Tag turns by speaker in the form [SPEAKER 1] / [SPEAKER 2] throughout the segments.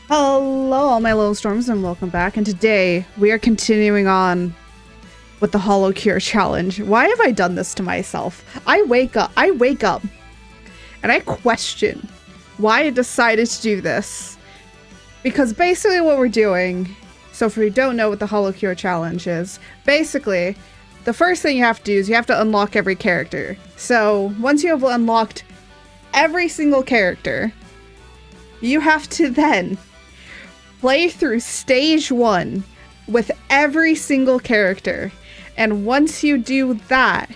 [SPEAKER 1] Hello, all my little storms, and welcome back. And today we are continuing on with the HoloCure challenge. Why have I done this to myself? I wake up, and I question why I decided to do this. Because basically what we're doing, so if you don't know what the HoloCure challenge is, basically the first thing you have to do is you have to unlock every character. So once you have unlocked every single character, you have to then play through stage 1 with every single character. And once you do that,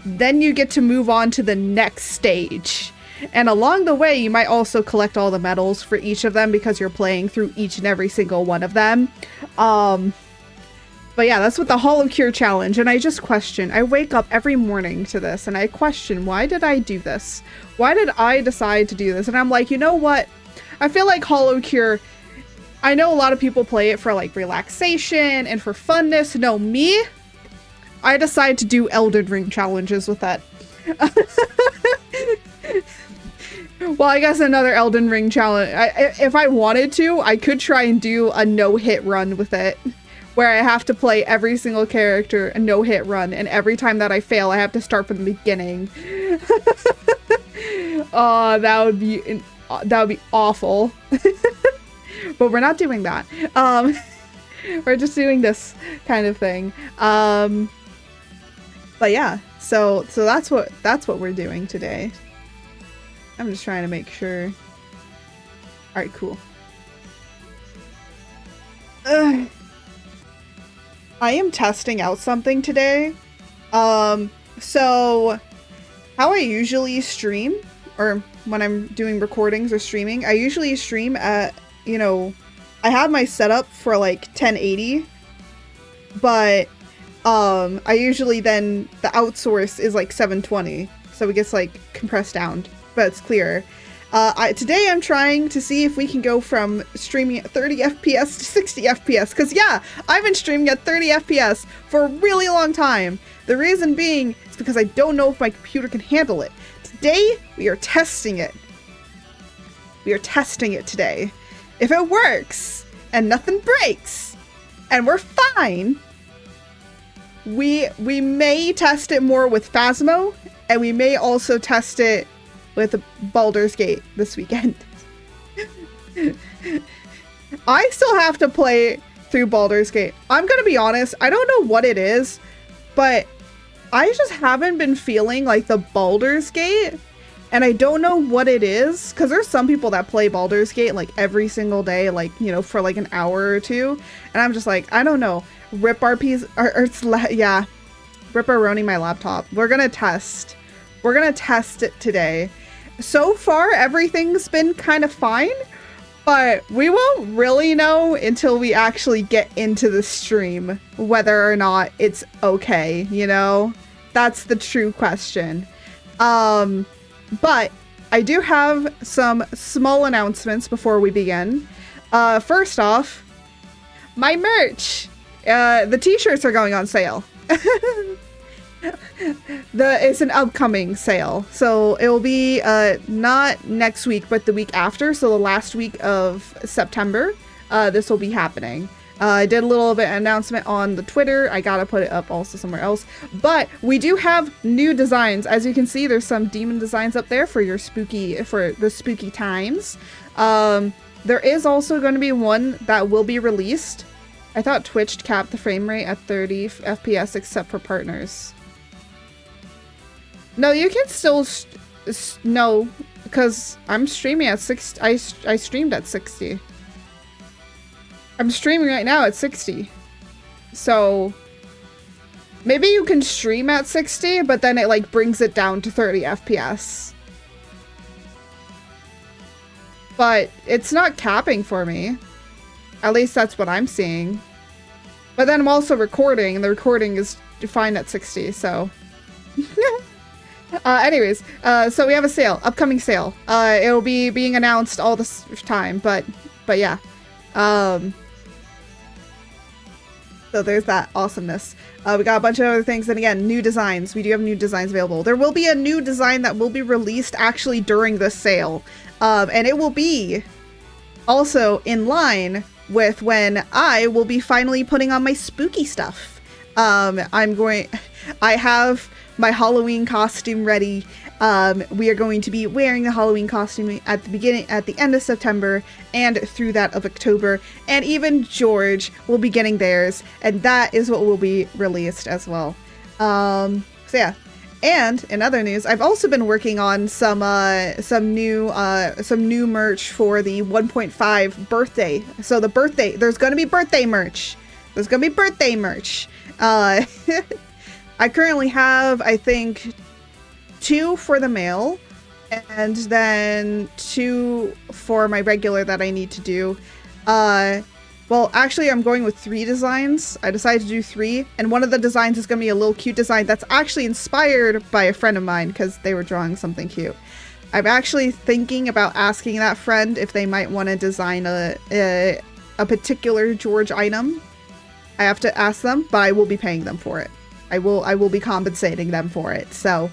[SPEAKER 1] then you get to move on to the next stage. And along the way, you might also collect all the medals for each of them because you're playing through each and every single one of them. But yeah, that's what the HoloCure challenge. And I just question, I wake up every morning to this and I question, why did I do this? Why did I decide to do this? And I'm like, you know what? I feel like HoloCure, I know a lot of people play it for like relaxation and for funness. No, me, I decide to do Elden Ring challenges with that. Well, I guess another Elden Ring challenge. If I wanted to, I could try and do a no-hit run with it, where I have to play every single character a no-hit run, and every time that I fail, I have to start from the beginning. Oh, that would be awful. But we're not doing that. We're just doing this kind of thing. But yeah, so that's what we're doing today. I'm just trying to make sure. All right, cool. I am testing out something today. So how I usually stream, or when I'm doing recordings or streaming, I usually stream at, you know, I have my setup for like 1080, but I usually then the outsource is like 720, so it gets like compressed down, but it's clearer. Today I'm trying to see if we can go from streaming at 30 FPS to 60 FPS, because yeah, I've been streaming at 30 FPS for a really long time. The reason being is because I don't know if my computer can handle it. Today, we are testing it. We are testing it today. If it works, and nothing breaks, and we're fine, we may test it more with Phasmo, and we may also test it with Baldur's Gate this weekend. I still have to play through Baldur's Gate. I'm gonna be honest, I don't know what it is, but I just haven't been feeling like the Baldur's Gate, and I don't know what it is, because there's some people that play Baldur's Gate like every single day, like, you know, for like an hour or two, and I'm just like, I don't know. Rip RP's, yeah, Ripperoni my laptop. We're gonna test it today. So far, everything's been kind of fine, but we won't really know until we actually get into the stream whether or not it's okay, you know? That's the true question. But I do have some small announcements before we begin. First off, my merch! The t-shirts are going on sale. It's an upcoming sale, so it will be not next week but the week after, so the last week of September. This will be happening. I did a little bit of announcement on the Twitter. I gotta put it up also somewhere else, but we do have new designs. As you can see, there's some demon designs up there for the spooky times. There is also going to be one that will be released. I thought Twitch capped the frame rate at 30 FPS except for partners. No, you can still no, because I'm streaming at 60. I streamed at 60. I'm streaming right now at 60. So maybe you can stream at 60, but then it like brings it down to 30 FPS. But it's not capping for me. At least that's what I'm seeing. But then I'm also recording, and the recording is defined at 60, so. Anyways, so we have a sale, upcoming sale. It'll be being announced all this time, but yeah. So there's that awesomeness. We got a bunch of other things, and again, new designs. We do have new designs available. There will be a new design that will be released actually during the sale, and it will be Also in line with when I will be finally putting on my spooky stuff. I have my Halloween costume ready. We are going to be wearing the Halloween costume at the end of September and through that of October, and even George will be getting theirs, and that is what will be released as well. So yeah. And in other news, I've also been working on some new merch for the 1.5 birthday. So there's gonna be birthday merch. I currently have, I think, 2 for the mail, and then 2 for my regular that I need to do. Well, actually, I'm going with 3 designs. I decided to do 3, and one of the designs is going to be a little cute design that's actually inspired by a friend of mine because they were drawing something cute. I'm actually thinking about asking that friend if they might want to design a particular George item. I have to ask them, but I will be paying them for it. I will be compensating them for it. So,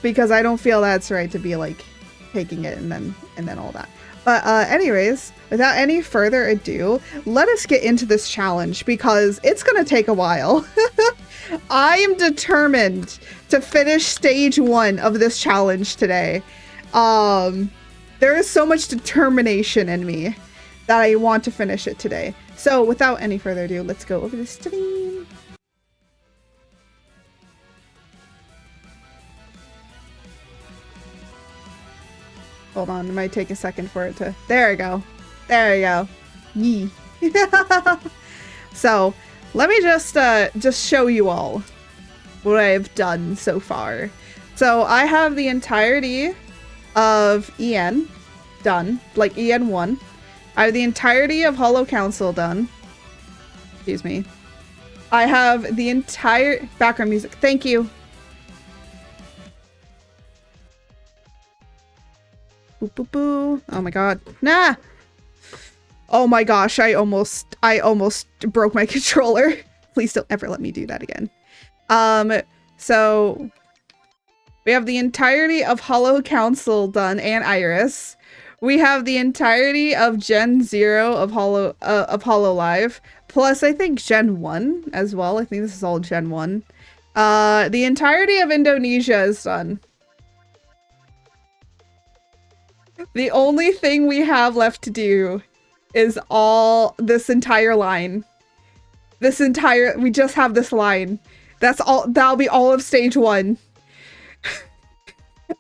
[SPEAKER 1] because I don't feel that's right to be like taking it and then all that. But anyways, without any further ado, let us get into this challenge because it's gonna take a while. I am determined to finish stage 1 of this challenge today. There is so much determination in me that I want to finish it today. So without any further ado, let's go over the stream. Hold on, it might take a second for it to... There we go. There we go. Yee. So, let me just show you all what I've done so far. So, I have the entirety of EN done, like EN 1. I have the entirety of Holo Council done. Excuse me. I have the entire... Background music. Thank you. Boo, boo, boo. Oh my god. Nah! Oh my gosh, I almost broke my controller. Please don't ever let me do that again. So we have the entirety of Holo Council done and Iris. We have the entirety of Gen 0 of HoloLive, plus I think Gen 1 as well. I think this is all Gen 1. The entirety of Indonesia is done. The only thing we have left to do is this entire line. We just have this line. That's all, that'll be all of stage 1.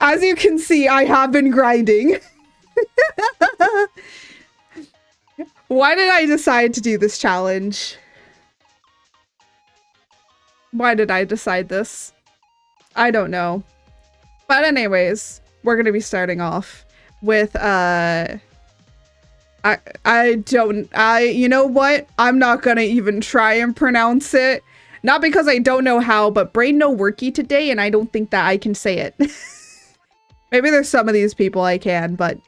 [SPEAKER 1] As you can see, I have been grinding. Why did I decide to do this challenge? Why did I decide this? I don't know. But anyways, we're gonna be starting off with you know what? I'm not gonna even try and pronounce it. Not because I don't know how, but brain no worky today and I don't think that I can say it. Maybe there's some of these people I can, but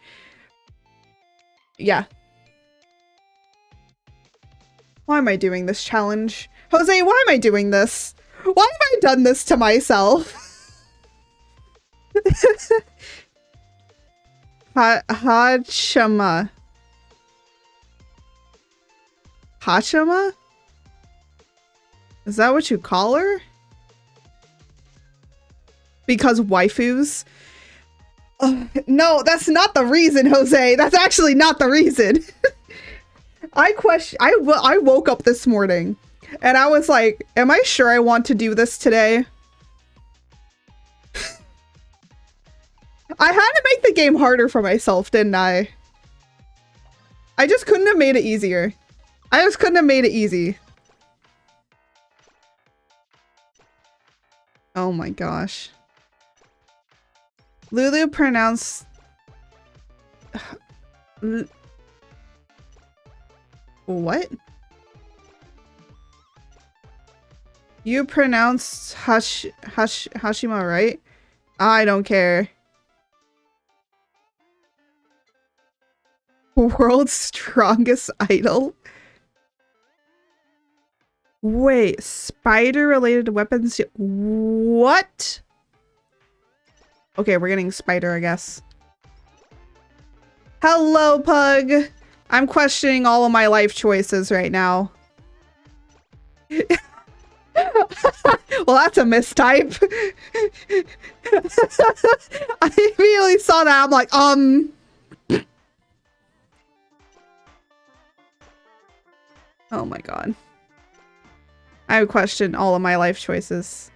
[SPEAKER 1] yeah. Why am I doing this challenge? Jose, why am I doing this? Why have I done this to myself? Hachama. Hachama? Is that what you call her? Because waifus? No, that's not the reason, Jose. That's actually not the reason. I woke up this morning and I was like, am I sure I want to do this today? I had to make the game harder for myself, didn't I? I just couldn't have made it easier. I just couldn't have made it easy. Oh my gosh. Lulu pronounced... What? You pronounced Hashima, right? I don't care. World's strongest idol? Wait, spider-related weapons? What? Okay, we're getting spider, I guess. Hello, Pug. I'm questioning all of my life choices right now. Well, that's a mistype. I immediately saw that. I'm like, Oh my god. I would question all of my life choices.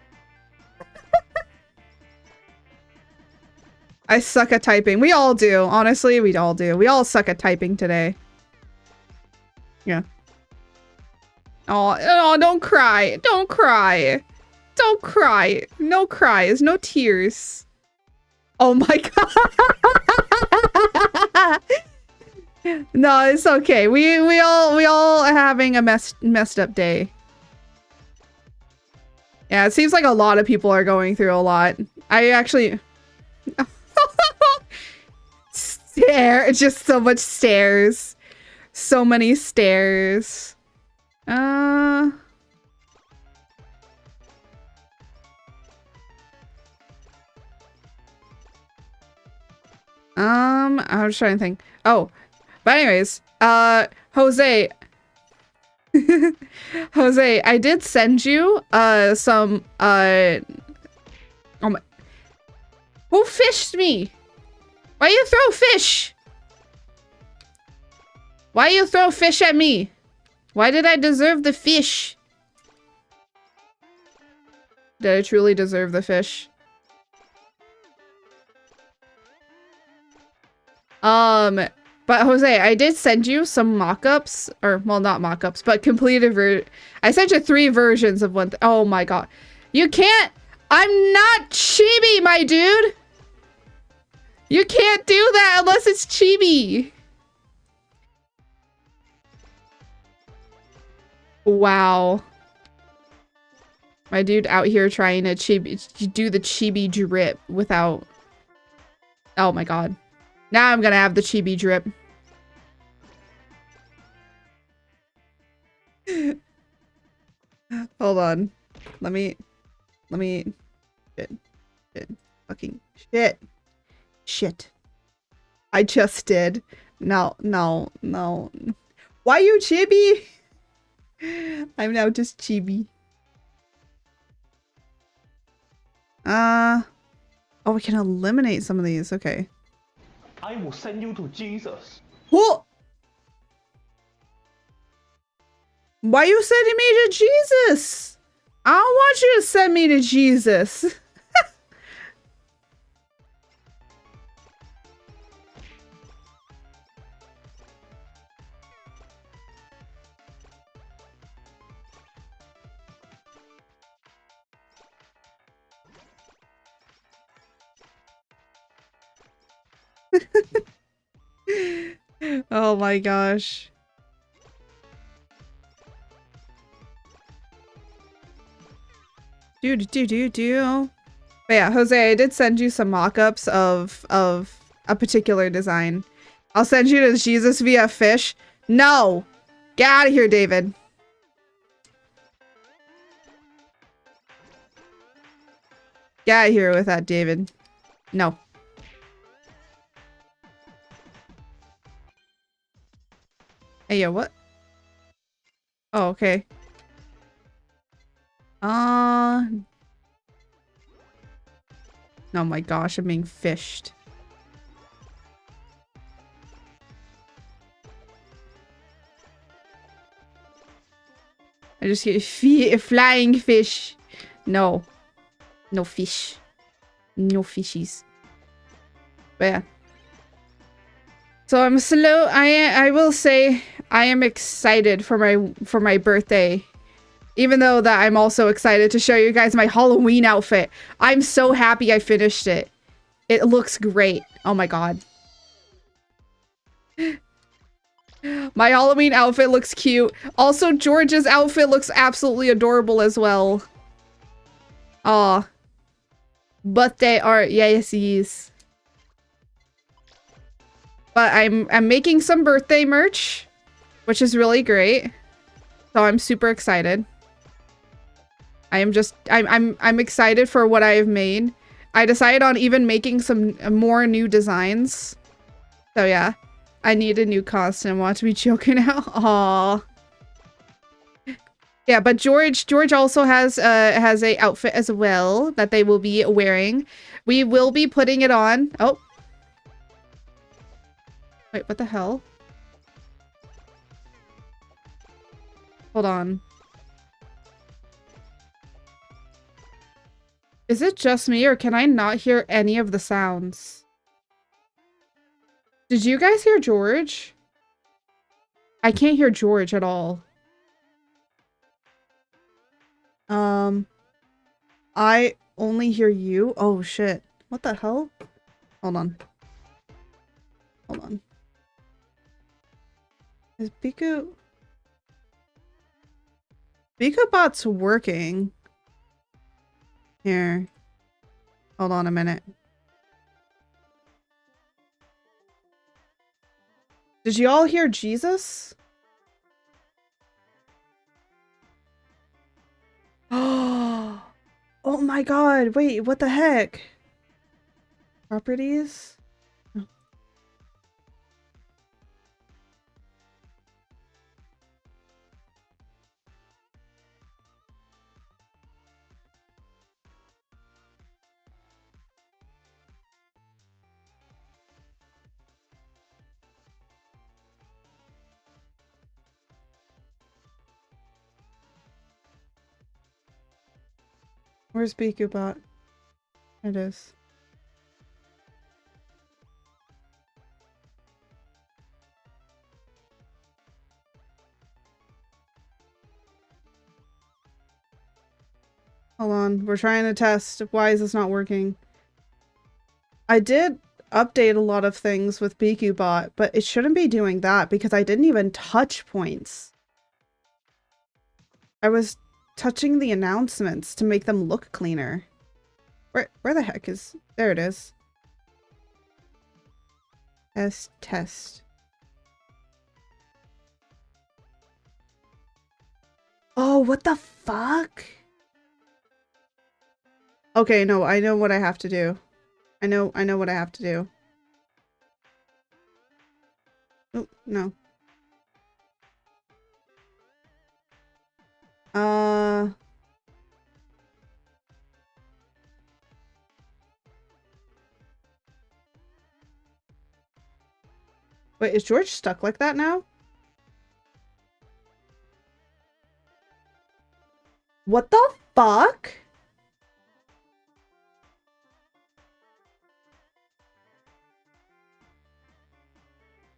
[SPEAKER 1] I suck at typing. We all do. Honestly, we all do. We all suck at typing today. Yeah. Oh, don't cry. Don't cry. Don't cry. No cries. No tears. Oh my god. No, it's okay. We all are having a messed up day. Yeah, it seems like a lot of people are going through a lot. I actually just so much stairs. So many stairs. I was trying to think. Oh, but anyways, Jose. Jose, I did send you, some, oh my. Who fished me? Why you throw fish? Why you throw fish at me? Why did I deserve the fish? Did I truly deserve the fish? But Jose, I did send you some mock-ups, or, well, not mock-ups, but completed I sent you 3 versions of one oh my god. You can't- I'm not chibi, my dude! You can't do that unless it's chibi! Wow. My dude out here trying to do the chibi drip without... Oh my god. Now I'm gonna have the chibi drip. Hold on. Let me... Shit. Fucking shit. Shit. I just did. No. Why you chibi? I'm now just chibi. Oh, we can eliminate some of these. Okay.
[SPEAKER 2] I will send you to Jesus.
[SPEAKER 1] Whoa! Why are you sending me to Jesus? I don't want you to send me to Jesus. Oh my gosh. Do. But yeah, Jose, I did send you some mock-ups of a particular design. I'll send you to Jesus via fish. No! Get out of here, David. Get out of here with that, David. No. Hey, yo, what? Oh, okay. Oh my gosh, I'm being fished. I just get flying fish. No. No fish. No fishies. But yeah. So I'm slow. I will say I am excited for my birthday. Even though that I'm also excited to show you guys my Halloween outfit. I'm so happy I finished it. It looks great. Oh my god. My Halloween outfit looks cute. Also, George's outfit looks absolutely adorable as well. Aw. But they are, yes. But I'm making some birthday merch, which is really great. So I'm super excited. I'm excited for what I have made. I decided on even making some more new designs. So yeah. I need a new costume. Watch me joking now. Aww. Yeah, but George also has a outfit as well that they will be wearing. We will be putting it on. Oh. Wait, what the hell? Hold on. Is it just me or can I not hear any of the sounds? Did you guys hear George? I can't hear George at all. I only hear you. Oh shit. What the hell? Hold on. Hold on. Is BikuBot's working? Here. Hold on a minute. Did you all hear Jesus? Oh my god, wait, what the heck? Properties? Oh. Where's BikuBot? It is. Hold on, we're trying to test. Why is this not working? I did update a lot of things with BikuBot, but it shouldn't be doing that because I didn't even touch points. I was touching the announcements to make them look cleaner. Where the heck is... There it is. Test. Oh, what the fuck? Okay, no, I know what I have to do. I know what I have to do. Oh, no. Wait, is George stuck like that now? What the fuck?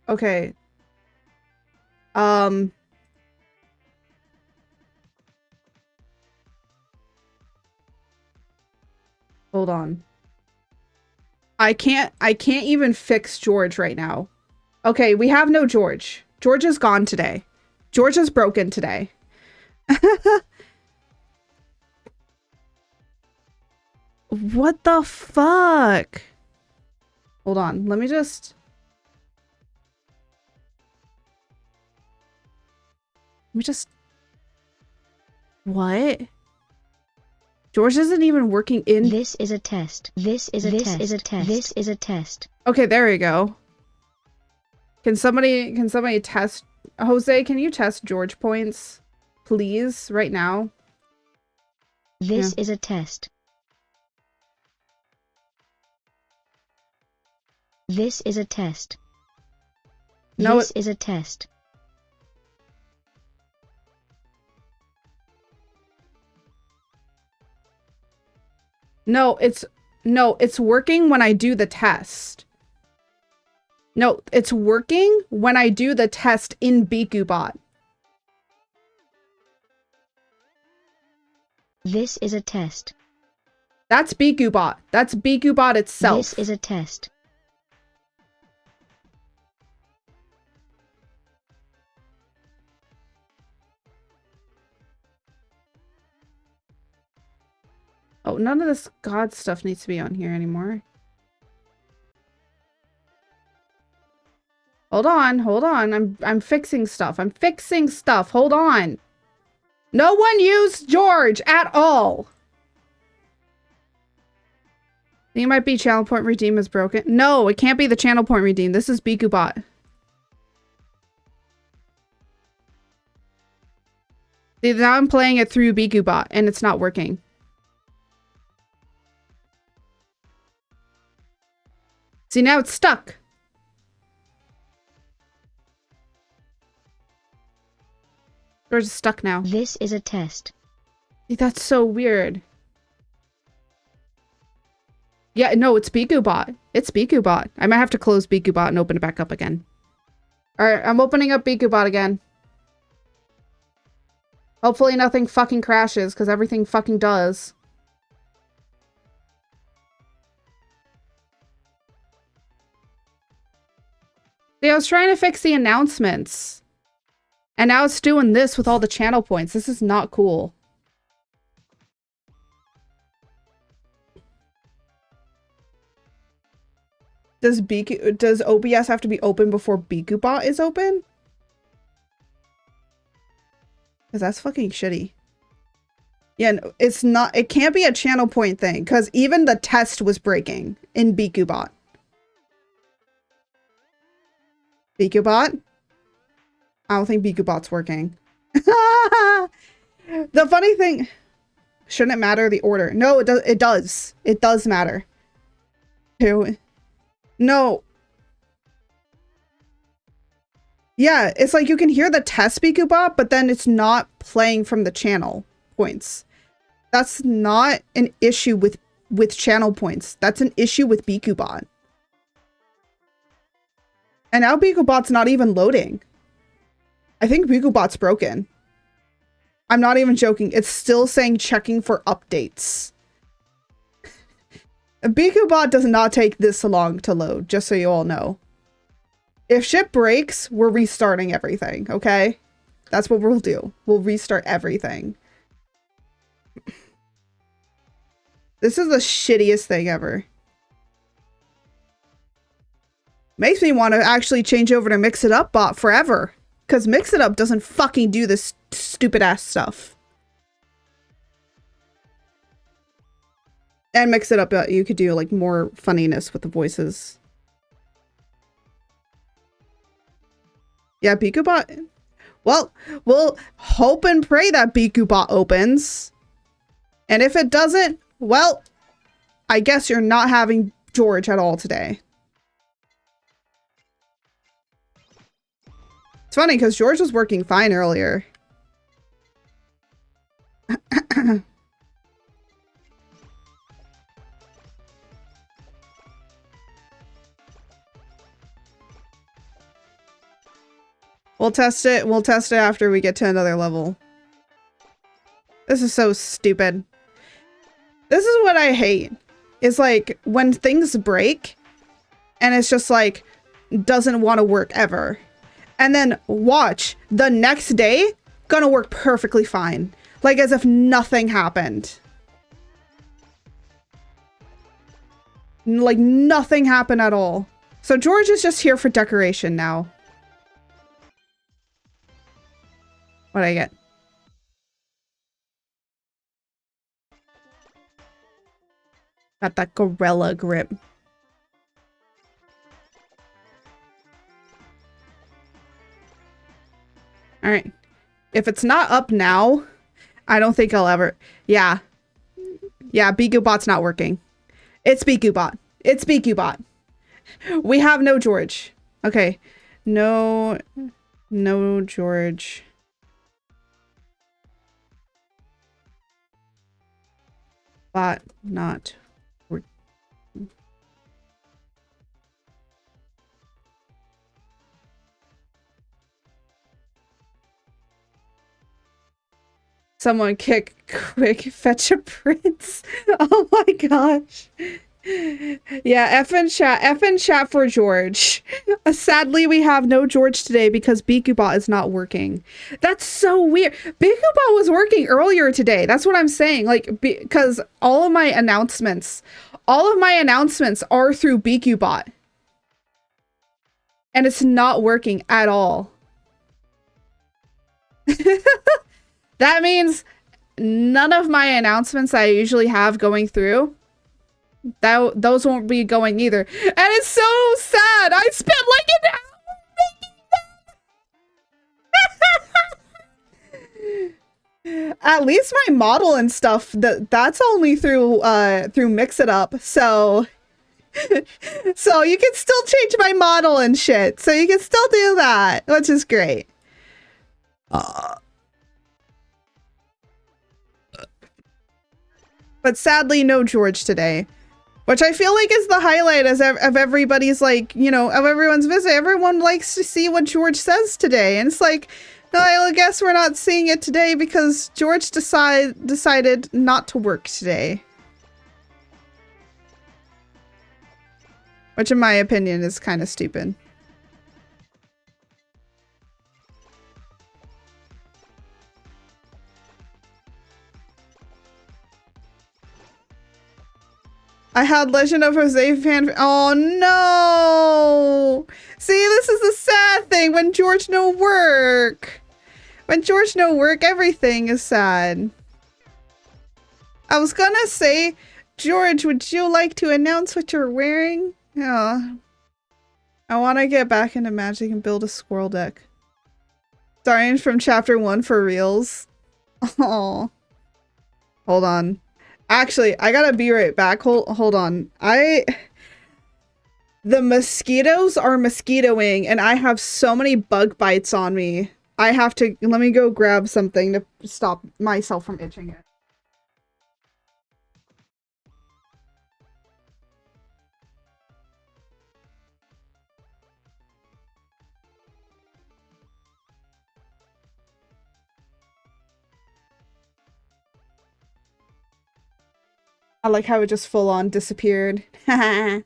[SPEAKER 1] Okay. Hold on. I can't even fix George right now. Okay, we have no George. George is gone today. George is broken today. What the fuck? Hold on, let me just... What? George isn't even working in...
[SPEAKER 3] This is a test. This is a test. This is a test. This is a test.
[SPEAKER 1] Okay, there we go. Can somebody test... Jose, can you test George points? Please, right now.
[SPEAKER 3] This is a test. This is a test.
[SPEAKER 1] No,
[SPEAKER 3] this is a test.
[SPEAKER 1] No, it's working when I do the test. No, it's working when I do the test in BikuBot.
[SPEAKER 3] This is a test.
[SPEAKER 1] That's BikuBot. That's BikuBot itself.
[SPEAKER 3] This is a test.
[SPEAKER 1] Oh, none of this God stuff needs to be on here anymore. Hold on. I'm fixing stuff. Hold on. No one used George at all. You might be channel point redeem is broken. No, it can't be the channel point redeem. This is BikuBot. See, now I'm playing it through BikuBot and it's not working. See, now it's stuck. Or is it stuck now?
[SPEAKER 3] This is a test.
[SPEAKER 1] See, that's so weird. Yeah, no, it's BikuBot. It's BikuBot. I might have to close BikuBot and open it back up again. Alright, I'm opening up BikuBot again. Hopefully nothing fucking crashes, because everything fucking does. See, I was trying to fix the announcements. And now it's doing this with all the channel points. This is not cool. Does OBS have to be open before BikuBot is open? Because that's fucking shitty. Yeah, no, it's not. It can't be a channel point thing, because even the test was breaking in BikuBot. BikuBot? I don't think BikuBot's working. The funny thing... Shouldn't it matter the order? No, it does. It does. It does matter. No. Yeah, it's like you can hear the test BikuBot, but then it's not playing from the channel points. That's not an issue with channel points. That's an issue with BikuBot. And now BikuBot's not even loading. I think BikuBot's broken. I'm not even joking. It's still saying checking for updates. BikuBot does not take this long to load, just so you all know. If shit breaks, we're restarting everything, okay? That's what we'll do. We'll restart everything. This is the shittiest thing ever. Makes me want to actually change over to Mix It Up bot forever. Because Mix It Up doesn't fucking do this stupid ass stuff. And Mix It Up, you could do like more funniness with the voices. Yeah, BikuBot. Well, we'll hope and pray that BikuBot opens. And if it doesn't, well, I guess you're not having George at all today. It's funny because George was working fine earlier. We'll test it. We'll test it after we get to another level. This is so stupid. This is what I hate. It's like when things break and it's just like doesn't want to work ever. And then watch the next day gonna work perfectly fine. Like as if nothing happened. Like nothing happened at all. So George is just here for decoration now. What did I get? Got that gorilla grip. All right. If it's not up now, I don't think I'll ever... Yeah. Yeah, BikuBot's not working. It's BikuBot. It's BikuBot. We have no George. Okay. No George. Bot not working. Someone kick quick, fetch a prince. Oh my gosh. Yeah, F in chat for George. Sadly, we have no George today because BikuBot is not working. That's so weird. BikuBot was working earlier today. That's what I'm saying. Like, because all of my announcements are through BikuBot. And it's not working at all. That means none of my announcements I usually have going through, those won't be going either. And it's so sad. I spent like an hour making that. At least my model and stuff, that's only through Mix It Up, so so you can still change my model and shit. So you can still do that, which is great. But sadly, no George today. Which I feel like is the highlight of everybody's, like, you know, of everyone's visit. Everyone likes to see what George says today. And it's like, no, I guess we're not seeing it today because George decided not to work today. Which in my opinion is kind of stupid. I had Legend of Jose fan. Oh no! See, this is the sad thing when George no work. When George no work, everything is sad. I was gonna say, George, would you like to announce what you're wearing? Yeah. I want to get back into Magic and build a squirrel deck. Starting from chapter 1 for reals. Oh. Hold on. Actually, I gotta be right back. Hold on. The mosquitoes are mosquitoing and I have so many bug bites on me. I have to, let me go grab something to stop myself from itching it. I like how it just full on disappeared. There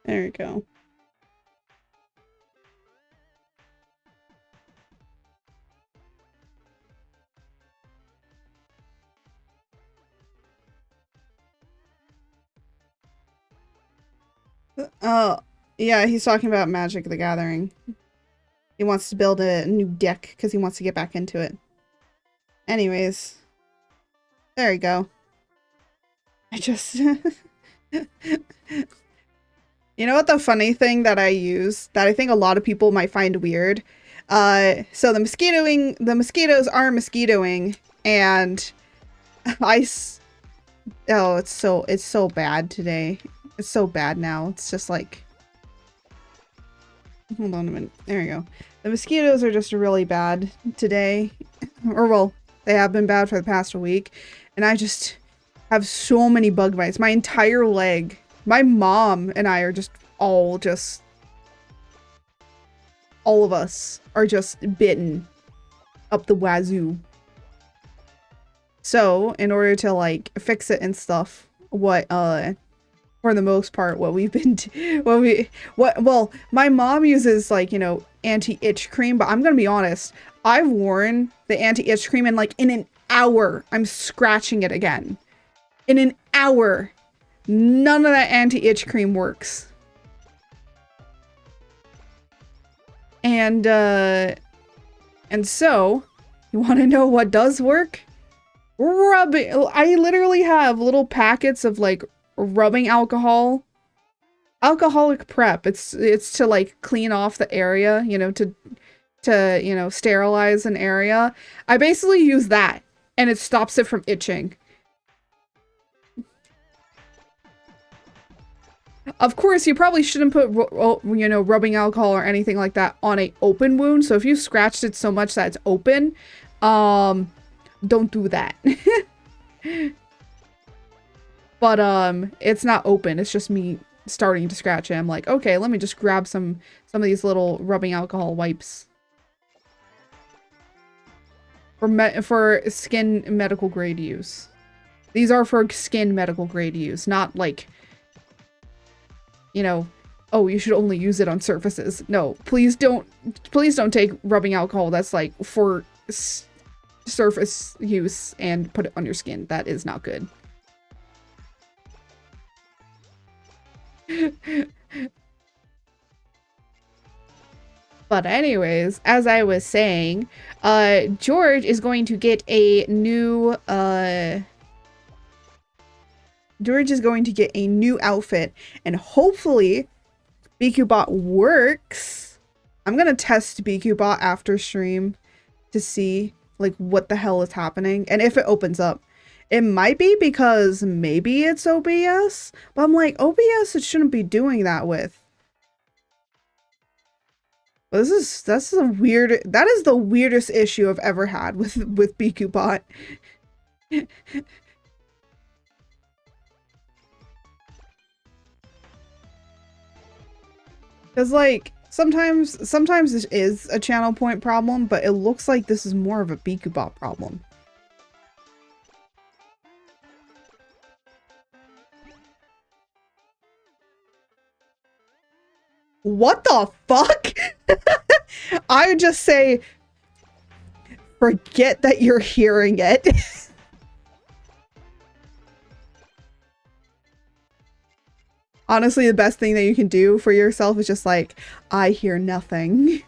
[SPEAKER 1] we go. Oh, yeah, he's talking about Magic the Gathering. He wants to build a new deck because he wants to get back into it. Anyways. There you go. I just... You know what the funny thing that I use that I think a lot of people might find weird? So the mosquitoes are mosquitoing and oh, it's so bad today. It's so bad now. It's just like, hold on a minute. There we go. The mosquitoes are just really bad today. Or well, they have been bad for the past week. And I just have so many bug bites. My entire leg. My mom and I are just all of us are just bitten up the wazoo. So in order to like fix it and stuff, what for the most part, what we've been well, my mom uses like, you know, anti-itch cream, but I'm gonna be honest, I've worn the anti-itch cream and like in an hour I'm scratching it again. In an hour, none of that anti-itch cream works. And so you want to know what does work? Rubbing. I literally have little packets of like rubbing alcohol, alcoholic prep. It's to like clean off the area, you know, to you know, sterilize an area. I basically use that and it stops it from itching. Of course, you probably shouldn't put, you know, rubbing alcohol or anything like that on an open wound. So if you scratched it so much that it's open, don't do that. But it's not open. It's just me starting to scratch it. I'm like, okay, let me just grab some of these little rubbing alcohol wipes for skin medical grade use. These are for skin medical grade use, not like, you know, oh, you should only use it on surfaces. No, please don't take rubbing alcohol that's like for surface use and put it on your skin. That is not good. But anyways, as I was saying, George is going to get a new outfit, and hopefully BQBot works. I'm gonna test BQBot after stream to see like what the hell is happening and if it opens up. It might be because maybe it's OBS, but I'm like, OBS it shouldn't be doing that with. But that's a weird, that is the weirdest issue I've ever had with BQBot. Because like sometimes this is a channel point problem, but it looks like this is more of a BQBot problem. What the fuck? I would just say, forget that you're hearing it. Honestly, the best thing that you can do for yourself is just like, I hear nothing.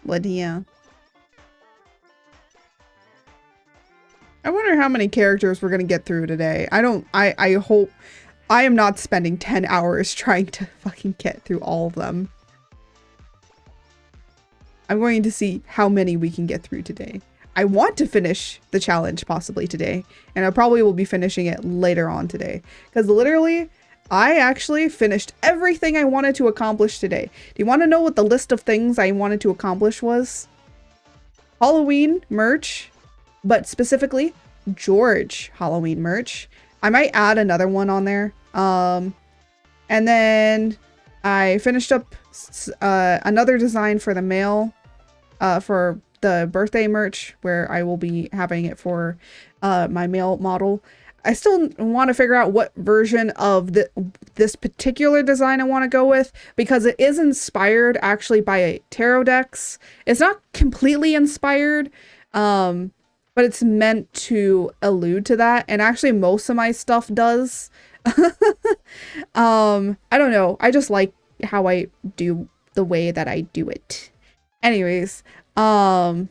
[SPEAKER 1] Lydia. I wonder how many characters we're gonna get through today. I hope I am not spending 10 hours trying to fucking get through all of them. I'm going to see how many we can get through today. I want to finish the challenge possibly today, and I probably will be finishing it later on today. Because literally, I actually finished everything I wanted to accomplish today. Do you want to know what the list of things I wanted to accomplish was? Halloween merch, but specifically George Halloween merch. I might add another one on there. And then I finished up another design for the mail, for the birthday merch, where I will be having it for my male model. I still want to figure out what version of this particular design I want to go with, because it is inspired actually by tarot decks. It's not completely inspired, but it's meant to allude to that, and actually most of my stuff does. I don't know. I just like how I do the way that I do it. Anyways, and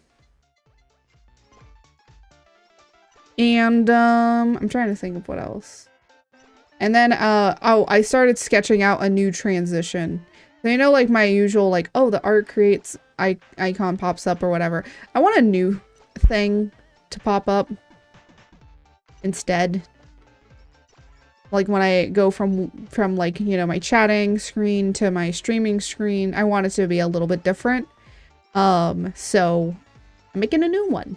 [SPEAKER 1] I'm trying to think of what else. And then oh, I started sketching out a new transition. So, you know, like my usual, like, oh, the art creates icon pops up or whatever. I want a new thing to pop up instead. Like when I go from like, you know, my chatting screen to my streaming screen, I want it to be a little bit different. So I'm making a new one.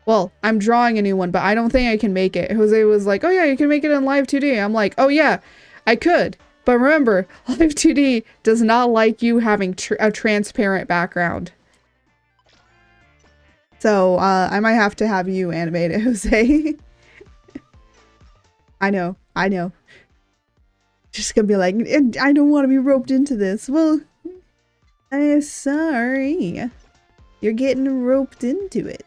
[SPEAKER 1] Well, I'm drawing a new one, but I don't think I can make it. Jose was like, oh yeah, you can make it in Live 2D. I'm like, oh yeah, I could. But remember, Live 2D does not like you having a transparent background. So, I might have to have you animate it, Jose. I know. Just gonna be like, I don't want to be roped into this. Well, I'm sorry. You're getting roped into it.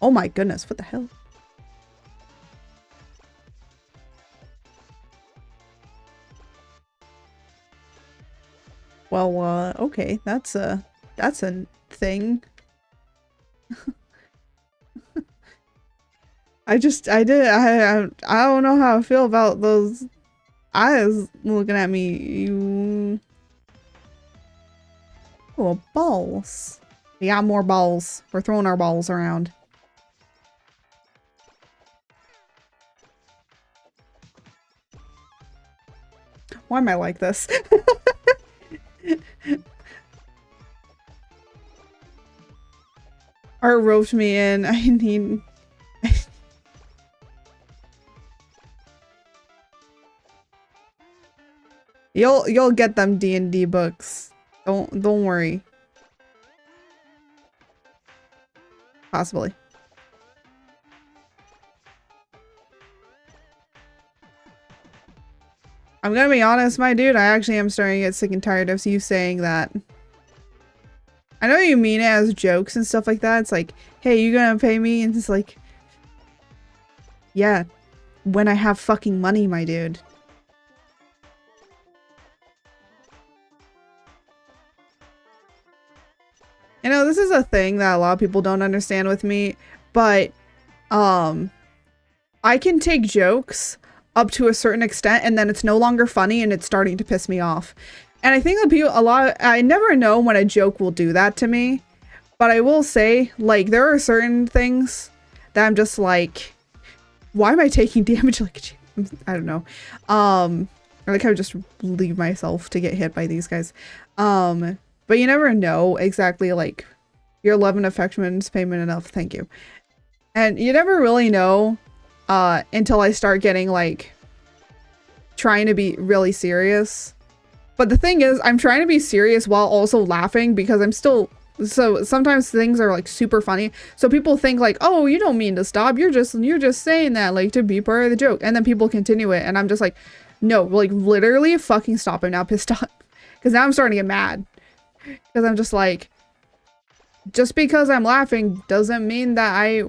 [SPEAKER 1] Oh my goodness, what the hell? Well, okay, that's a thing. I don't know how I feel about those eyes looking at me. Oh, balls. We got more balls. We're throwing our balls around. Why am I like this? Art roped me in. I need... You'll get them D&D books. Don't worry. Possibly. I'm gonna be honest, my dude, I actually am starting to get sick and tired of you saying that. I know you mean it as jokes and stuff like that. It's like, hey, you gonna pay me? And it's like, yeah, when I have fucking money, my dude. know, this is a thing that a lot of people don't understand with me, but I can take jokes up to a certain extent and then it's no longer funny and it's starting to piss me off. And I think that I never know when a joke will do that to me, but I will say, like, there are certain things that I'm just like, why am I taking damage? Like, I don't know. I like how I just leave myself to get hit by these guys. But you never know exactly, like, your love and affection is payment enough. Thank you. And you never really know until I start getting, like, trying to be really serious. But the thing is, I'm trying to be serious while also laughing because I'm still... So sometimes things are, like, super funny. So people think, like, oh, you don't mean to stop. You're just saying that, like, to be part of the joke. And then people continue it. And I'm just like, no, like, literally fucking stop. I'm now pissed off. Because now I'm starting to get mad. Because I'm just like... Just because I'm laughing doesn't mean that I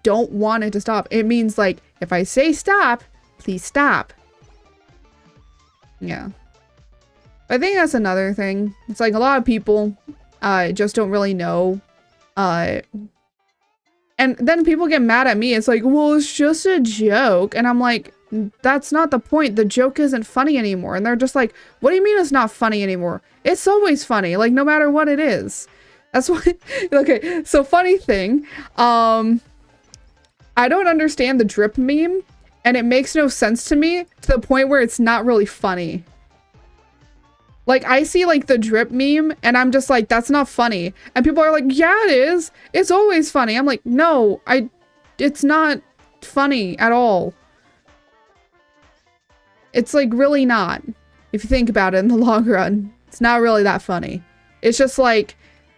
[SPEAKER 1] don't want it to stop. It means, like, if I say stop, please stop. Yeah. I think that's another thing. It's like a lot of people just don't really know. And then people get mad at me. It's like, well, it's just a joke. And I'm like, that's not the point. The joke isn't funny anymore. And they're just like, what do you mean it's not funny anymore? It's always funny, like, no matter what it is. That's why, okay, so funny thing, I don't understand the drip meme, and it makes no sense to me to the point where it's not really funny. Like, I see, like, the drip meme, and I'm just like, that's not funny. And people are like, yeah, it is. It's always funny. I'm like, no, it's not funny at all. It's, like, really not. If you think about it in the long run, it's not really that funny. It's just like...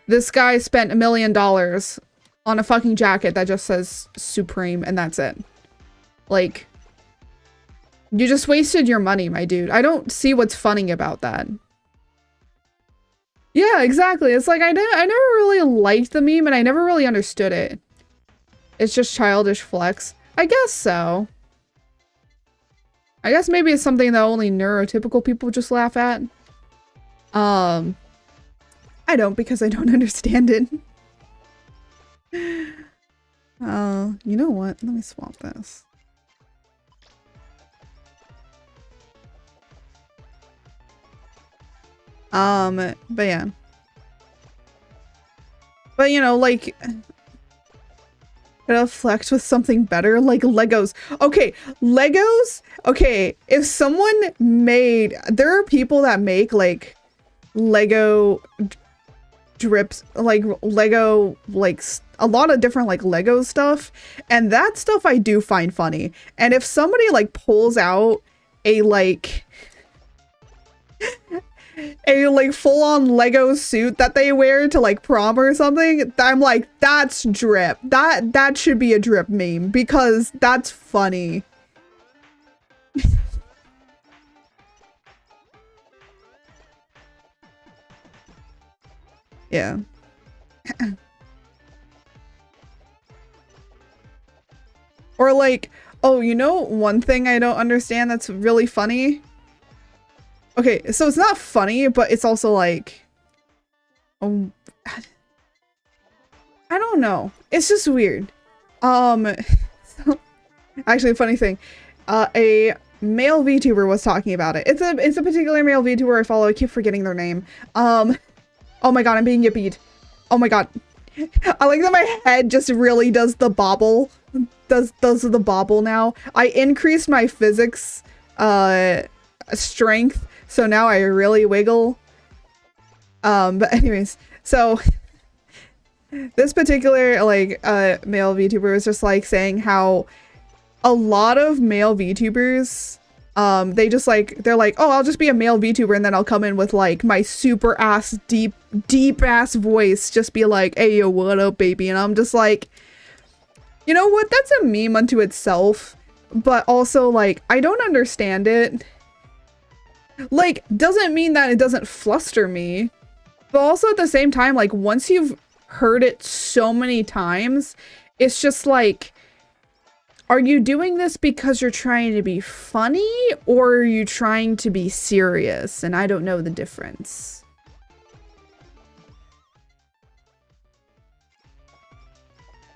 [SPEAKER 1] This guy spent $1 million on a fucking jacket that just says Supreme, and that's it. Like, you just wasted your money, my dude. I don't see what's funny about that. Yeah, exactly. It's like, I never really liked the meme, and I never really understood it. It's just childish flex. I guess so. I guess maybe it's something that only neurotypical people just laugh at. I don't, because I don't understand it. You know what? Let me swap this. But yeah. But, you know, like... It'll flex with something better, like Legos. Okay, Legos? Okay, if someone made... There are people that make, like, Lego... drips, like Lego, like a lot of different like Lego stuff, and that stuff I do find funny. And if somebody like pulls out a like full-on Lego suit that they wear to like prom or something, I'm like, that's drip. That should be a drip meme because that's funny. Yeah. Or like, oh, you know one thing I don't understand that's really funny? Okay, so it's not funny, but it's also like... I don't know. It's just weird. Actually, a funny thing. A male VTuber was talking about it. It's a particular male VTuber I follow. I keep forgetting their name. Oh my god, I'm being yippied. Oh my god. I like that my head just really does the bobble. Does the bobble now. I increased my physics strength, so now I really wiggle. But anyways, so this particular like male VTuber was just like saying how a lot of male VTubers they just like, they're like, oh, I'll just be a male VTuber and then I'll come in with like my super ass deep ass voice, just be like, hey yo, what up baby? And I'm just like, you know what, that's a meme unto itself, but also like, I don't understand it. Like, doesn't mean that it doesn't fluster me, but also at the same time, like, once you've heard it so many times, it's just like, are you doing this because you're trying to be funny, or are you trying to be serious? And I don't know the difference.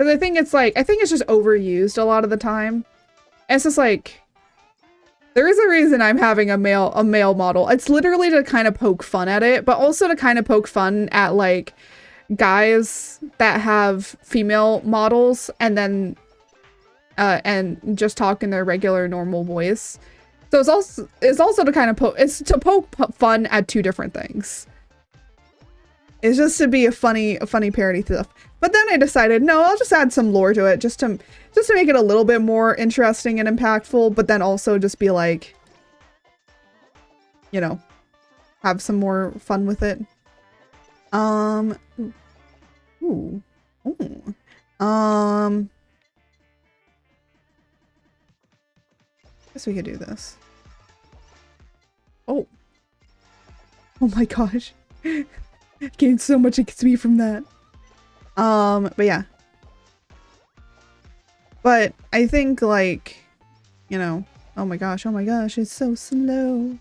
[SPEAKER 1] Because I think it's like, I think it's just overused a lot of the time. And it's just like, there is a reason I'm having a male model. It's literally to kind of poke fun at it, but also to kind of poke fun at like guys that have female models and then and just talk in their regular normal voice. So it's also to kind of poke fun at two different things. It's just to be a funny parody stuff. But then I decided, no, I'll just add some lore to it just to make it a little bit more interesting and impactful, but then also just be like, you know, have some more fun with it. Guess we could do this. Oh my gosh. Gained so much XP from that. But yeah. But I think like, you know, oh my gosh, it's so slow.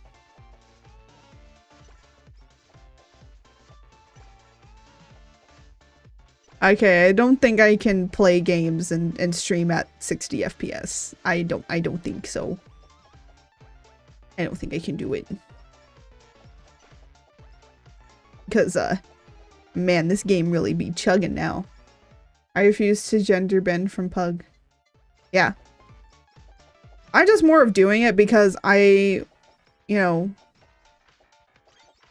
[SPEAKER 1] Okay, I don't think I can play games and stream at 60 FPS. I don't think so. I don't think I can do it. Because, man, this game really be chugging now. I refuse to gender bend from Pug. Yeah. I'm just more of doing it because I, you know,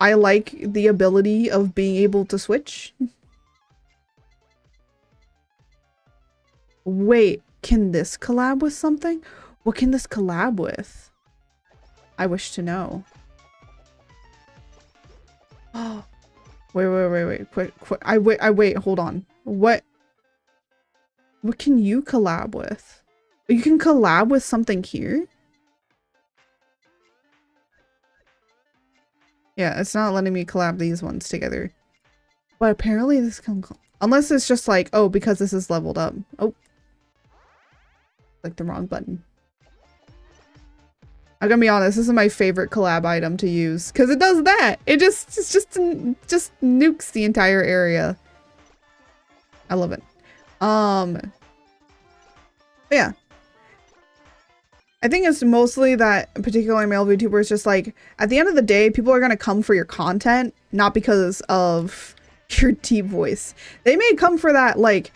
[SPEAKER 1] I like the ability of being able to switch. Wait, can this collab with something? What can this collab with? I wish to know. Oh. Wait. Quick. I wait, hold on. What can you collab with? You can collab with something here? Yeah, it's not letting me collab these ones together. But apparently this can... Unless it's just like, oh, because this is leveled up. Oh. Like the wrong button. I'm gonna be honest, this is my favorite collab item to use. Because it does that! It just nukes the entire area. I love it. Yeah. I think it's mostly that particularly male VTubers just like, at the end of the day, people are gonna come for your content, not because of your deep voice. They may come for that, like,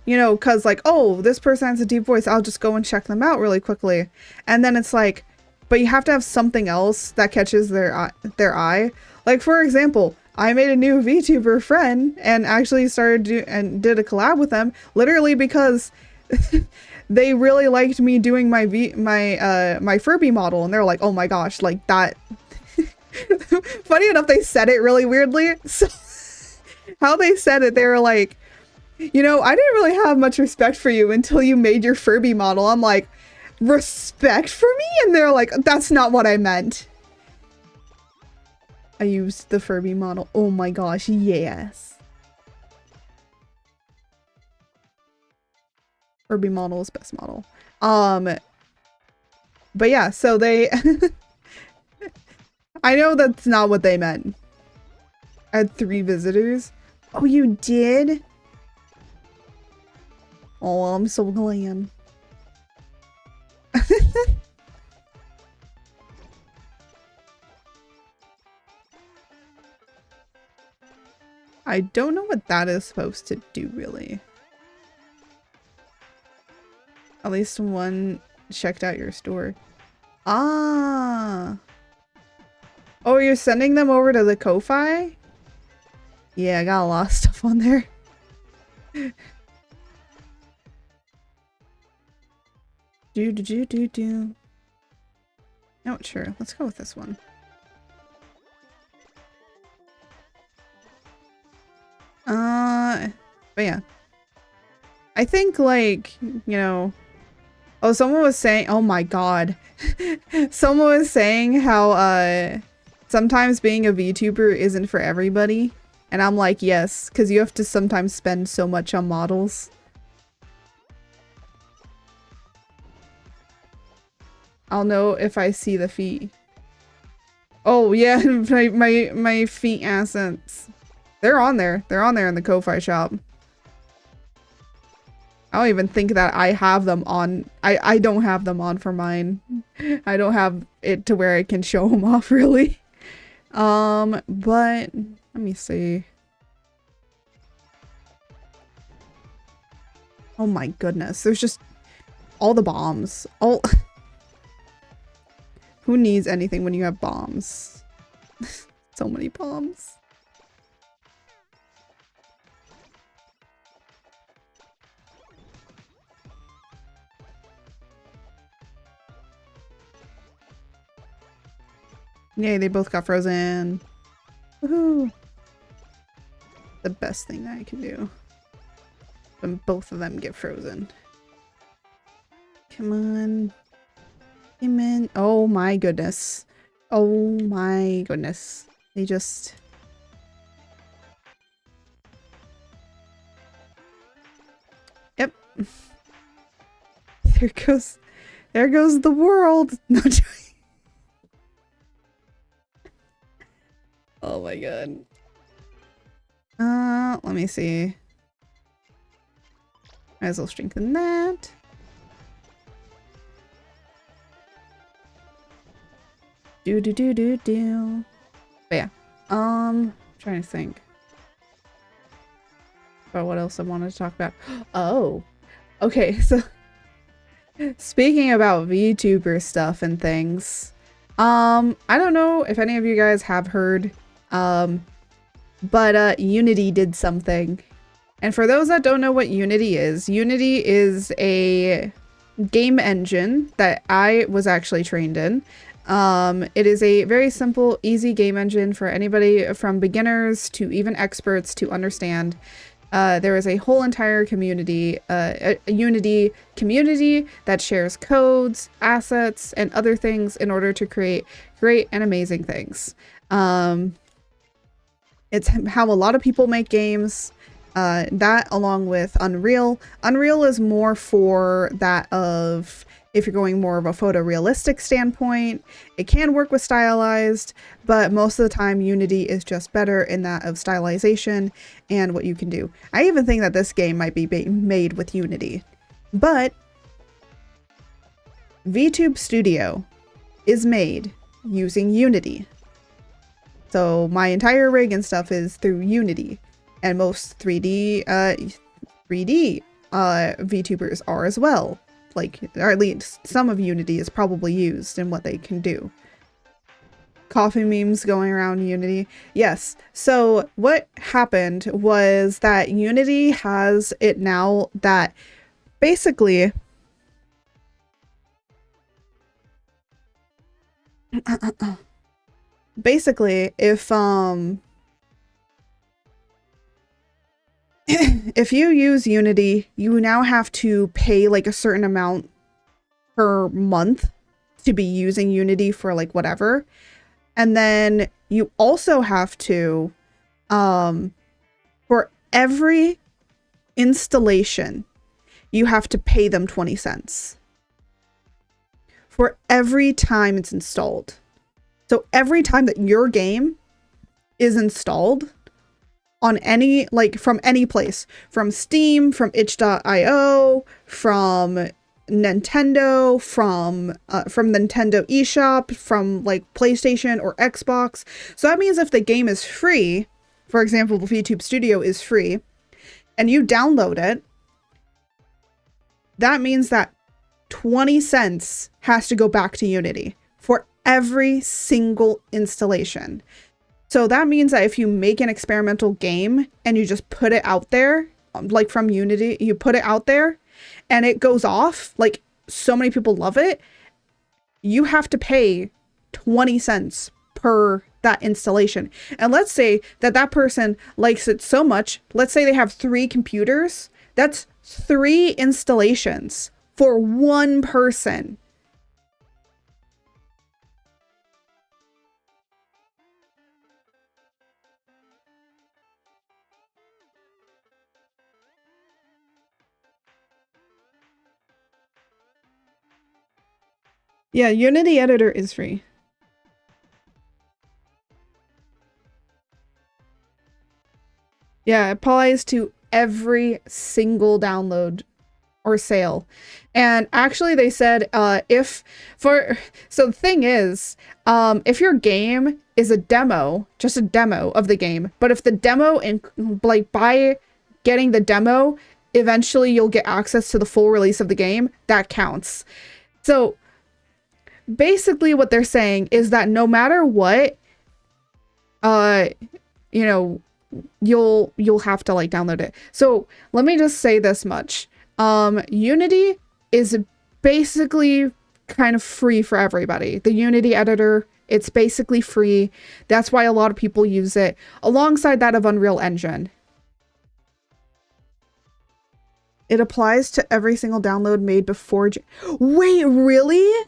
[SPEAKER 1] you know, cause like, oh, this person has a deep voice, I'll just go and check them out really quickly. And then it's like, but you have to have something else that catches their eye. Like, for example, I made a new VTuber friend and actually did a collab with them literally because they really liked me doing my Furby model, and they're like, oh my gosh, like that. Funny enough, they said it really weirdly. So how they said it, they were like, you know, I didn't really have much respect for you until you made your Furby model. I'm like, respect for me? And they're like, that's not what I meant. I used the Furby model. Oh my gosh, yes. Furby model is best model. But yeah, so they... I know that's not what they meant. I had 3 visitors. Oh, you did? Oh, I'm so glad. I don't know what that is supposed to do, really. At least one checked out your store. Ah. Oh, you're sending them over to the Ko-Fi? Yeah, I got a lot of stuff on there. Do. Oh, sure. Let's go with this one. But yeah. I think, like, you know... Oh, someone was saying... Oh my god. Someone was saying how, sometimes being a VTuber isn't for everybody. And I'm like, yes, because you have to sometimes spend so much on models. I'll know if I see the feet. Oh yeah, my feet assets. They're on there. They're on there in the Ko-Fi shop. I don't even think that I have them on. I don't have them on for mine. I don't have it to where I can show them off really. But let me see. Oh my goodness. There's just all the bombs. All Who needs anything when you have bombs? So many bombs. Yay, they both got frozen. Woohoo! The best thing that I can do. When both of them get frozen. Come on. Come in. Oh my goodness. Oh my goodness. They just... Yep. There goes the world. No joke. Oh my god. Let me see. Might as well strengthen that. Do. But yeah. Trying to think about what else I wanted to talk about. Oh. Okay, so speaking about VTuber stuff and things. I don't know if any of you guys have heard, but Unity did something. And for those that don't know what Unity is a game engine that I was actually trained in. It is a very simple, easy game engine for anybody from beginners to even experts to understand. There is a whole entire community, a Unity community that shares codes, assets, and other things in order to create great and amazing things. It's how a lot of people make games. That along with Unreal. Unreal is more for that of if you're going more of a photorealistic standpoint. It can work with stylized, but most of the time Unity is just better in that of stylization and what you can do. I even think that this game might be made with Unity. But VTube Studio is made using Unity. So my entire rig and stuff is through Unity. And most 3D VTubers are as well. Like, or at least some of Unity is probably used in what they can do. Coffee memes going around Unity. Yes. So what happened was that Unity has it now that basically if you use Unity, you now have to pay like a certain amount per month to be using Unity for like whatever. And then you also have to, for every installation, you have to pay them 20 cents. For every time it's installed. So every time that your game is installed, on any, like, from any place, from Steam, from itch.io, from Nintendo, from Nintendo eShop, from like PlayStation or Xbox. So that means if the game is free, for example, VTube Studio is free, and you download it, that means that 20 cents has to go back to Unity for every single installation. So that means that if you make an experimental game and you just put it out there, like from Unity, you put it out there and it goes off, like so many people love it, you have to pay 20 cents per that installation. And let's say that that person likes it so much, let's say they have 3 computers, that's 3 installations for one person. Yeah, Unity Editor is free. Yeah, it applies to every single download or sale. And actually they said so the thing is, if your game is a demo, just a demo of the game, but if the demo like by getting the demo, eventually you'll get access to the full release of the game, that counts. So basically what they're saying is that no matter what, you know, you'll have to like download it. So let me just say this much. Unity is basically kind of free for everybody. The Unity editor, it's basically free. That's why a lot of people use it alongside that of Unreal Engine. It applies to every single download made before. Wait, really?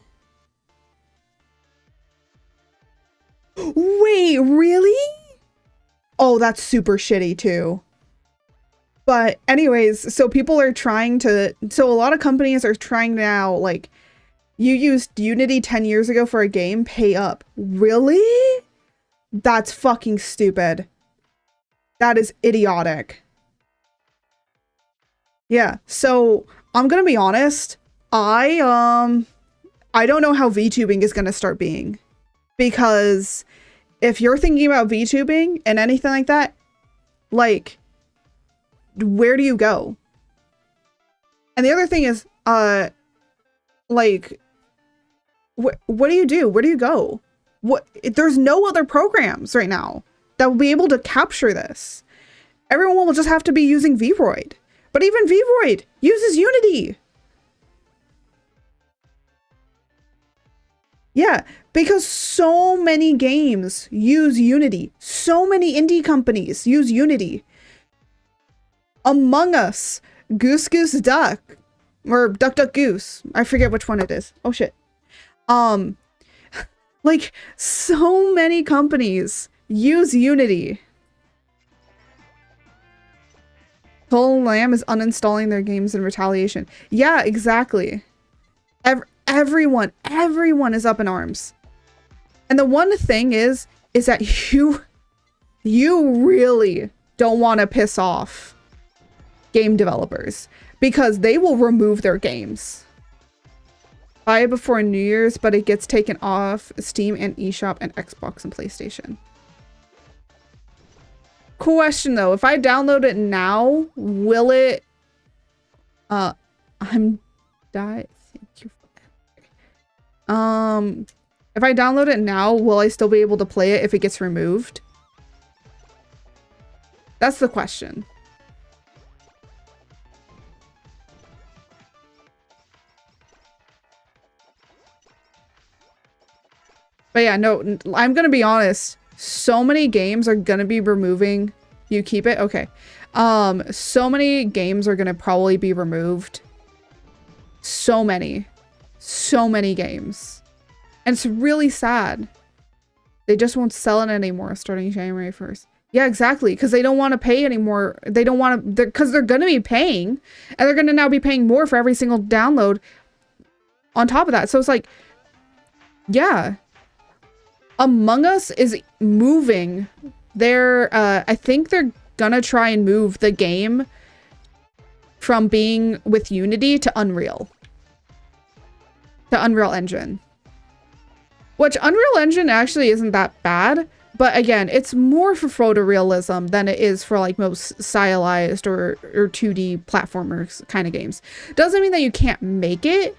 [SPEAKER 1] Wait, really? Oh, that's super shitty too. But anyways, so people are trying to, so a lot of companies are trying now, like, you used Unity 10 years ago for a game, pay up. Really? That's fucking stupid. That is idiotic. Yeah, so I'm gonna be honest, I don't know how VTubing is gonna start being. Because if you're thinking about VTubing and anything like that, like, where do you go? And the other thing is, like, what do you do? Where do you go? There's no other programs right now that will be able to capture this. Everyone will just have to be using VRoid. But even VRoid uses Unity. Yeah, because so many games use Unity. So many indie companies use Unity. Among Us, Goose Goose Duck, or Duck Duck Goose. I forget which one it is. Oh shit. Like, so many companies use Unity. Total Lamb is uninstalling their games in retaliation. Yeah, exactly. Everyone is up in arms. And the one thing is that you really don't want to piss off game developers, because they will remove their games. Buy it before New Year's, but it gets taken off Steam and eShop and Xbox and PlayStation. Question though, if I download it now, will it thank you for that. If I download it now, will I still be able to play it if it gets removed? That's the question. But yeah, no, I'm gonna be honest. So many games are gonna be removing. You keep it? Okay. So many games are gonna probably be removed. So many games. And it's really sad. They just won't sell it anymore starting January 1st. Yeah, exactly. Because they don't want to pay anymore. They don't want to, because they're going to be paying. And they're going to now be paying more for every single download on top of that. So it's like, yeah. Among Us is moving. I think they're going to try and move the game from being with Unity to Unreal. To Unreal Engine. Which Unreal Engine actually isn't that bad. But again, it's more for photorealism than it is for like most stylized or 2D platformers kind of games. Doesn't mean that you can't make it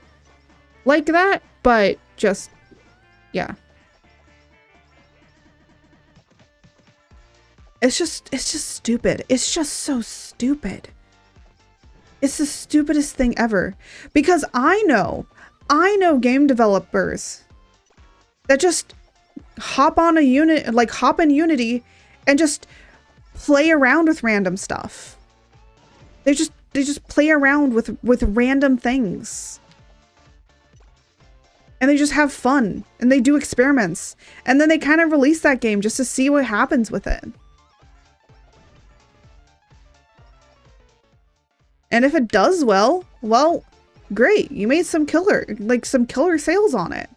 [SPEAKER 1] like that, but just, yeah. It's just stupid. It's just so stupid. It's the stupidest thing ever. Because I know game developers that just hop on hop in Unity and just play around with random stuff. They just play around with random things. And they just have fun and they do experiments. And then they kind of release that game just to see what happens with it. And if it does well, great. You made some killer sales on it.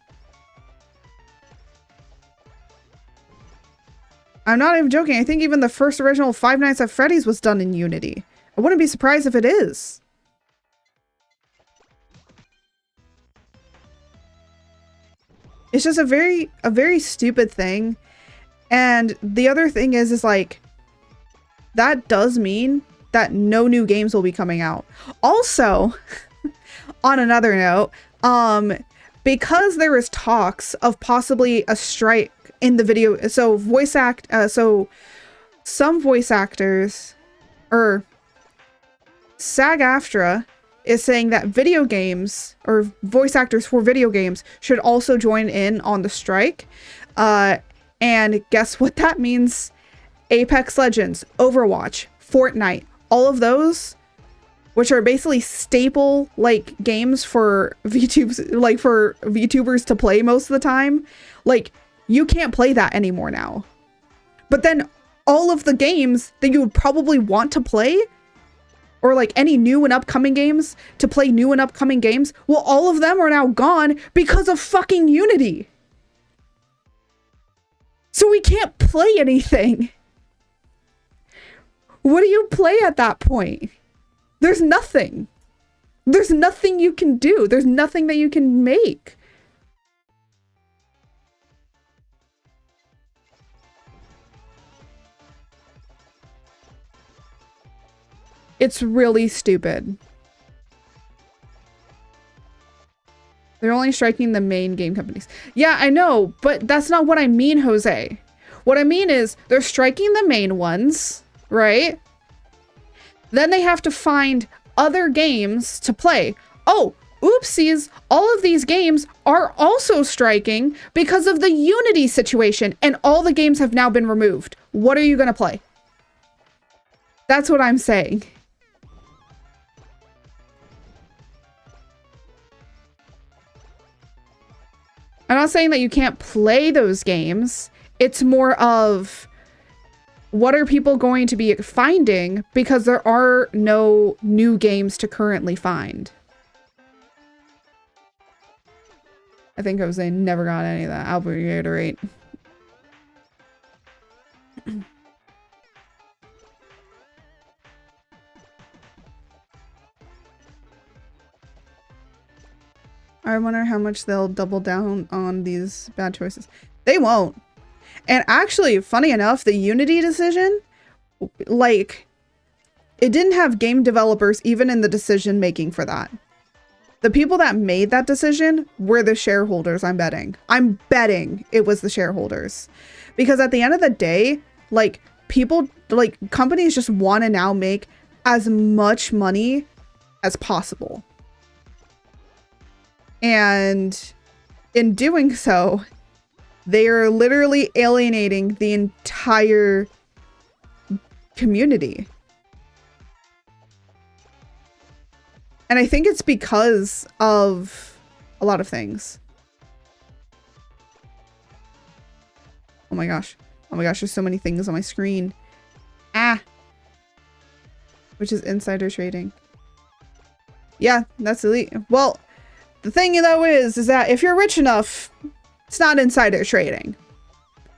[SPEAKER 1] I'm not even joking. I think even the first original Five Nights at Freddy's was done in Unity. I wouldn't be surprised if it is. It's just a very stupid thing. And the other thing is like, that does mean that no new games will be coming out. Also, on another note, because there is talks of possibly a strike in the video, so some voice actors, or SAG-AFTRA is saying that video games, or voice actors for video games, should also join in on the strike. And guess what that means? Apex Legends, Overwatch, Fortnite, all of those, which are basically staple like games for VTubers to play most of the time, like, you can't play that anymore now. But then all of the games that you would probably want to play, or like any new and upcoming games to play new and upcoming games, well, all of them are now gone because of fucking Unity. So we can't play anything. What do you play at that point? There's nothing. There's nothing you can do. There's nothing that you can make. It's really stupid. They're only striking the main game companies. Yeah, I know, but that's not what I mean, Jose. What I mean is they're striking the main ones, right? Then they have to find other games to play. Oh, oopsies, all of these games are also striking because of the Unity situation, and all the games have now been removed. What are you gonna play? That's what I'm saying. I'm not saying that you can't play those games. It's more of, what are people going to be finding, because there are no new games to currently find. I think Jose never got any of that. I'll reiterate. I wonder how much they'll double down on these bad choices. They won't. And actually, funny enough, the Unity decision, like, it didn't have game developers even in the decision making for that. The people that made that decision were the shareholders, I'm betting. I'm betting it was the shareholders. Because at the end of the day, like, people, like, companies just want to now make as much money as possible. And in doing so, they are literally alienating the entire community. And I think it's because of a lot of things. Oh my gosh. Oh my gosh, there's so many things on my screen. Ah! Which is insider trading. Yeah, that's elite. Well, the thing though is that if you're rich enough, it's not insider trading.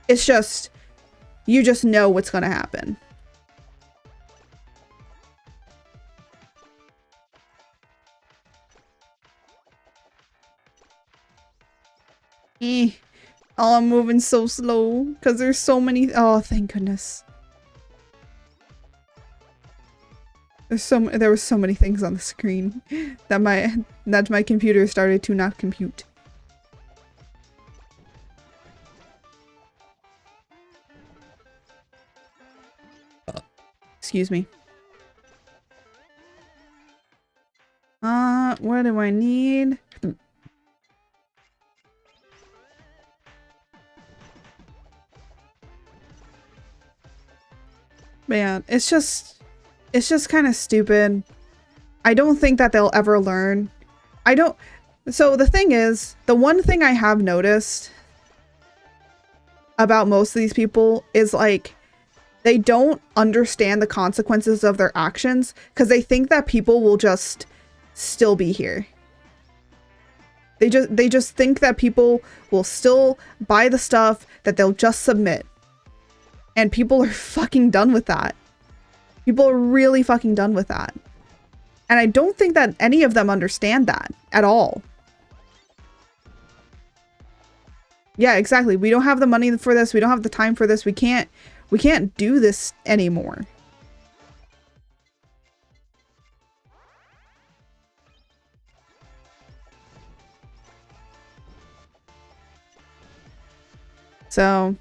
[SPEAKER 1] It's just, you just know what's gonna happen. Oh, I'm moving so slow because there's so many. Oh, thank goodness. There were so many things on the screen that my computer started to not compute. Excuse me. What do I need? Man, it's just kind of stupid. I don't think that they'll ever learn. So the thing is, the one thing I have noticed about most of these people is like, they don't understand the consequences of their actions because they think that people will just still be here. They just think that people will still buy the stuff, that they'll just submit. And people are fucking done with that. People are really fucking done with that. And I don't think that any of them understand that at all. Yeah, exactly. We don't have the money for this. We don't have the time for this. We can't do this anymore. So,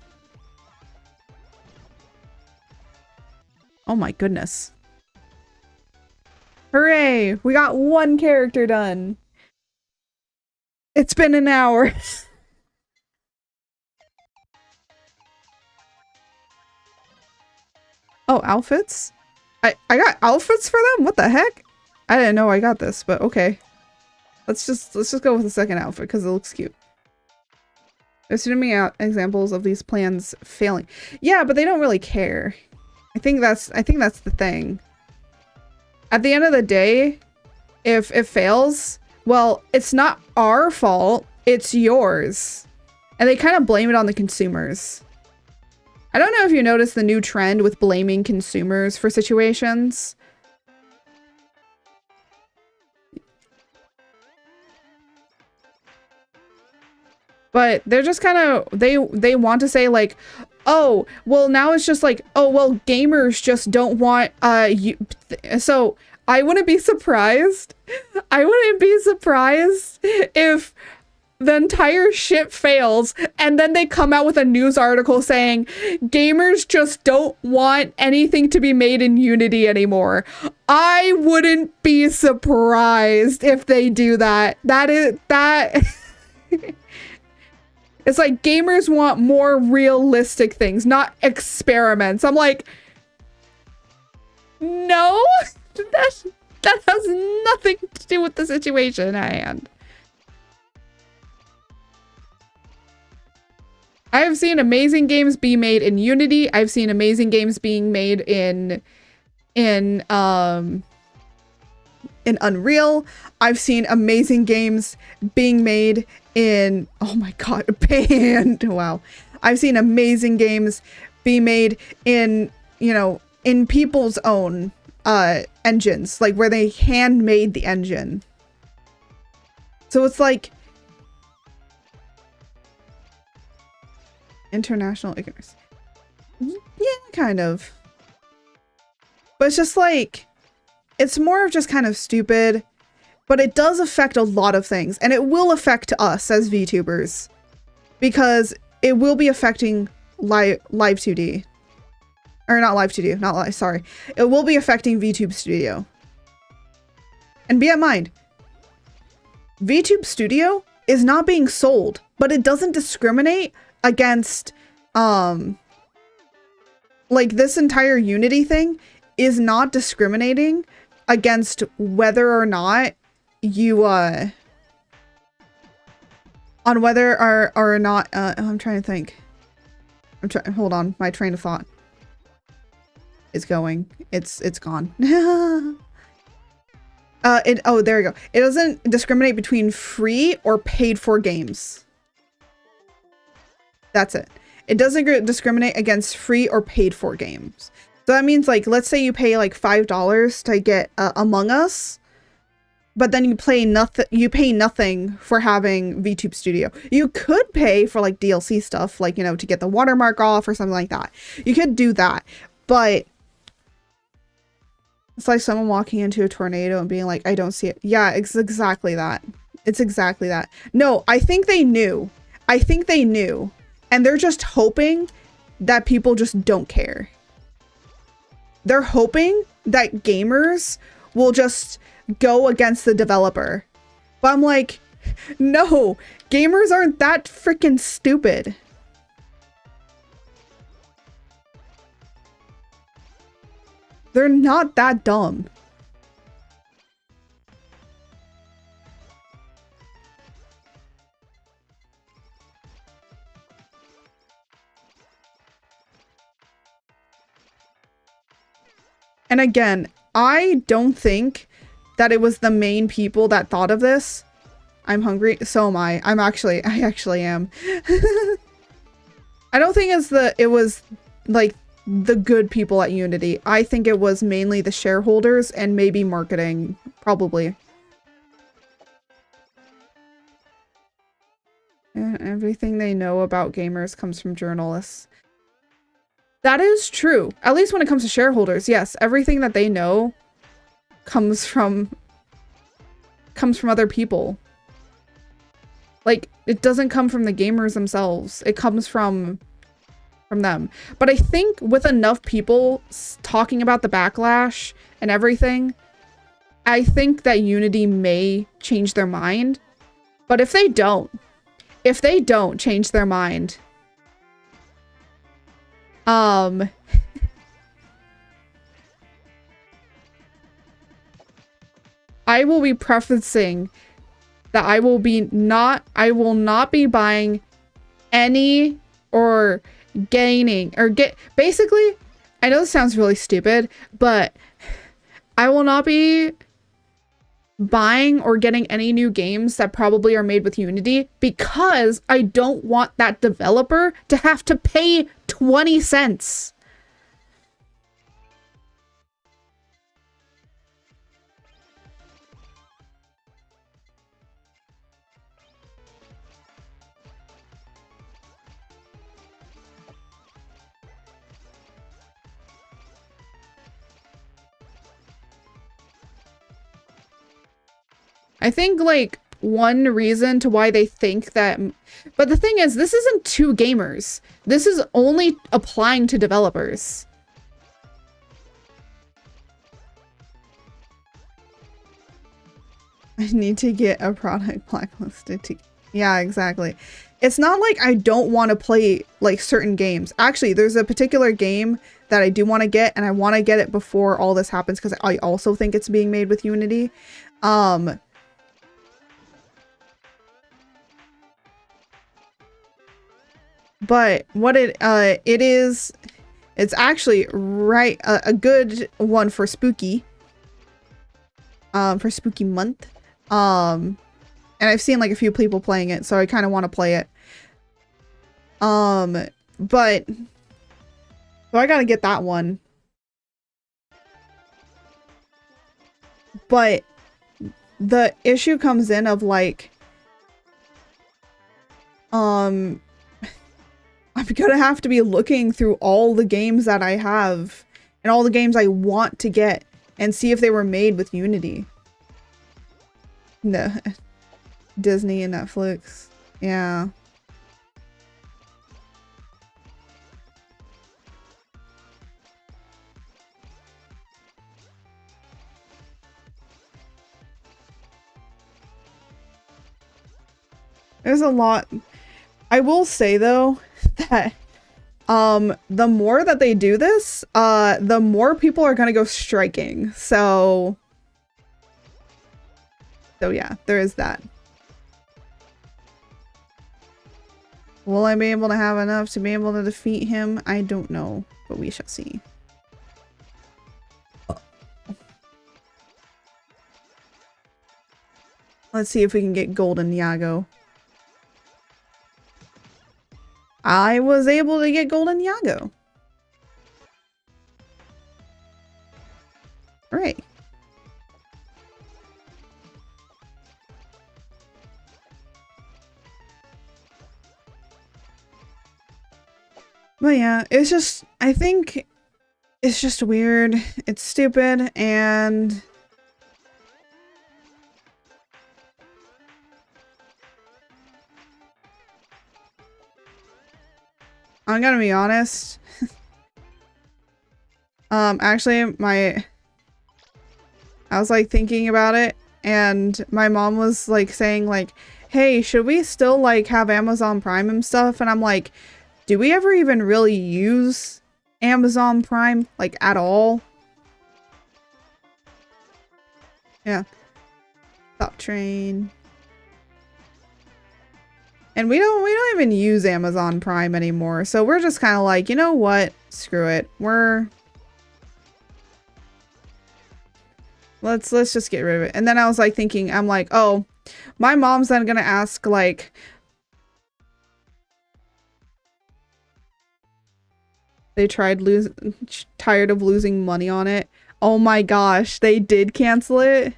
[SPEAKER 1] oh my goodness. Hooray! We got one character done. It's been an hour. Oh, outfits? I got outfits for them? What the heck? I didn't know I got this, but okay. Let's just go with the second outfit because it looks cute. There's too many examples of these plans failing. Yeah, but they don't really care. I think that's the thing. At the end of the day, if it fails, well, it's not our fault, it's yours. And they kind of blame it on the consumers. I don't know if you noticed the new trend with blaming consumers for situations. But they're just kind of, they want to say like, oh, well now it's just like, oh, well gamers just don't want, so I wouldn't be surprised. I wouldn't be surprised if the entire ship fails and then they come out with a news article saying gamers just don't want anything to be made in Unity anymore. I wouldn't be surprised if they do that. It's like gamers want more realistic things, not experiments. I'm like, no, that has nothing to do with the situation at hand. I have seen amazing games be made in Unity. I've seen amazing games being made in Unreal. I've seen amazing games being made in, oh my god, Band. Wow. I've seen amazing games be made in, you know, in people's own engines, like where they handmade the engine. So it's like international ignorance. Yeah, kind of. But it's just like, it's more of just kind of stupid, but it does affect a lot of things, and it will affect us as VTubers because it will be affecting live 2D, or not live 2D, not live, sorry. It will be affecting VTube Studio. And be in mind, VTube Studio is not being sold, but it doesn't discriminate against, like this entire Unity thing is not discriminating against whether or not you, on whether or not, I'm trying to think. Hold on, my train of thought is going. It's gone. Oh, there we go. It doesn't discriminate between free or paid for games. That's it. It doesn't discriminate against free or paid for games. So that means, like, let's say you pay like $5 to get Among Us, but then you pay nothing for having VTube Studio. You could pay for like DLC stuff, like, you know, to get the watermark off or something like that. You could do that, but it's like someone walking into a tornado and being like, I don't see it. Yeah, it's exactly that. It's exactly that. No, I think they knew. I think they knew. And they're just hoping that people just don't care. They're hoping that gamers will just go against the developer. But I'm like, no, gamers aren't that freaking stupid. They're not that dumb. And again, I don't think that it was the main people that thought of this. I'm hungry. So am I. I actually am. I don't think it was like the good people at Unity. I think it was mainly the shareholders and maybe marketing, probably. And everything they know about gamers comes from journalists. That is true. At least when it comes to shareholders, yes. Everything that they know comes from other people. Like, it doesn't come from the gamers themselves. It comes from them. But I think with enough people talking about the backlash and everything, I think that Unity may change their mind. But if they don't change their mind, I will be prefacing that I will not be buying any or gaining or basically, I know this sounds really stupid, but I will not be buying or getting any new games that probably are made with Unity because I don't want that developer to have to pay 20 cents. I think, like, one reason to why they think that... But the thing is, this isn't to gamers. This is only applying to developers. I need to get a product blacklisted to... Yeah, exactly. It's not like I don't want to play, like, certain games. Actually, there's a particular game that I do want to get, and I want to get it before all this happens, because I also think it's being made with Unity. But what it is, it's actually a good one for spooky month. And I've seen like a few people playing it, so I kind of want to play it. But so I gotta get that one. But the issue comes in of like, I'm gonna have to be looking through all the games that I have and all the games I want to get and see if they were made with Unity. No. Disney and Netflix. Yeah. There's a lot. I will say though that the more that they do this, the more people are gonna go striking. So yeah, there is that. Will I be able to have enough to be able to defeat him? I don't know, but we shall see. Let's see if we can get Golden Yago. I was able to get Golden Yago. Right. But yeah, it's just, I think it's just weird. It's stupid, and I'm gonna be honest. Actually, I was like thinking about it, and my mom was like saying like, hey, should we still like have Amazon Prime and stuff? And I'm like, do we ever even really use Amazon Prime like at all? Yeah. Stop train. And we don't even use Amazon Prime anymore. So we're just kind of like, you know what? Screw it. Let's just get rid of it. And then I was like thinking, I'm like, oh, my mom's then gonna ask like, they tired of losing money on it. Oh my gosh, they did cancel it.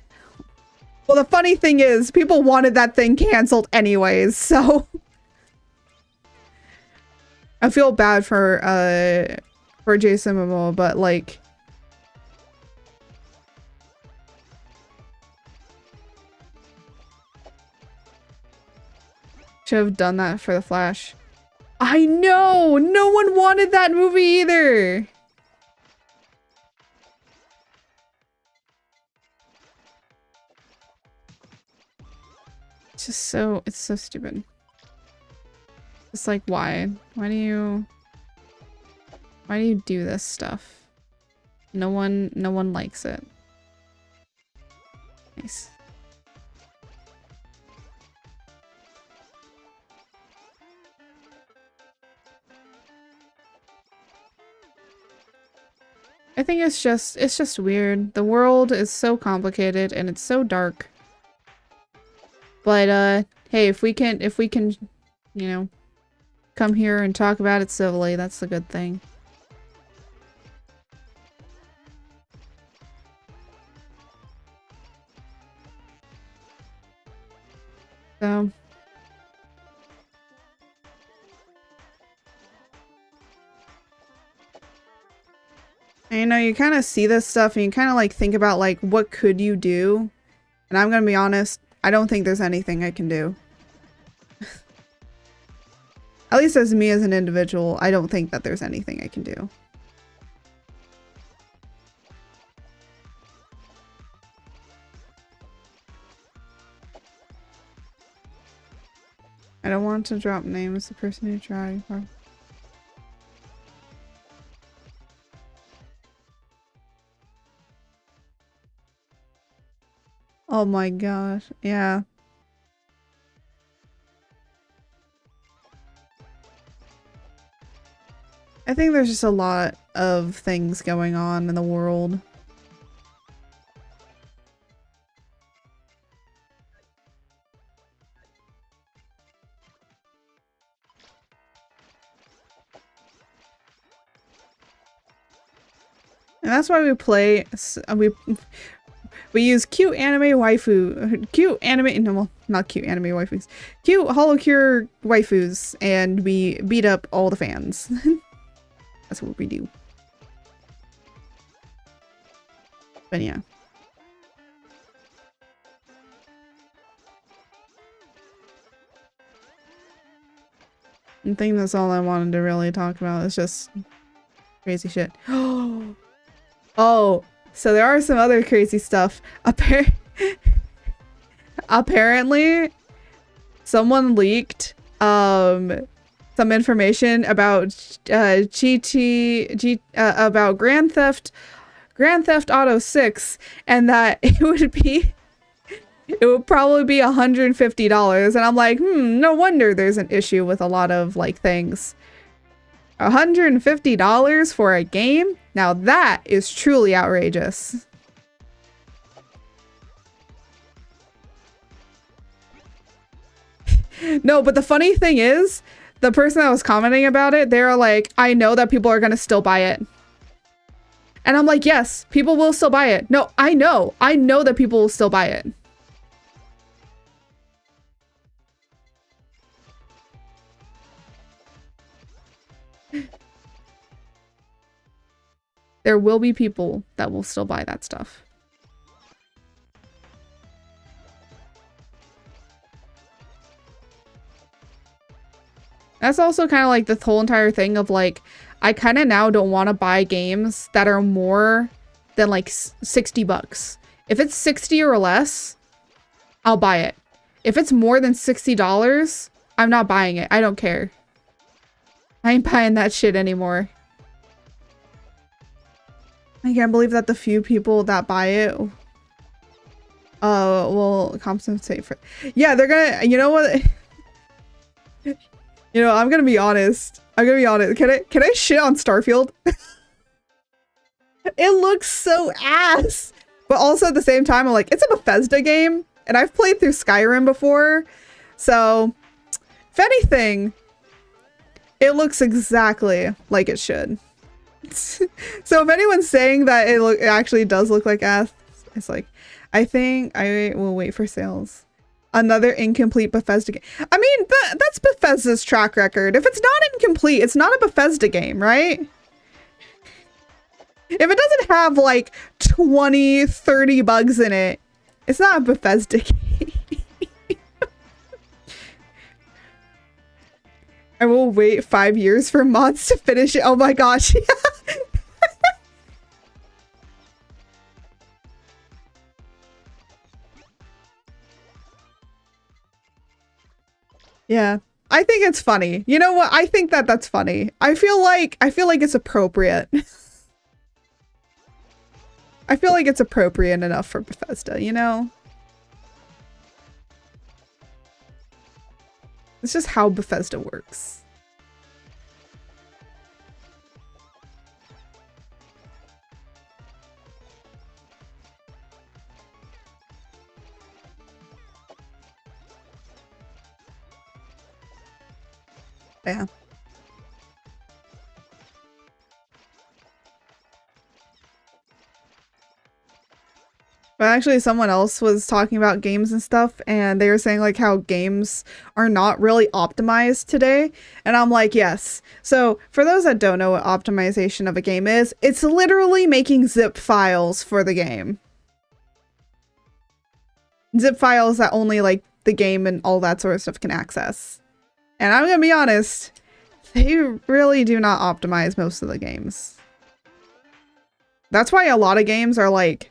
[SPEAKER 1] Well, the funny thing is, people wanted that thing canceled anyways, so I feel bad for Jason Momoa, but like should have done that for the Flash. I know! No one wanted that movie either! It's just so, it's so stupid. It's like, why? Why do you do this stuff? No one likes it. Nice. I think it's just weird. The world is so complicated and it's so dark. But hey, if we can, you know, come here and talk about it civilly, that's the good thing. So and, you know, you kind of see this stuff and you kind of like think about like what could you do? And I'm gonna be honest, I don't think there's anything I can do. At least as me as an individual, I don't think that there's anything I can do. I don't want to drop names. The person who tried. Oh my gosh. Yeah. I think there's just a lot of things going on in the world. And that's why we play, we use cute anime waifu, no, well, not cute anime waifus, cute HoloCure waifus, and we beat up all the fans. That's what we do. But yeah. I think that's all I wanted to really talk about. It's just crazy shit. Oh, so there are some other crazy stuff. Apparently, someone leaked some information about about Grand Theft Auto 6, and that it would probably be $150. And I'm like, no wonder there's an issue with a lot of like things. $150 for a game? Now that is truly outrageous. No, but the funny thing is, the person that was commenting about it, they're like, I know that people are gonna still buy it. And I'm like, yes, people will still buy it. No, I know that people will still buy it. There will be people that will still buy that stuff. That's also kind of like the whole entire thing of like, I kind of now don't want to buy games that are more than like 60 bucks. If it's 60 or less, I'll buy it. If it's more than $60, I'm not buying it. I don't care. I ain't buying that shit anymore. I can't believe that the few people that buy it will compensate for. Yeah, they're gonna, you know what? You know, I'm gonna be honest. Can I shit on Starfield? It looks so ass. But also at the same time, I'm like, it's a Bethesda game, and I've played through Skyrim before. So, if anything, it looks exactly like it should. So if anyone's saying that it actually does look like ass, it's like, I think I will wait for sales. Another incomplete Bethesda game. I mean, that's Bethesda's track record. If it's not incomplete, it's not a Bethesda game, right? If it doesn't have like 20, 30 bugs in it, it's not a Bethesda game. I will wait 5 years for mods to finish it. Oh my gosh. Yeah. I think it's funny. You know what? I think that's funny. I feel like it's appropriate. I feel like it's appropriate enough for Bethesda, you know? It's just how Bethesda works. Yeah. But actually someone else was talking about games and stuff, and they were saying like how games are not really optimized today. And I'm like, yes. So for those that don't know what optimization of a game is, it's literally making zip files for the game. Zip files that only like the game and all that sort of stuff can access. And I'm gonna be honest, they really do not optimize most of the games. That's why a lot of games are like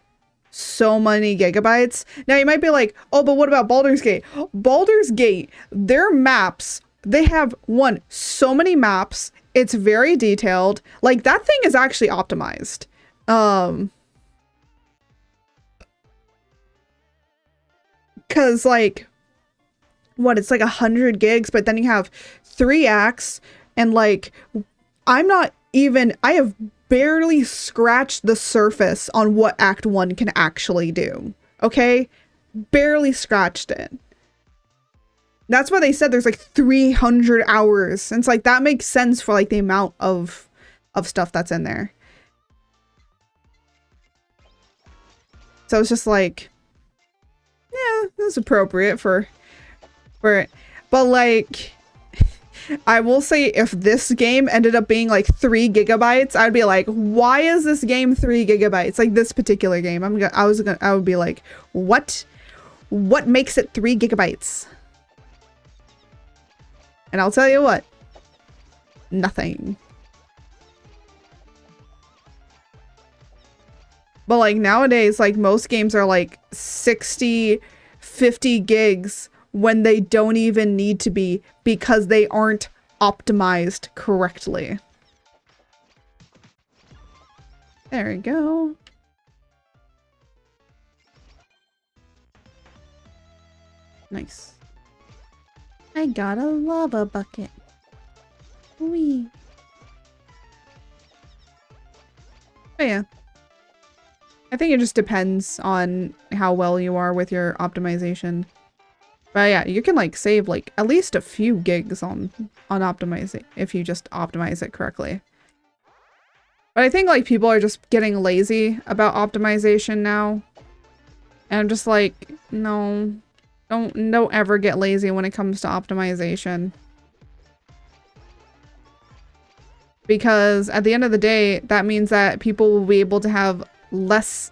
[SPEAKER 1] so many gigabytes. Now you might be like, oh, but what about Baldur's Gate? Baldur's Gate, their maps, they have so many maps. It's very detailed. Like that thing is actually optimized. Cause like, it's like 100 gigs, but then you have 3 acts and like, I have barely scratched the surface on what Act 1 can actually do. Okay? Barely scratched it. That's why they said there's like 300 hours. And it's like, that makes sense for like the amount of stuff that's in there. So it's just like, yeah, that's appropriate for it. But like, I will say if this game ended up being like 3 gigabytes, I'd be like, why is this game 3 gigabytes? Like this particular game, I would be like, what makes it 3 gigabytes? And I'll tell you what, nothing. But like nowadays, like most games are like 60, 50 gigs when they don't even need to be because they aren't optimized correctly. There we go. Nice. I got a lava bucket. Whee. Oh yeah. I think it just depends on how well you are with your optimization. But yeah, you can like save like at least a few gigs on optimizing if you just optimize it correctly. But I think like people are just getting lazy about optimization now. And I'm just like, no, don't ever get lazy when it comes to optimization. Because at the end of the day, that means that people will be able to have less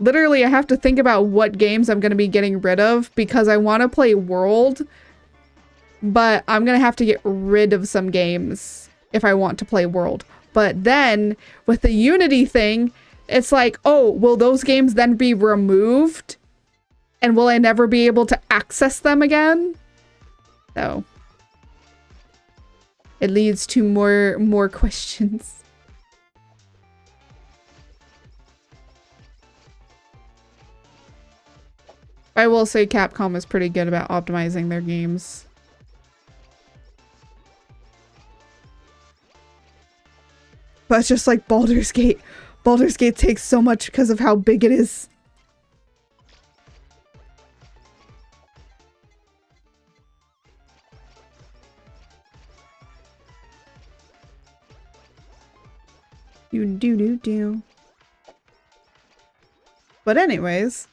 [SPEAKER 1] Literally, I have to think about what games I'm going to be getting rid of because I want to play World, but I'm going to have to get rid of some games if I want to play World. But then with the Unity thing, it's like, oh, will those games then be removed? And will I never be able to access them again? So it leads to more questions. I will say Capcom is pretty good about optimizing their games. But it's just like Baldur's Gate. Baldur's Gate takes so much because of how big it is. Do. But anyways,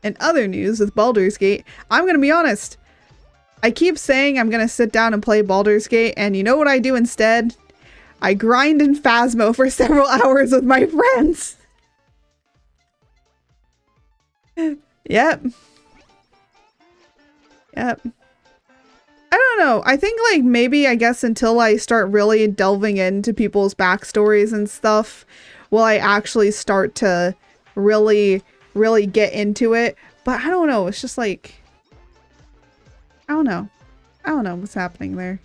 [SPEAKER 1] In other news with Baldur's Gate, I'm gonna be honest. I keep saying I'm gonna sit down and play Baldur's Gate, and you know what I do instead? I grind in Phasmo for several hours with my friends. Yep. Yep. I don't know. I think like maybe I guess until I start really delving into people's backstories and stuff, will I actually start to really get into it. But I don't know. It's just like, I don't know. I don't know what's happening there.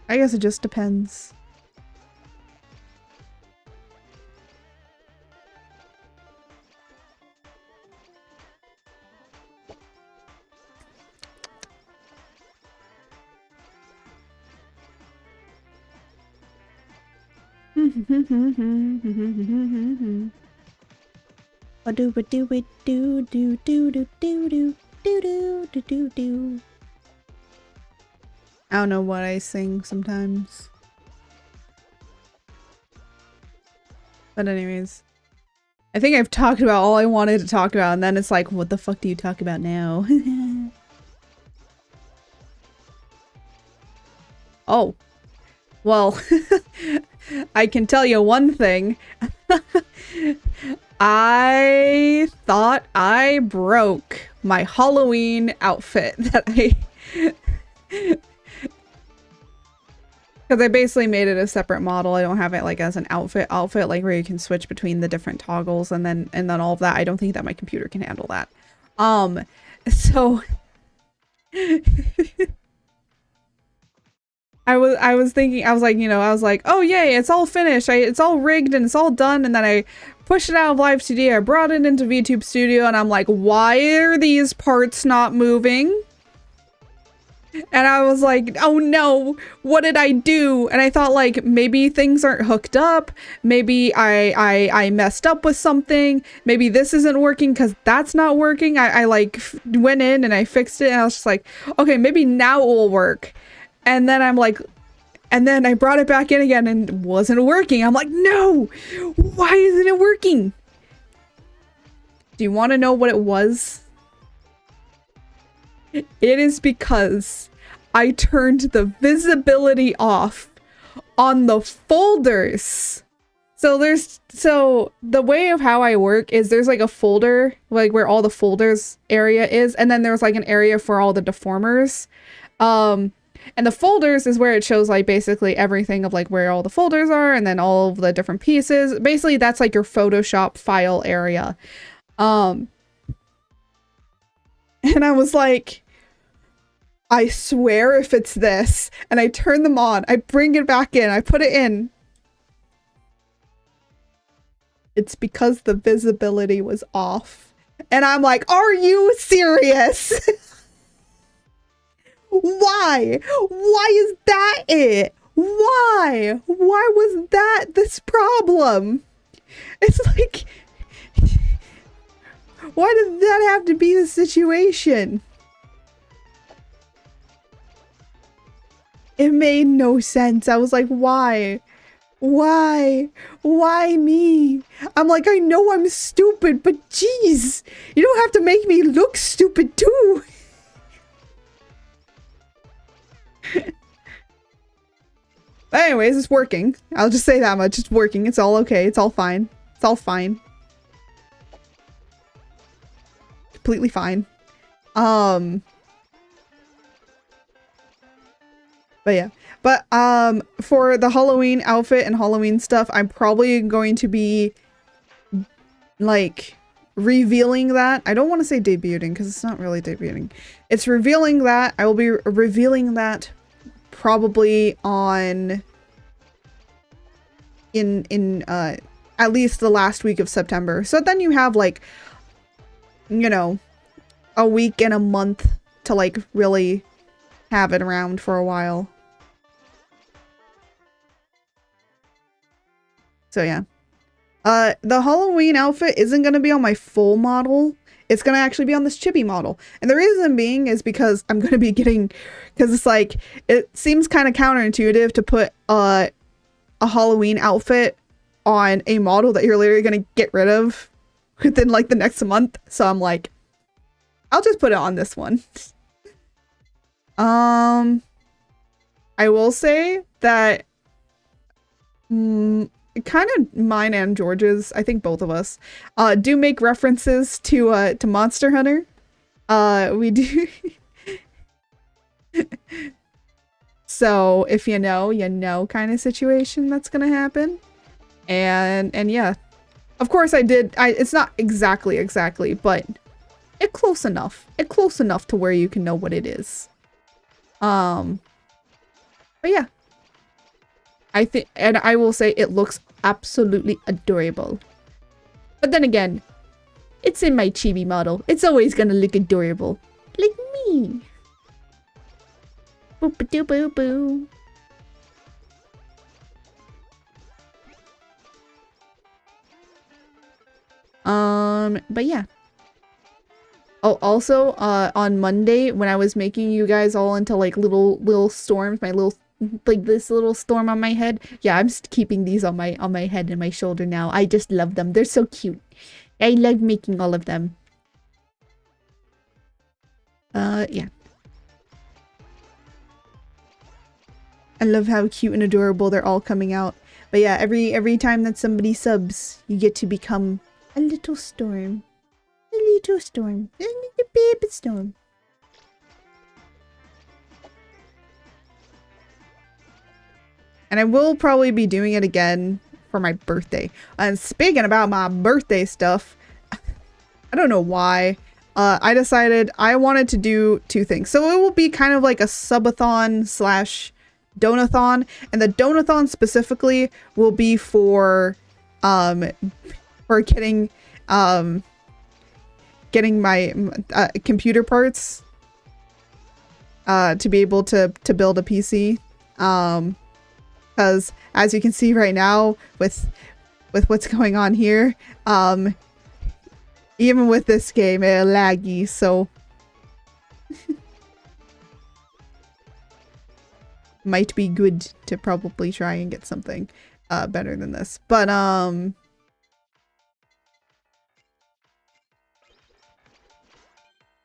[SPEAKER 1] I guess it just depends. I don't know what I sing sometimes. But anyways. I think I've talked about all I wanted to talk about, and then it's like, what the fuck do you talk about now? Oh. Well, I can tell you one thing. I thought I broke my Halloween outfit that because I basically made it a separate model. I don't have it like as an outfit like where you can switch between the different toggles and then all of that. I don't think that my computer can handle that. So I was thinking, I was like, you know, I was like, oh yay, it's all finished. It's all rigged and it's all done. And then I pushed it out of Live 2D. I brought it into VTube Studio and I'm like, why are these parts not moving? And I was like, oh no, what did I do? And I thought like, maybe things aren't hooked up. Maybe I messed up with something. Maybe this isn't working because that's not working. I like went in and I fixed it and I was just like, okay, maybe now it will work. And then I'm like, and then I brought it back in again and it wasn't working. I'm like, no, why isn't it working? Do you want to know what it was? It is because I turned the visibility off on the folders. So the way of how I work is there's like a folder, like where all the folders area is. And then there's like an area for all the deformers. And the folders is where it shows like basically everything of like where all the folders are and then all of the different pieces. Basically that's like your Photoshop file area. And I was like, I swear if it's this, and I turn them on, I bring it back in, I put it in. It's because the visibility was off. And I'm like, are you serious? Why? Why is that it? Why? Why was that this problem? It's like, why did that have to be the situation? It made no sense. I was like, why? Why? Why me? I'm like, I know I'm stupid, but geez, you don't have to make me look stupid too. But anyways, it's working. I'll just say that much. It's working. It's all okay. It's all fine. It's all fine. Completely fine. But yeah. But for the Halloween outfit and Halloween stuff, I'm probably going to be like revealing that. I don't want to say debuting because it's not really debuting. It's revealing that. I will be revealing that probably on in at least the last week of September. So then you have like, you know, a week and a month to like really have it around for a while. So yeah. The Halloween outfit isn't going to be on my full model. It's going to actually be on this chibi model. And the reason being is because I'm going to be getting, because it's like, it seems kind of counterintuitive to put a Halloween outfit on a model that you're literally gonna get rid of within like the next month. So I'm like, I'll just put it on this one. I will say that kind of mine and George's, I think both of us, do make references to Monster Hunter. We do. So if you know kind of situation that's gonna happen. And yeah. Of course it's not exactly, but it's close enough. It's close enough to where you can know what it is. But yeah. I think, and I will say it looks absolutely adorable. But then again, it's in my chibi model. It's always gonna look adorable. Like me. Boop-a-doo-boo-boo. But yeah. Oh, also, on Monday, when I was making you guys all into like little storms, my little, like this little storm on my head. Yeah, I'm just keeping these on my head and my shoulder now. I just love them. They're so cute. I love making all of them. Yeah. I love how cute and adorable they're all coming out. But yeah, every time that somebody subs, you get to become a little storm. A little storm. A little baby storm. And I will probably be doing it again for my birthday. And speaking about my birthday stuff, I don't know why. I decided I wanted to do two things. So it will be kind of like a subathon slash donathon. And the donathon specifically will be for getting my computer parts to be able to build a PC. Because as you can see right now with what's going on here, even with this game, it's laggy, so might be good to probably try and get something better than this. But come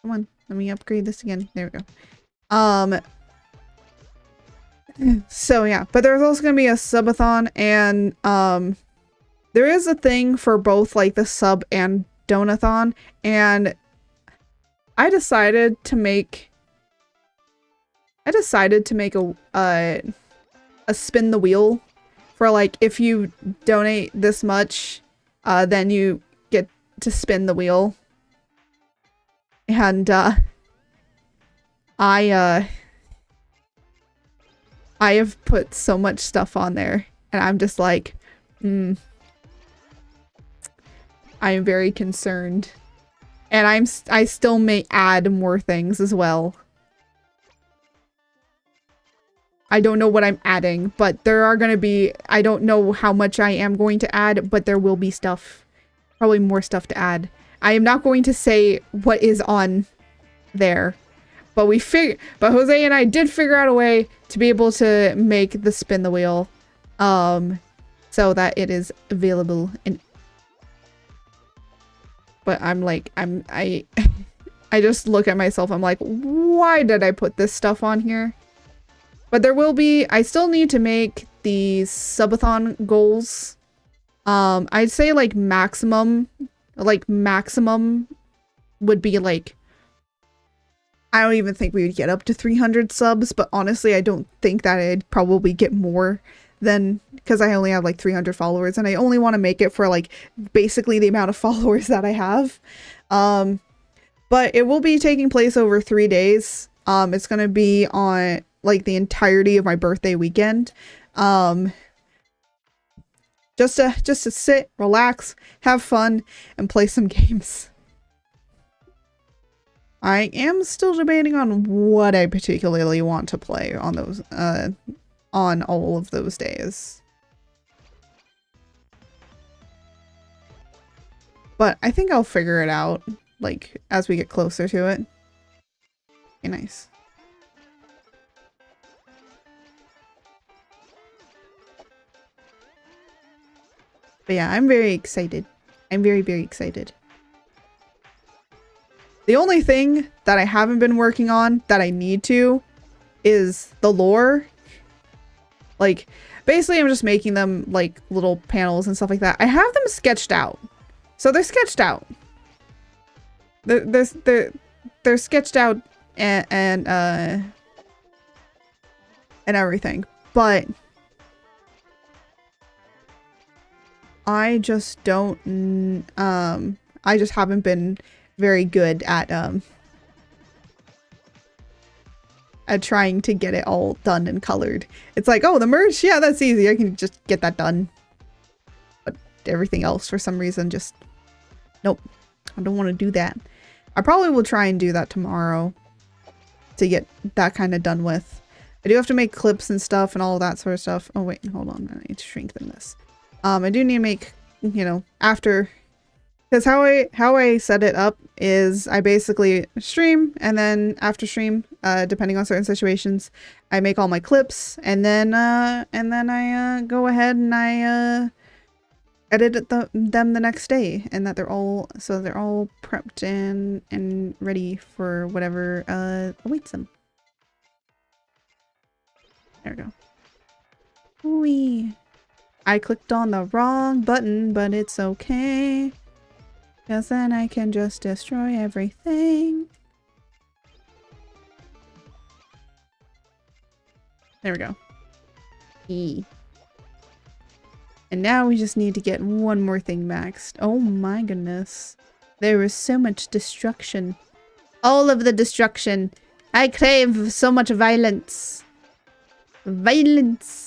[SPEAKER 1] on, let me upgrade this again. There we go. So yeah, but there's also gonna be a subathon, and there is a thing for both like the sub and donathon, and I decided to make a spin the wheel for like, if you donate this much, then you get to spin the wheel. And I have put so much stuff on there, and I'm just like, I am very concerned. And I still may add more things as well. I don't know what I'm adding, but there are going to be, I don't know how much I am going to add, but there will be stuff, probably more stuff to add. I am not going to say what is on there, but but Jose and I did figure out a way to be able to make the spin the wheel, so that it is available. And but I'm like, I just look at myself, I'm like, why did I put this stuff on here? But there will be, I still need to make the subathon goals. I'd say like maximum would be like, I don't even think we would get up to 300 subs, but honestly, I don't think that I'd probably get more than, because I only have like 300 followers, and I only want to make it for like basically the amount of followers that I have. But it will be taking place over 3 days. It's going to be on like the entirety of my birthday weekend. Just to sit, relax, have fun, and play some games. I am still debating on what I particularly want to play on those, on all of those days. But I think I'll figure it out, like, as we get closer to it. Okay, nice. But yeah, I'm very excited. I'm very, very excited. The only thing that I haven't been working on that I need to is the lore. Like, basically I'm just making them like little panels and stuff like that. I have them sketched out. So they're sketched out. They're sketched out and everything. But I just don't I just haven't been very good at trying to get it all done and colored. It's like, oh, the merge, yeah, that's easy. I can just get that done. But everything else, for some reason, just nope. I don't want to do that. I probably will try and do that tomorrow to get that kind of done with. I do have to make clips and stuff and all that sort of stuff. Oh wait, hold on. I need to strengthen this. I do need to make, you know, after, because how I set it up is I basically stream, and then after stream, depending on certain situations, I make all my clips, and then I go ahead and I edit them the next day, and that they're all prepped and ready for whatever awaits them. There we go. Whee! I clicked on the wrong button, but it's okay. Because then I can just destroy everything. There we go. E. And now we just need to get one more thing maxed. Oh my goodness. There is so much destruction. All of the destruction. I crave so much violence. Violence.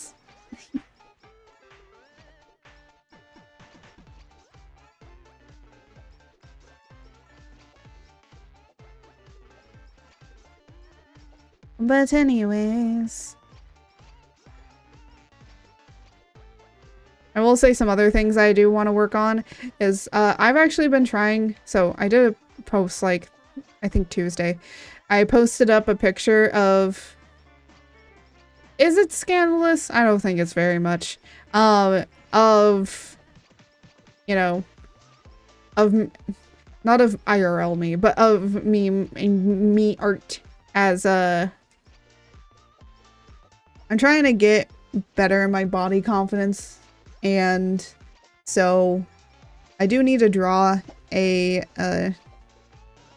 [SPEAKER 1] But anyways, I will say some other things I do want to work on is I've actually been trying. So I did a post like I think Tuesday. I posted up a picture of. Is it scandalous? I don't think it's very much. Of, you know, of not of IRL me, but of me art as a. I'm trying to get better in my body confidence, and so I do need to draw a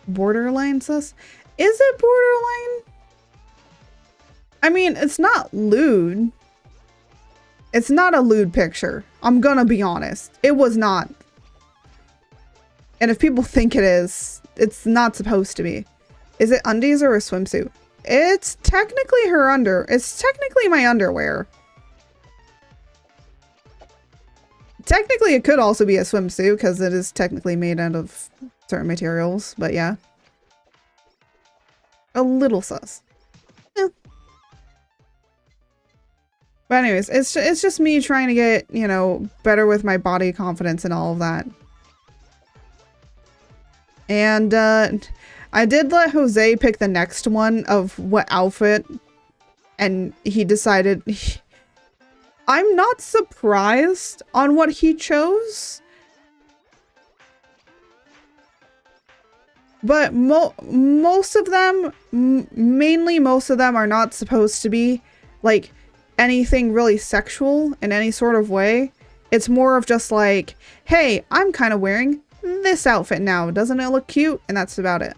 [SPEAKER 1] borderline sus. Is it borderline? I mean, it's not lewd. It's not a lewd picture. I'm gonna be honest. It was not. And if people think it is, it's not supposed to be. Is it undies or a swimsuit? It's technically her it's technically my underwear. Technically, it could also be a swimsuit because it is technically made out of certain materials, but yeah. A little sus. Yeah. But anyways, it's just me trying to get, you know, better with my body confidence and all of that. And I did let Jose pick the next one of what outfit, and he decided. I'm not surprised on what he chose, but most of them, mainly most of them, are not supposed to be like anything really sexual in any sort of way. It's more of just like, hey, I'm kind of wearing this outfit now. Doesn't it look cute? And that's about it.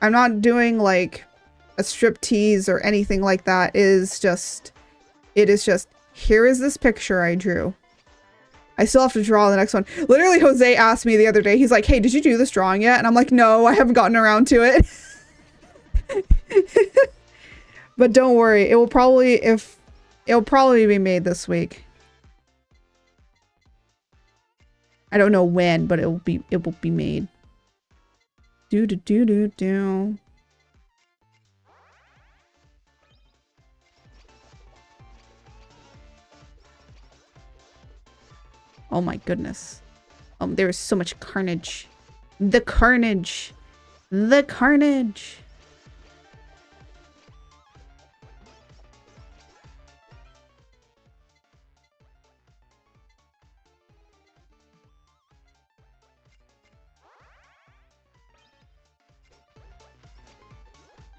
[SPEAKER 1] I'm not doing like a strip tease or anything like that. It is just, here is this picture I drew. I still have to draw the next one. Literally, Jose asked me the other day, he's like, hey, did you do this drawing yet? And I'm like, no, I haven't gotten around to it. But don't worry, it will probably be made this week. I don't know when, but it will be made. Do. Oh my goodness. There is so much carnage. The carnage. The carnage.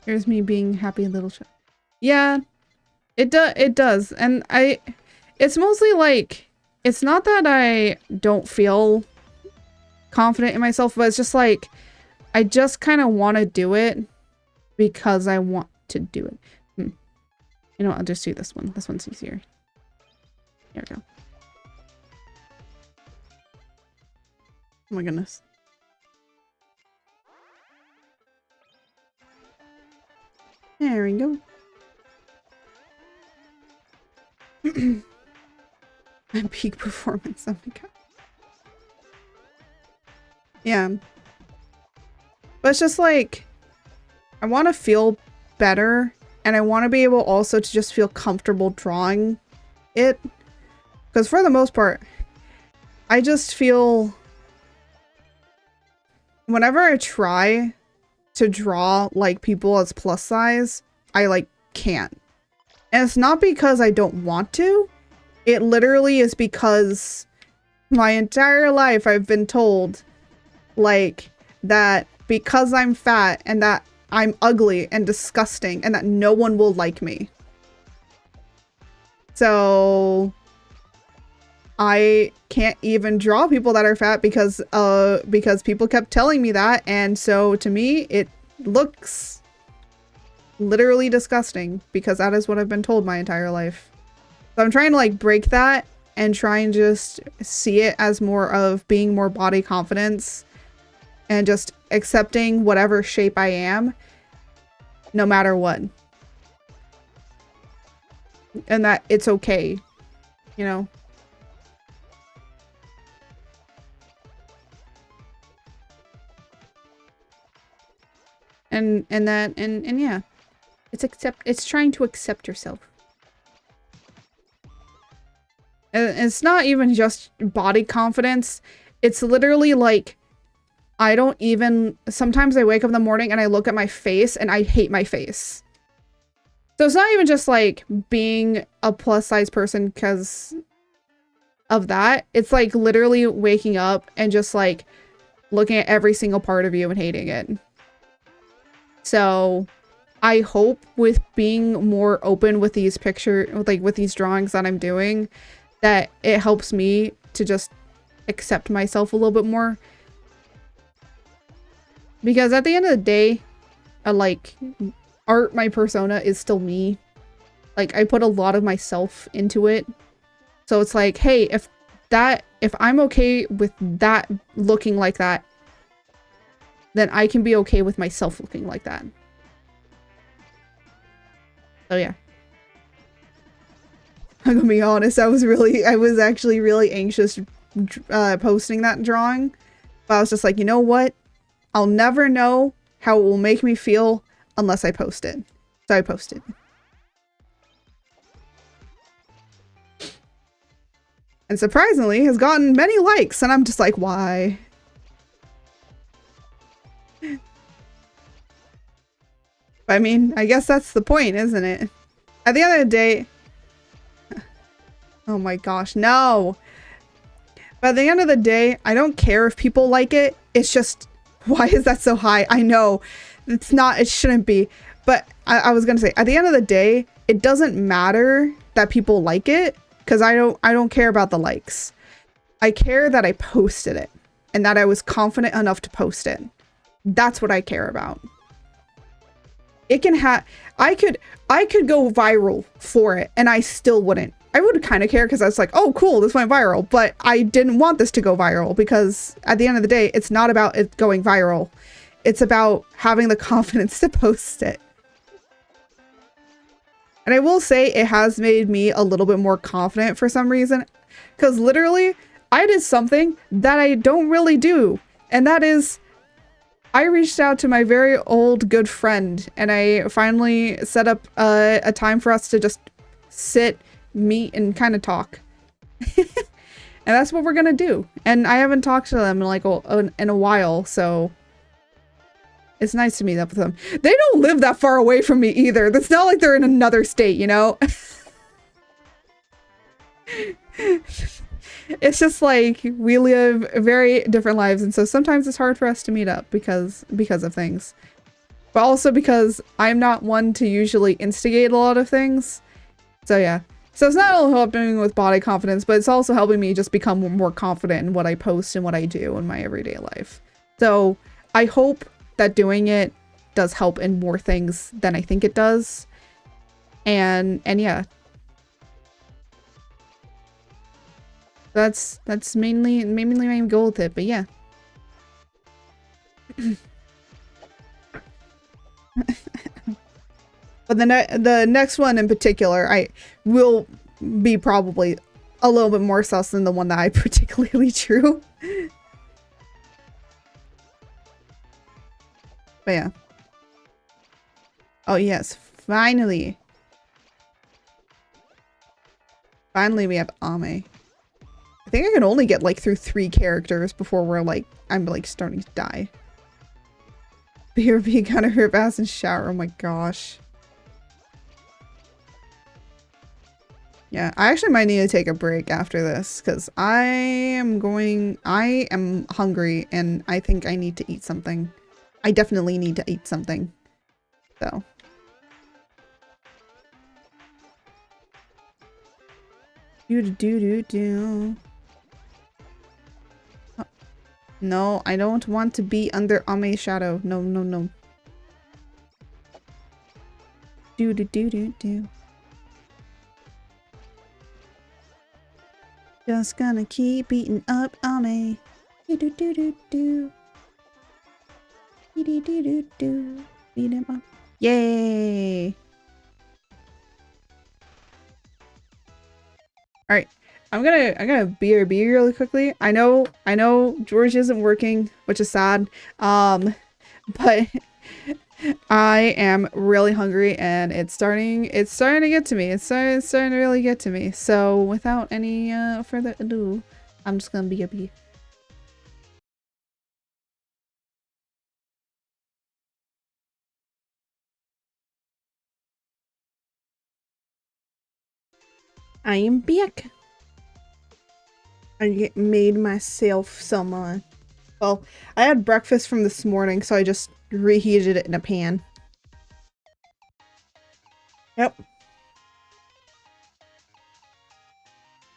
[SPEAKER 1] Here's me being happy little child. Yeah, it does. And it's mostly like, it's not that I don't feel confident in myself, but it's just like, I just kind of want to do it because I want to do it. You know what, I'll just do this one. This one's easier. There we go. Oh my goodness. There we go. My peak performance. Oh my god. Yeah. But it's just like, I want to feel better, and I want to be able also to just feel comfortable drawing it. Because for the most part, I just feel, whenever I try to draw like people as plus size, I like can't. And it's not because I don't want to. It literally is because my entire life I've been told like that because I'm fat and that I'm ugly and disgusting and that no one will like me. So I can't even draw people that are fat because people kept telling me that, and so to me it looks literally disgusting because that is what I've been told my entire life. So I'm trying to like break that and try and just see it as more of being more body confidence and just accepting whatever shape I am no matter what. And that it's okay, you know? And yeah, it's trying to accept yourself. And it's not even just body confidence. It's literally like, I don't even, sometimes I wake up in the morning and I look at my face and I hate my face. So it's not even just like being a plus size person because of that. It's like literally waking up and just like looking at every single part of you and hating it. So I hope with being more open with these with these drawings that I'm doing, that it helps me to just accept myself a little bit more. Because at the end of the day, like, art, my persona is still me. Like, I put a lot of myself into it. So it's like, hey, if I'm okay with that looking like that, then I can be okay with myself looking like that. So yeah. I'm gonna be honest, I was actually really anxious posting that drawing. But I was just like, you know what? I'll never know how it will make me feel unless I post it. So I posted. And surprisingly, has gotten many likes, and I'm just like, why? I mean, I guess that's the point, isn't it? At the end of the day... Oh my gosh, no! But at the end of the day, I don't care if people like it. It's just, why is that so high? I know, it's not, it shouldn't be. But I was gonna say, at the end of the day, it doesn't matter that people like it, because I don't care about the likes. I care that I posted it, and that I was confident enough to post it. That's what I care about. It can I could go viral for it, and I still wouldn't. I would kind of care because I was like, oh, cool, this went viral. But I didn't want this to go viral because at the end of the day, it's not about it going viral. It's about having the confidence to post it. And I will say it has made me a little bit more confident for some reason. Because literally, I did something that I don't really do. And that is, I reached out to my very old good friend. And I finally set up a time for us to just sit, meet, and kind of talk. And that's what we're gonna do. And I haven't talked to them in like in a while, so it's nice to meet up with them. They don't live that far away from me either. It's not like they're in another state, you know? It's just like we live very different lives, and so sometimes it's hard for us to meet up because of things. But also because I'm not one to usually instigate a lot of things. So yeah. So it's not only helping with body confidence, but it's also helping me just become more confident in what I post and what I do in my everyday life. So I hope that doing it does help in more things than I think it does. And yeah. That's mainly my goal with it, but yeah. But the next one in particular, I will be probably a little bit more sus than the one that I particularly drew. But yeah. Oh yes, finally. Finally we have Ame. I think I can only get like through 3 characters before I'm like starting to die. BRB kind of rip ass and shower. Oh my gosh. Yeah, I actually might need to take a break after this because I am hungry and I think I need to eat something. I definitely need to eat something. So. Do. Oh, no, I don't want to be under Ame's shadow. No, no, no. Do. Just gonna keep beating up Ame. Do. Beat him up. Yay! Alright. I'm gonna BRB really quickly. I know George isn't working, which is sad. But I am really hungry and it's starting to get to me. It's starting to really get to me. So without any further ado, I'm just gonna BRB. I am back. I made myself some well, I had breakfast from this morning, so I just reheated it in a pan. Yep.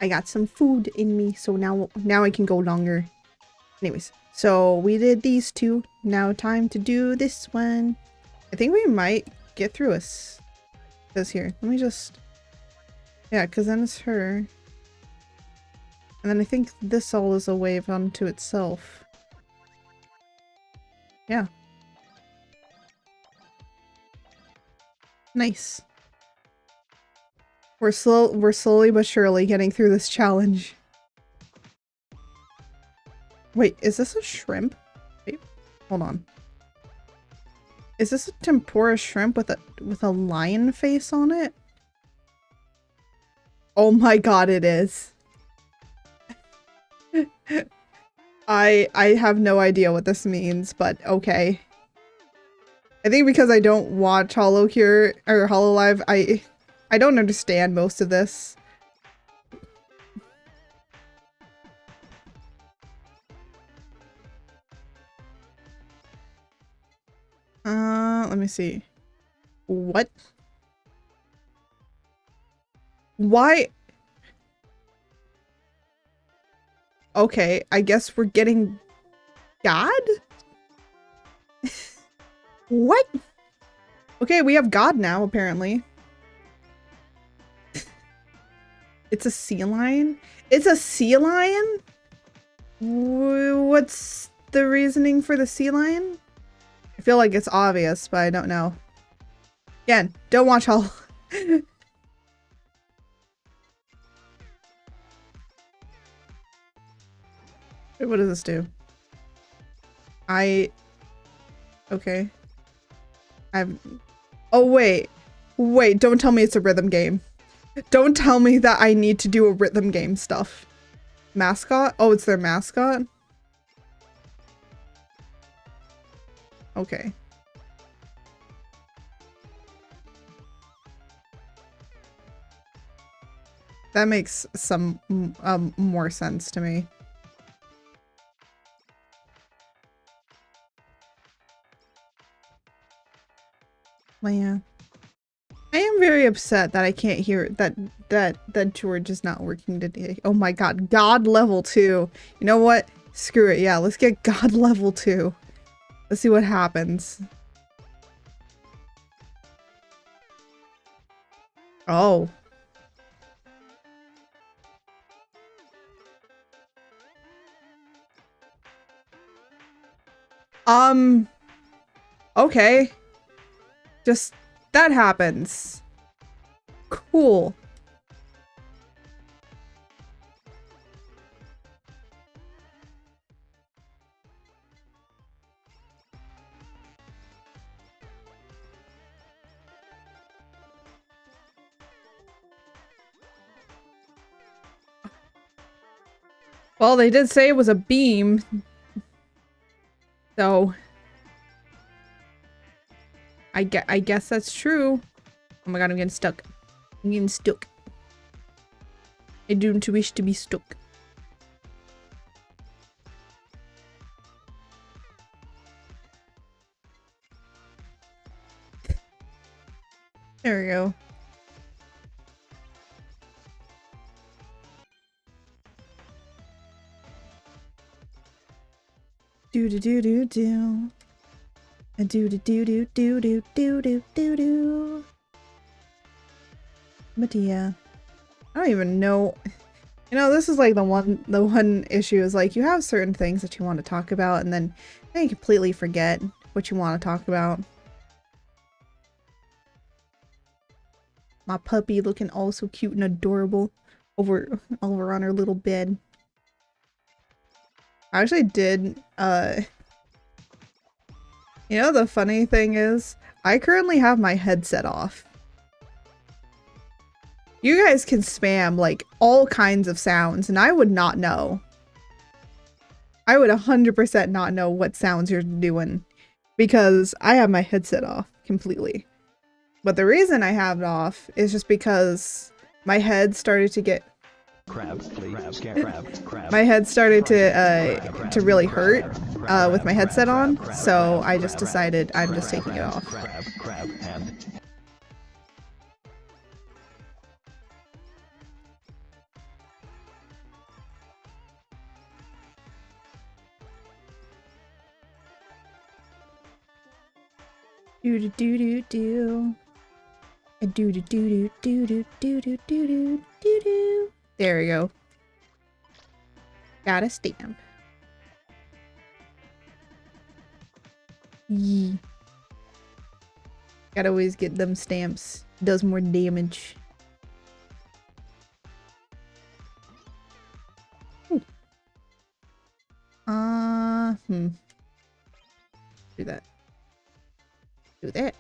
[SPEAKER 1] I got some food in me, so now I can go longer. Anyways, so we did these 2. Now time to do this one. I think we might get through us. This here. Let me just... Yeah, because then it's her. And then I think this all is a wave unto itself. Yeah. Nice. We're slowly but surely getting through this challenge. Wait, is this a shrimp? Wait, hold on. Is this a tempura shrimp with a lion face on it? Oh my god, it is. I have no idea what this means, but okay. I think because I don't watch HoloCure or HoloLive, I don't understand most of this. Let me see. What? Why? Okay, I guess we're getting God? What? Okay, we have God now, apparently. It's a sea lion? It's a sea lion? What's the reasoning for the sea lion? I feel like it's obvious, but I don't know. Again, don't watch all. Wait, what does this do? Okay. Oh, wait. Wait, don't tell me it's a rhythm game. Don't tell me that I need to do a rhythm game stuff. Mascot? Oh, it's their mascot? Okay. That makes some more sense to me. Yeah. I am very upset that I can't hear that George is not working today. Oh my god, God level 2. You know what? Screw it. Yeah, let's get God level 2. Let's see what happens. Oh. Okay. Just that happens. Cool. Well, they did say it was a beam. So I guess that's true. Oh my god, I'm getting stuck. I'm getting stuck. I don't wish to be stuck. There we go. Do do do do do. A do do do do do do do do do do. But yeah, I don't even know. You know, this is like the one issue is like you have certain things that you want to talk about, and then you completely forget what you want to talk about. My puppy looking all so cute and adorable over on her little bed. I actually did, you know, the funny thing is, I currently have my headset off. You guys can spam, like, all kinds of sounds, and I would not know. I would 100% not know what sounds you're doing, because I have my headset off completely. But the reason I have it off is just because my head started to get... My head started to really hurt with my headset on, so I just decided I'm just taking it off. Do do do do do. Do do do do do do do do do do do. There we go. Got a stamp. Yee. Gotta always get them stamps. Does more damage. Ooh. Do that. Do that.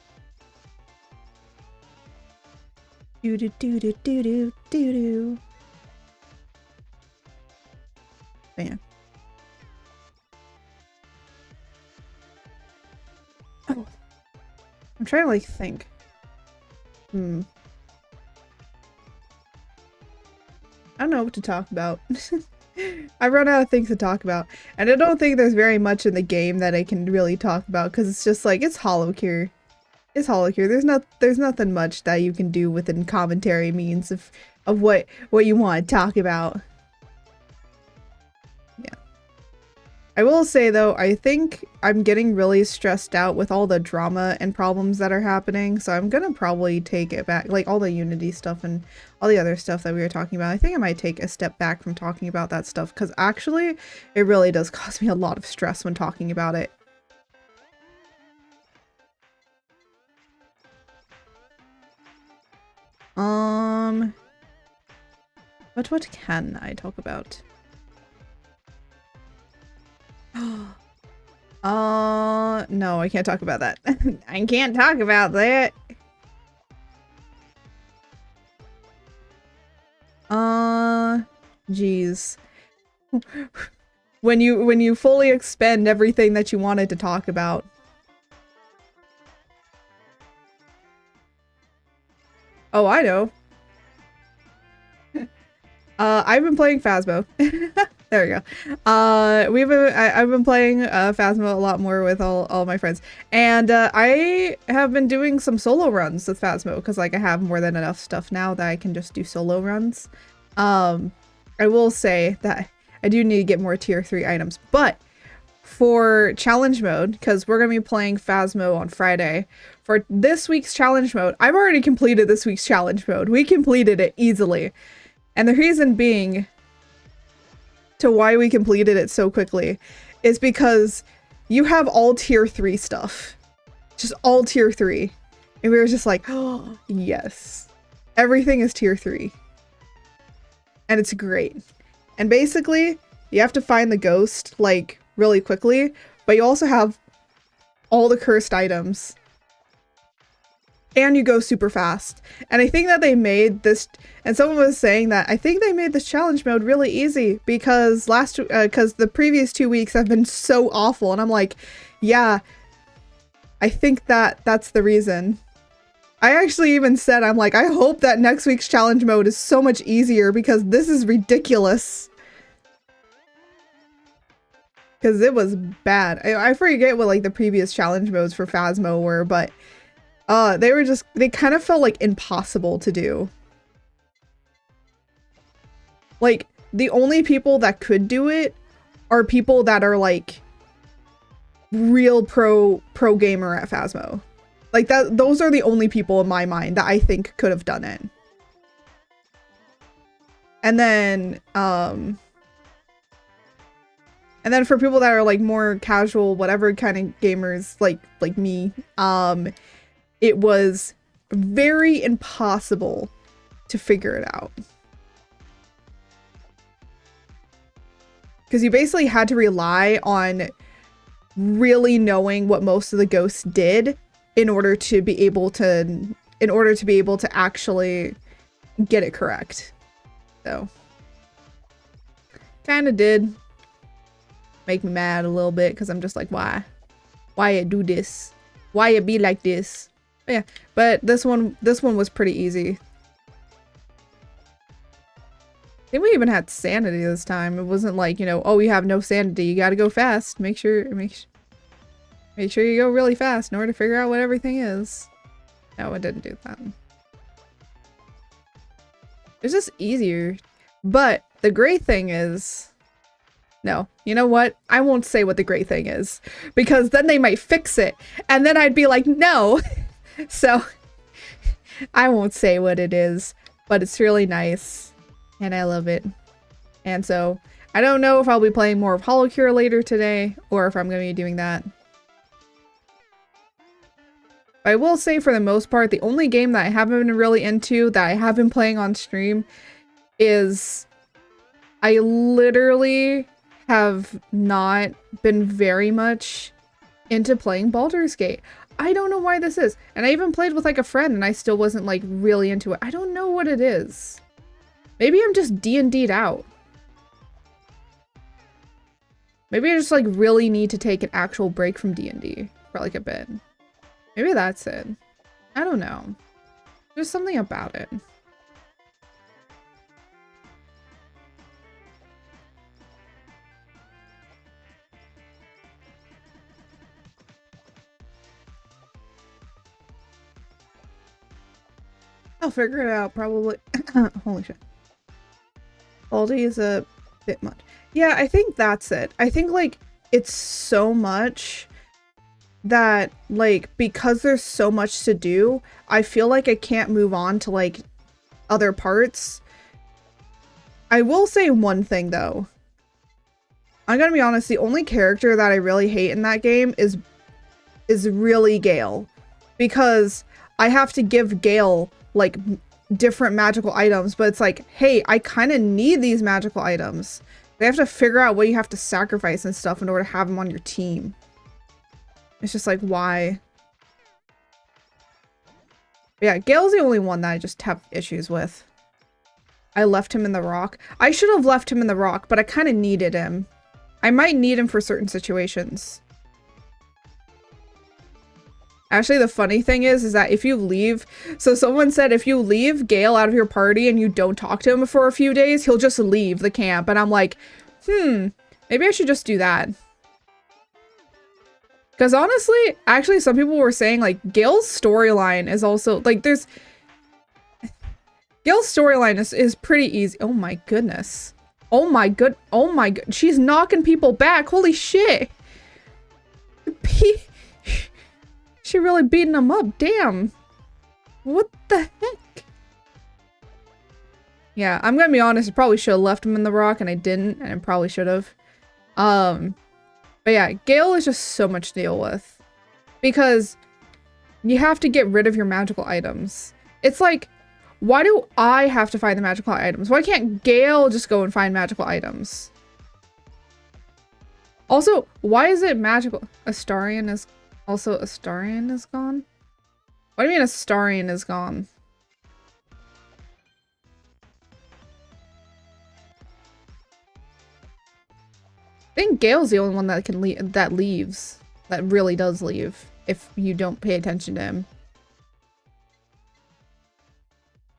[SPEAKER 1] Do do do do do do do do. Bam. Oh. I'm trying to like think. I don't know what to talk about. I run out of things to talk about, and I don't think there's very much in the game that I can really talk about because it's just like it's HoloCure. It's HoloCure. There's nothing much that you can do within commentary means of what you want to talk about. Yeah. I will say though, I think I'm getting really stressed out with all the drama and problems that are happening, so I'm gonna probably take it back, like all the Unity stuff and all the other stuff that we were talking about. I think I might take a step back from talking about that stuff, because actually, it really does cause me a lot of stress when talking about it. What can I talk about? No, I can't talk about that. I can't talk about that. Geez. When you fully expend everything that you wanted to talk about. Oh, I know. I've been playing Phasmo. There we go. I've been playing Phasmo a lot more with all my friends, and I have been doing some solo runs with Phasmo because like I have more than enough stuff now that I can just do solo runs. I will say that I do need to get more tier 3 items, but for challenge mode, because we're gonna be playing Phasmo on Friday, for this week's challenge mode, I've already completed this week's challenge mode. We completed it easily, and the reason being to why we completed it so quickly is because you have all tier 3 stuff. Just all tier 3. And we were just like, oh, yes. Everything is tier 3. And it's great. And basically, you have to find the ghost, like, really quickly, but you also have all the cursed items. And you go super fast. And I think that they made this, and someone was saying that I think they made this challenge mode really easy because because the previous 2 weeks have been so awful. And I'm like, yeah, I think that's the reason. I actually even said, I'm like, I hope that next week's challenge mode is so much easier because this is ridiculous. Because it was bad. I forget what like the previous challenge modes for Phasmo were, but they kind of felt like impossible to do. Like, the only people that could do it are people that are like real pro gamer at Phasmo. Like those are the only people in my mind that I think could have done it. And then for people that are like more casual, whatever kind of gamers like me, it was very impossible to figure it out. Because you basically had to rely on really knowing what most of the ghosts did in order to be able to actually get it correct. So kind of did make me mad a little bit because I'm just like, why it do this? Why it be like this? But yeah, but this one was pretty easy. I think we even had sanity this time. It wasn't like, you know, oh, you have no sanity, you gotta go fast. Make sure you go really fast in order to figure out what everything is. No, it didn't do that. It's just easier. But the great thing is, no, you know what? I won't say what the great thing is because then they might fix it and then I'd be like, no. So I won't say what it is, but it's really nice and I love it. And so I don't know if I'll be playing more of HoloCure later today or if I'm going to be doing that. But I will say for the most part, the only game that I haven't been really into that I have been playing on stream is I literally have not been very much into playing Baldur's Gate. I don't know why this is. And I even played with like a friend and I still wasn't like really into it. I don't know what it is. Maybe I'm just D&D'd out. Maybe I just like really need to take an actual break from D&D for like a bit. Maybe that's it. I don't know. There's something about it. I'll figure it out, probably. Holy shit. Baldy is a bit much. Yeah, I think that's it. I think, like, it's so much that, like, because there's so much to do, I feel like I can't move on to, like, other parts. I will say one thing, though. I'm gonna be honest, the only character that I really hate in that game is really Gale. Because I have to give Gale like different magical items, but it's like, hey, I kind of need these magical items. They have to figure out what you have to sacrifice and stuff in order to have them on your team. It's just like, why? But yeah, Gale's the only one that I just have issues with. I left him in the rock. I should have left him in the rock, but I kind of needed him. I might need him for certain situations. Actually, the funny thing is that if you leave, so someone said if you leave Gale out of your party and you don't talk to him for a few days, he'll just leave the camp. And I'm like,
[SPEAKER 4] Maybe I should just do that. Because honestly, actually, some people were saying, like, Gale's storyline is also, like, Gale's storyline is pretty easy. Oh my goodness. Oh my god. She's knocking people back. Holy shit. She really beating them up. Damn. What the heck? Yeah, I'm gonna be honest. I probably should have left him in the rock, and I didn't, and I probably should have. But yeah, Gale is just so much to deal with. Because you have to get rid of your magical items. It's like, why do I have to find the magical items? Why can't Gale just go and find magical items? Also, why is it magical? Astarion is gone? What do you mean Astarion is gone? I think Gale's the only one that can leaves. That really does leave if you don't pay attention to him.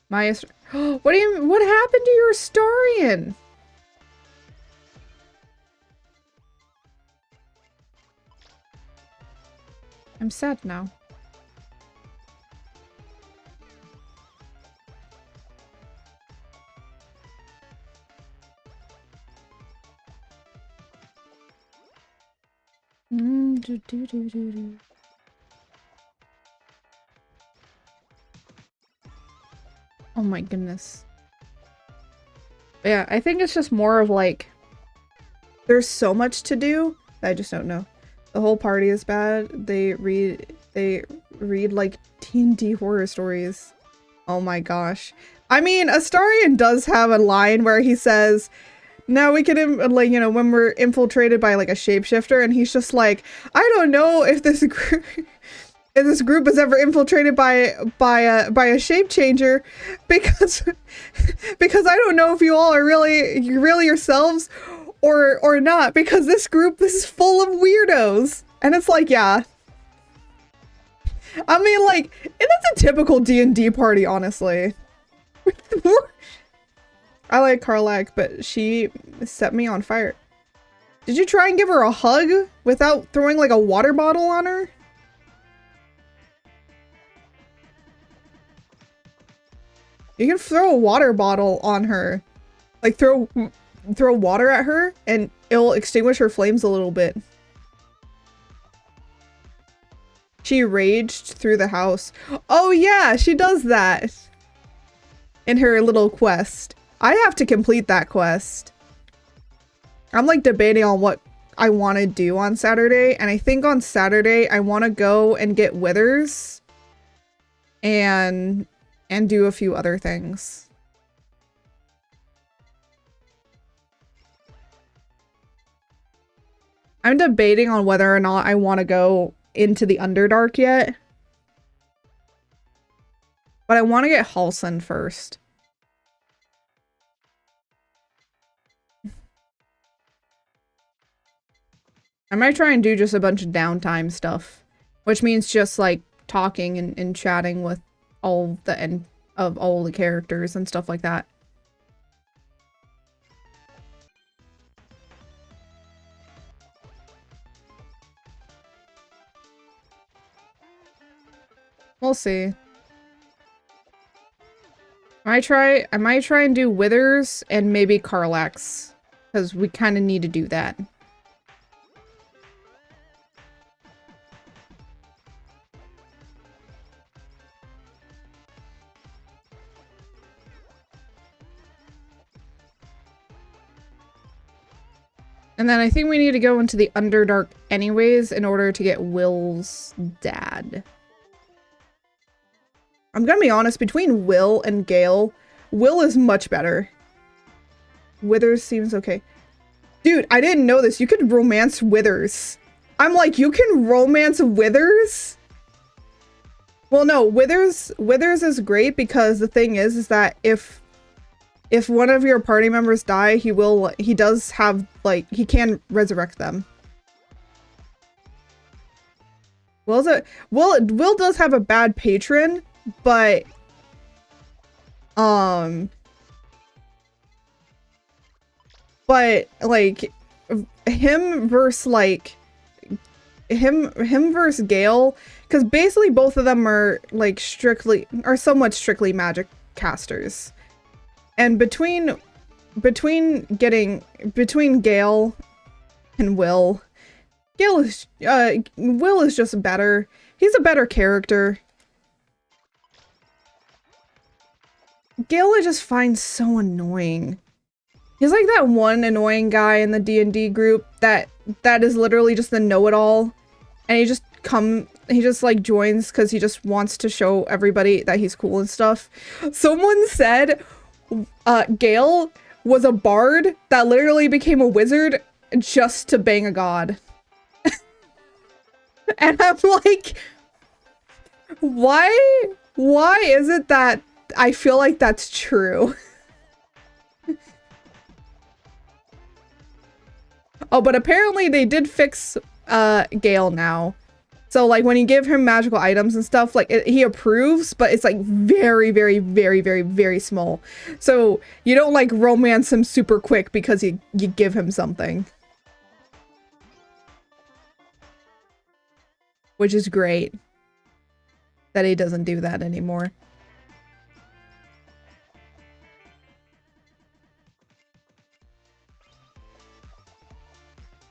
[SPEAKER 4] What happened to your Astarion? I'm sad now. Oh my goodness. But yeah, I think it's just more of like, there's so much to do that I just don't know. The whole party is bad. They read like D&D horror stories. Oh my gosh. I mean, Astarion does have a line where he says, now we can, like, you know, when we're infiltrated by like a shapeshifter, and he's just like, I don't know if this group if this group is ever infiltrated by a shape changer, because I don't know if you all are really yourselves or not, because this is full of weirdos. And it's like, yeah. I mean, like, it's a typical D&D party, honestly. I like Karlach, but she set me on fire. Did you try and give her a hug without throwing like a water bottle on her? You can throw a water bottle on her. Like throw water at her and it'll extinguish her flames a little bit. She raged through the house. Oh yeah, she does that in her little quest. I have to complete that quest. I'm like debating on what I want to do on Saturday, and I think on Saturday I want to go and get withers and do a few other things. I'm debating on whether or not I want to go into the Underdark yet. But I want to get Halsin first. I might try and do just a bunch of downtime stuff, which means just like talking and chatting with all the characters and stuff like that. We'll see. I might try and do Withers and maybe Karlach's, because we kind of need to do that. And then I think we need to go into the Underdark anyways in order to get Will's dad. I'm gonna be honest, between Will and Gale, Will is much better. Withers seems okay. Dude, I didn't know this. You could romance Withers. I'm like, you can romance Withers? Well, no, Withers is great because the thing is that if one of your party members die, he does have, like, he can resurrect them. Will does have a bad patron, but But like him versus like him versus Gale, because basically both of them are like somewhat strictly magic casters. And between Gale and Will is just better. He's a better character. Gale I just find so annoying. He's like that one annoying guy in the D&D group that is literally just the know-it-all, and he just like joins because he just wants to show everybody that he's cool and stuff. Someone said Gale was a bard that literally became a wizard just to bang a god. And I'm like, why is it that I feel like that's true? Oh, but apparently they did fix Gale now. So like when you give him magical items and stuff, like he approves, but it's like very, very, very, very, very small. So you don't like romance him super quick because you give him something. Which is great that he doesn't do that anymore.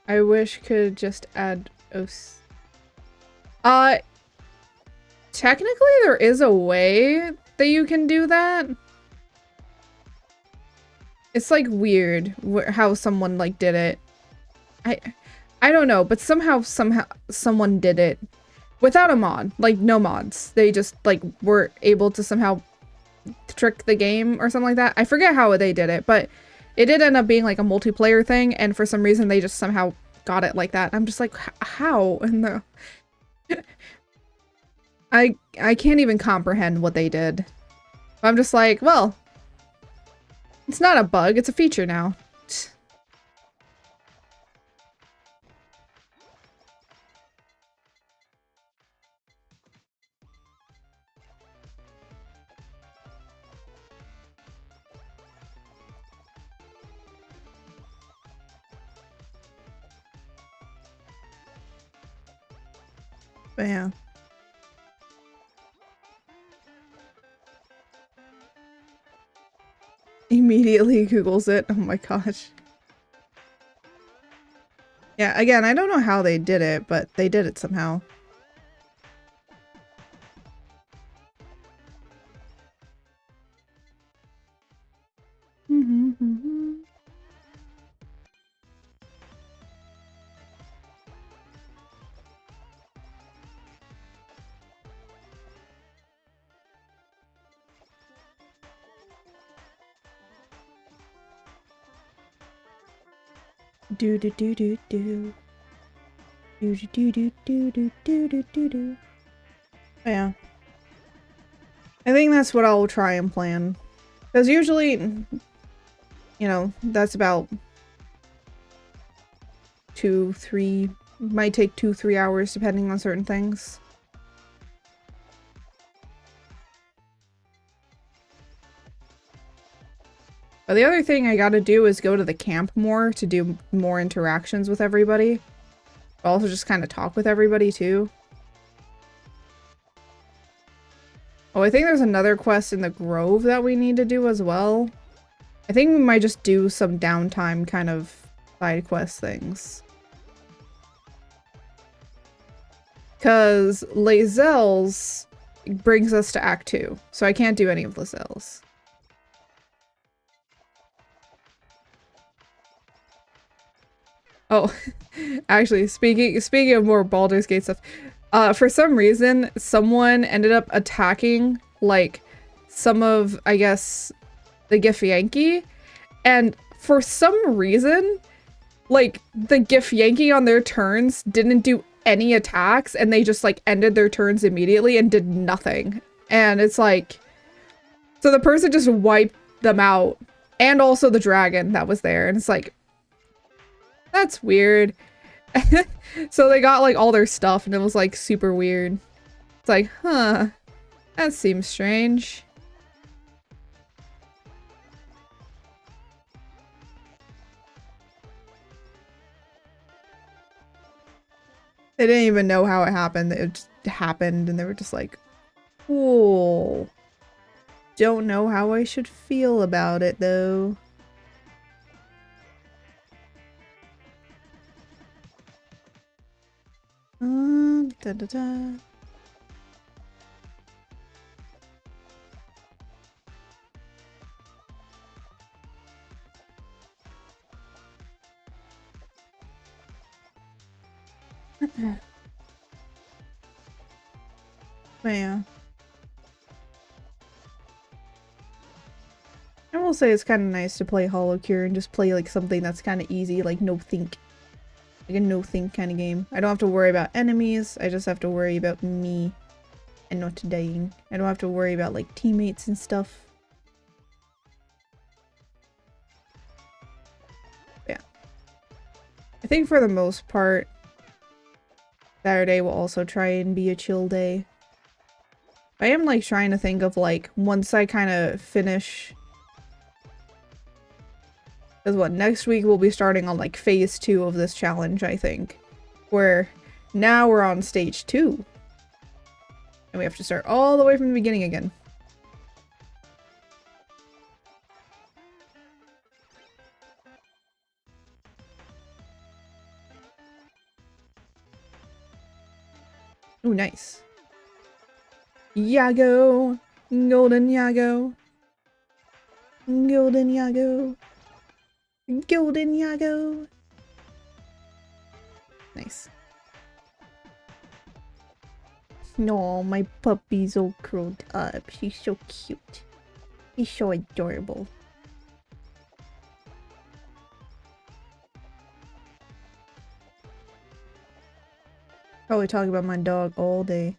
[SPEAKER 4] I wish could just add OS. Technically there is a way that you can do that. It's like weird how someone like did it. I don't know, but somehow someone did it without a mod, like no mods. They just like were able to somehow trick the game or something like that. I forget how they did it, but it did end up being like a multiplayer thing, and for some reason they just somehow got it like that. I'm just like, how in the I can't even comprehend what they did. I'm just like, well, it's not a bug, it's a feature now. But yeah. Immediately Googles it. Oh my gosh. Yeah, again, I don't know how they did it, but they did it somehow. Do do do do do. Do do do do do do do do do. Yeah. I think that's what I'll try and plan. Because usually, you know, that's about 2-3, might take 2-3 hours depending on certain things. But the other thing I gotta do is go to the camp more to do more interactions with everybody. But also just kind of talk with everybody too. Oh, I think there's another quest in the Grove that we need to do as well. I think we might just do some downtime kind of side quest things. Because Lae'zel's brings us to Act 2, so I can't do any of Lae'zel's. Oh, actually, speaking of more Baldur's Gate stuff, for some reason, someone ended up attacking, like, some of, I guess, the Githyanki, and for some reason, like, the Githyanki on their turns didn't do any attacks, and they just, like, ended their turns immediately and did nothing. And it's like, so the person just wiped them out, and also the dragon that was there, and it's like, that's weird. So they got like all their stuff and it was like super weird. It's like, huh, that seems strange. They didn't even know how it happened. It just happened and they were just like, cool. Don't know how I should feel about it though. Da da da. But yeah. I will say it's kind of nice to play HoloCure and just play like something that's kind of easy, like no think. Like a no think kind of game. I don't have to worry about enemies, I just have to worry about me and not dying. I don't have to worry about like teammates and stuff. Yeah. I think for the most part, Saturday will also try and be a chill day. I am like trying to think of like once I kind of finish. Because what, next week we'll be starting on like phase 2 of this challenge, I think. Where now we're on stage 2. And we have to start all the way from the beginning again. Ooh, nice. Yago! Golden Yago! Golden Yago! Golden Yago! Nice. No, my puppy's all curled up. She's so cute. He's so adorable. Probably talk about my dog all day.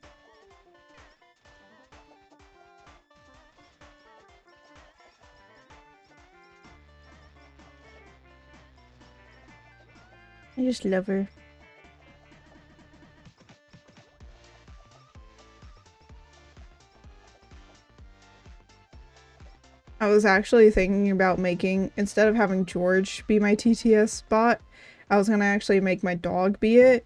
[SPEAKER 4] I just love her. I was actually thinking about making, instead of having George be my TTS bot, I was gonna actually make my dog be it.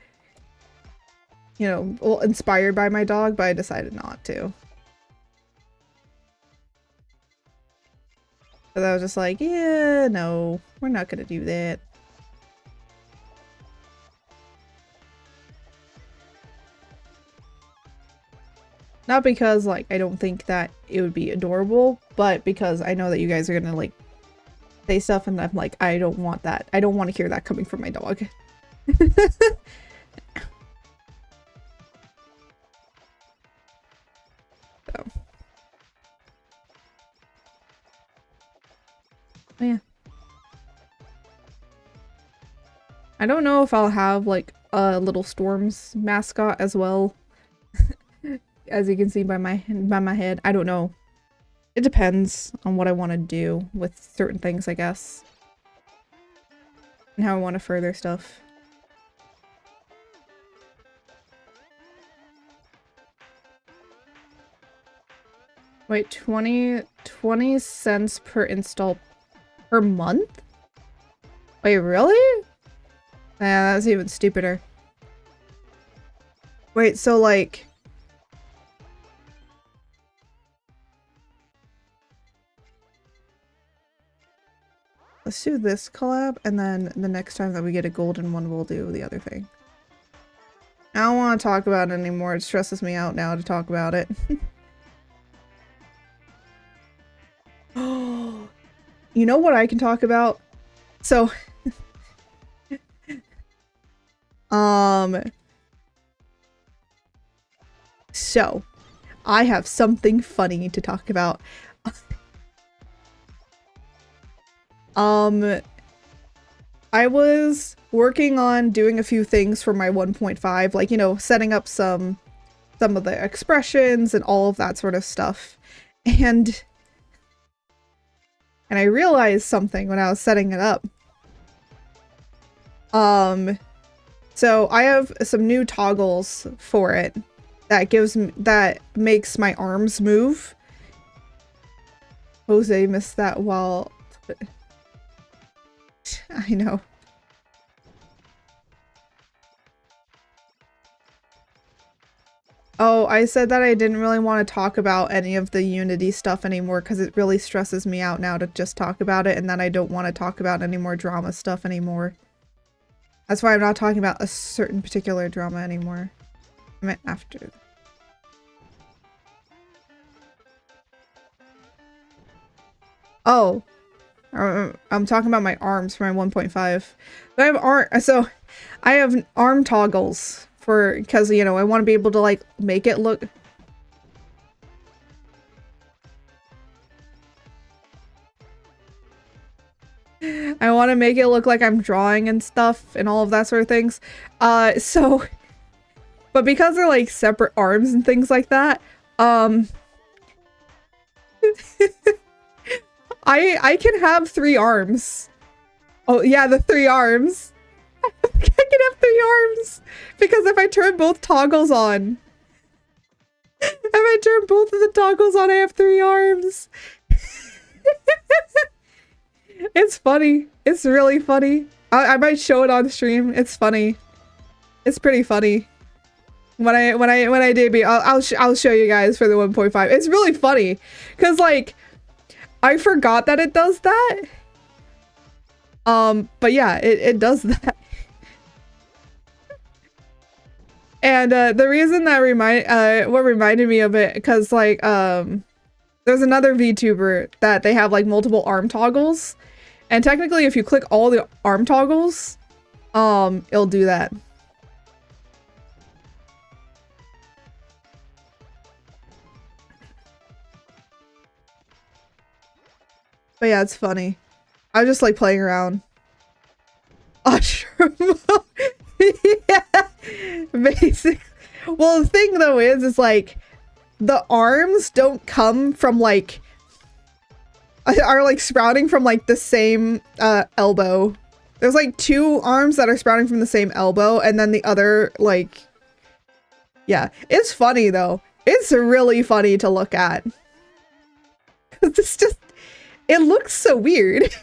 [SPEAKER 4] You know, well, inspired by my dog, but I decided not to. But I was just like, yeah, no, we're not gonna do that. Not because, like, I don't think that it would be adorable, but because I know that you guys are gonna, like, say stuff and I'm like, I don't want that. I don't want to hear that coming from my dog. So. Yeah. I don't know if I'll have, like, a Little Storms mascot as well. As you can see by my head. I don't know. It depends on what I want to do with certain things, I guess. And how I want to further stuff. Wait, 20 cents per install per month? Wait, really? Yeah, that's even stupider. Wait, so like... Let's do this collab, and then the next time that we get a golden one, we'll do the other thing. I don't want to talk about it anymore. It stresses me out now to talk about it. Oh, you know what I can talk about? So, so, I have something funny to talk about. I was working on doing a few things for my 1.5, like, you know, setting up some of the expressions and all of that sort of stuff. And I realized something when I was setting it up. So I have some new toggles for it that makes my arms move. Jose missed that while... I know. Oh, I said that I didn't really want to talk about any of the Unity stuff anymore because it really stresses me out now to just talk about it, and then I don't want to talk about any more drama stuff anymore. That's why I'm not talking about a certain particular drama anymore. I meant after. Oh, I'm talking about my arms for my 1.5. So I have arm toggles for, because, you know, I want to be able to, like, make it look... I want to make it look like I'm drawing and stuff and all of that sort of things. So... But because they're, like, separate arms and things like that, I can have 3 arms. Oh, yeah, the 3 arms. I can have 3 arms. Because if I turn both toggles on. If I turn both of the toggles on, I have 3 arms. It's funny. It's really funny. I might show it on stream. It's funny. It's pretty funny. When I debut, I'll show you guys for the 1.5. It's really funny. Cause like I forgot that it does that. But yeah, it does that. And the reason that what reminded me of it, because like there's another VTuber that they have like multiple arm toggles, and technically if you click all the arm toggles, it'll do that. But yeah, it's funny. I was just like playing around. Yeah, basically. Well, the thing though is like the arms don't come from like are like sprouting from like the same elbow. There's like 2 arms that are sprouting from the same elbow, and then the other like, yeah, it's funny though. It's really funny to look at. It's just, it looks so weird.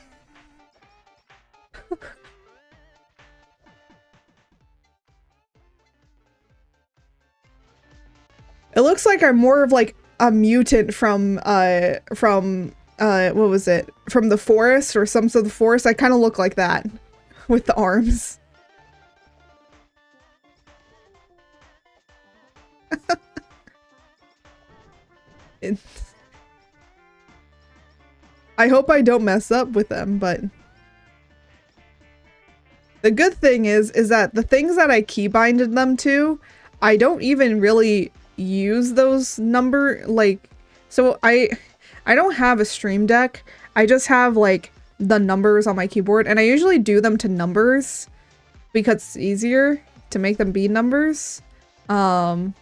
[SPEAKER 4] It looks like I'm more of like a mutant from what was it? From the forest or Sons of the Forest. I kind of look like that with the arms. I hope I don't mess up with them, but the good thing is that the things that I keybinded them to, I don't even really use those so I don't have a stream deck. I just have like the numbers on my keyboard, and I usually do them to numbers because it's easier to make them be numbers. And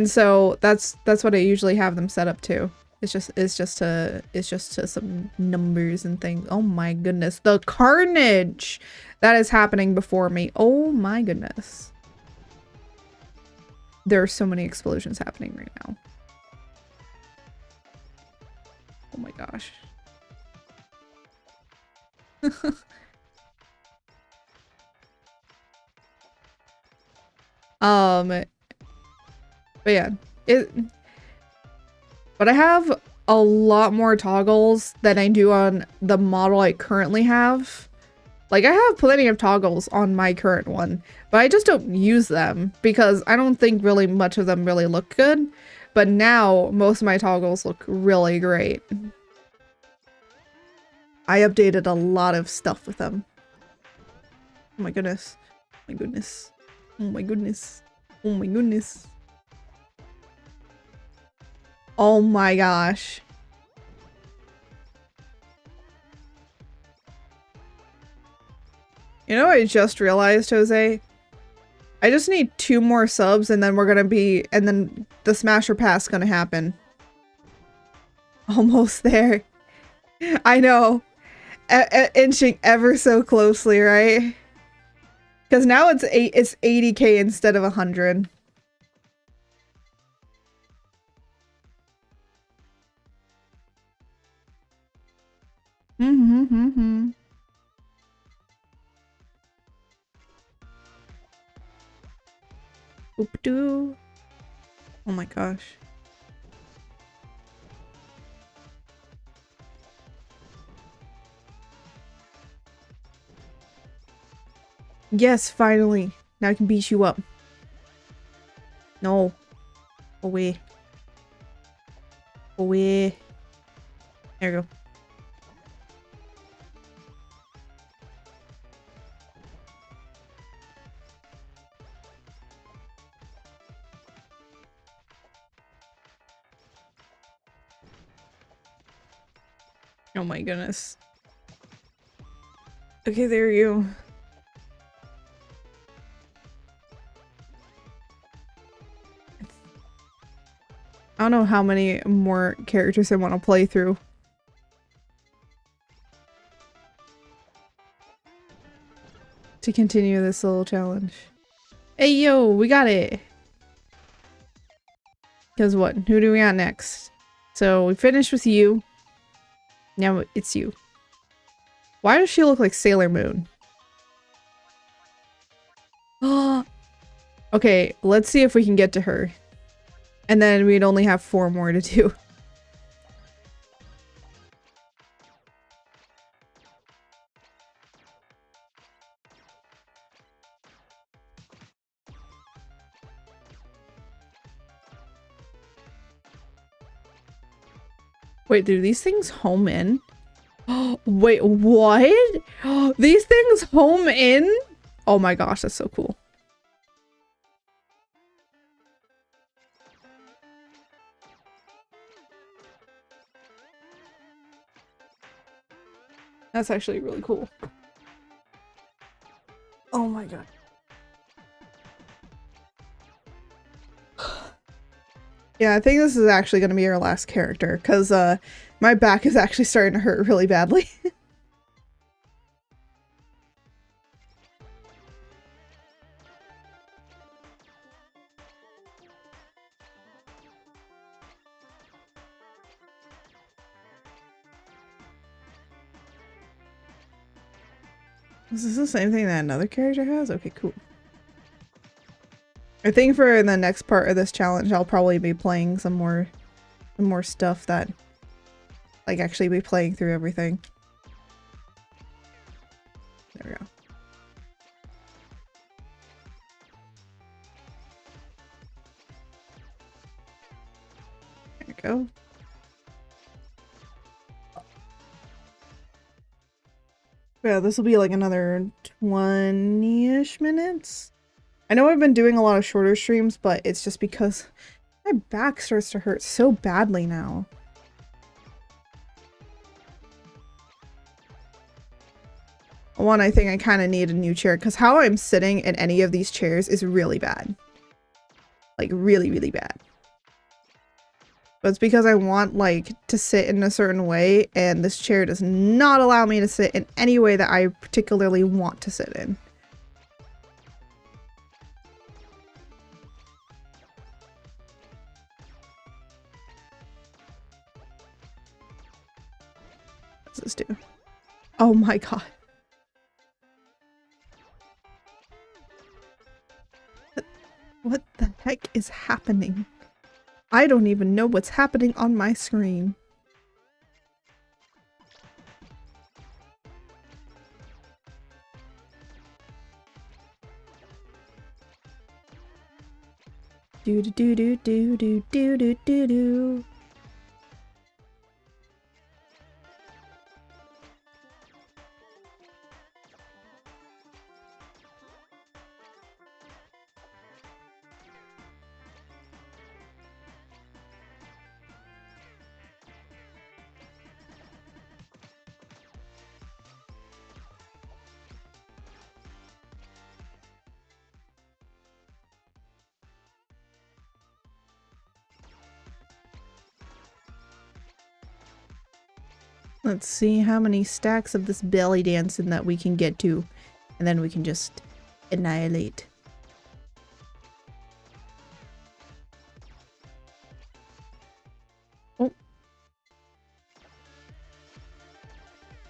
[SPEAKER 4] so that's what I usually have them set up to. It's just to some numbers and things. Oh my goodness, the carnage that is happening before me. Oh my goodness. There are so many explosions happening right now. Oh my gosh. But yeah, but I have a lot more toggles than I do on the model I currently have. Like, I have plenty of toggles on my current one, but I just don't use them because I don't think really much of them really look good. But now, most of my toggles look really great. I updated a lot of stuff with them. Oh my goodness. Oh my goodness. Oh my goodness. Oh my goodness. Oh my gosh. You know what I just realized, Jose? I just need 2 more subs and then and then the Smasher Pass gonna happen. Almost there. I know. Inching ever so closely, right? Because now it's 80k instead of 100. Oop doo. Oh my gosh. Yes, finally. Now I can beat you up. No. Away. Away. There you go. Oh my goodness. Okay, there you go. I don't know how many more characters I want to play through. To continue this little challenge. Hey yo, we got it! Because what? Who do we got next? So we finished with you. Now it's you. Why does she look like Sailor Moon? Okay, let's see if we can get to her. And then we'd only have 4 more to do. Wait, do these things home in? Wait, what? These things home in? Oh my gosh, that's so cool. That's actually really cool. Oh my god. Yeah, I think this is actually going to be our last character, because my back is actually starting to hurt really badly. Is this the same thing that another character has? Okay, cool. I think for the next part of this challenge, I'll probably be playing some more stuff that, like, actually be playing through everything. There we go. There we go. Yeah, this will be like another 20-ish minutes. I know I've been doing a lot of shorter streams, but it's just because my back starts to hurt so badly now. One, I think I kind of need a new chair, because how I'm sitting in any of these chairs is really bad. Like, really, really bad. But it's because I want, like, to sit in a certain way, and this chair does not allow me to sit in any way that I particularly want to sit in. What's this do? Oh my god. What the heck is happening? I don't even know what's happening on my screen. Do do do do do do do do do do. Let's see how many stacks of this belly dancing that we can get to, and then we can just annihilate. Oh.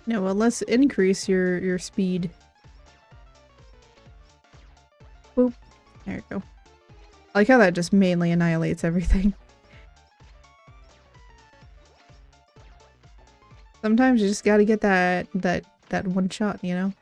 [SPEAKER 4] No, well, let's increase your speed. Boop. There you go. I like how that just mainly annihilates everything. Sometimes you just gotta get that one shot, you know?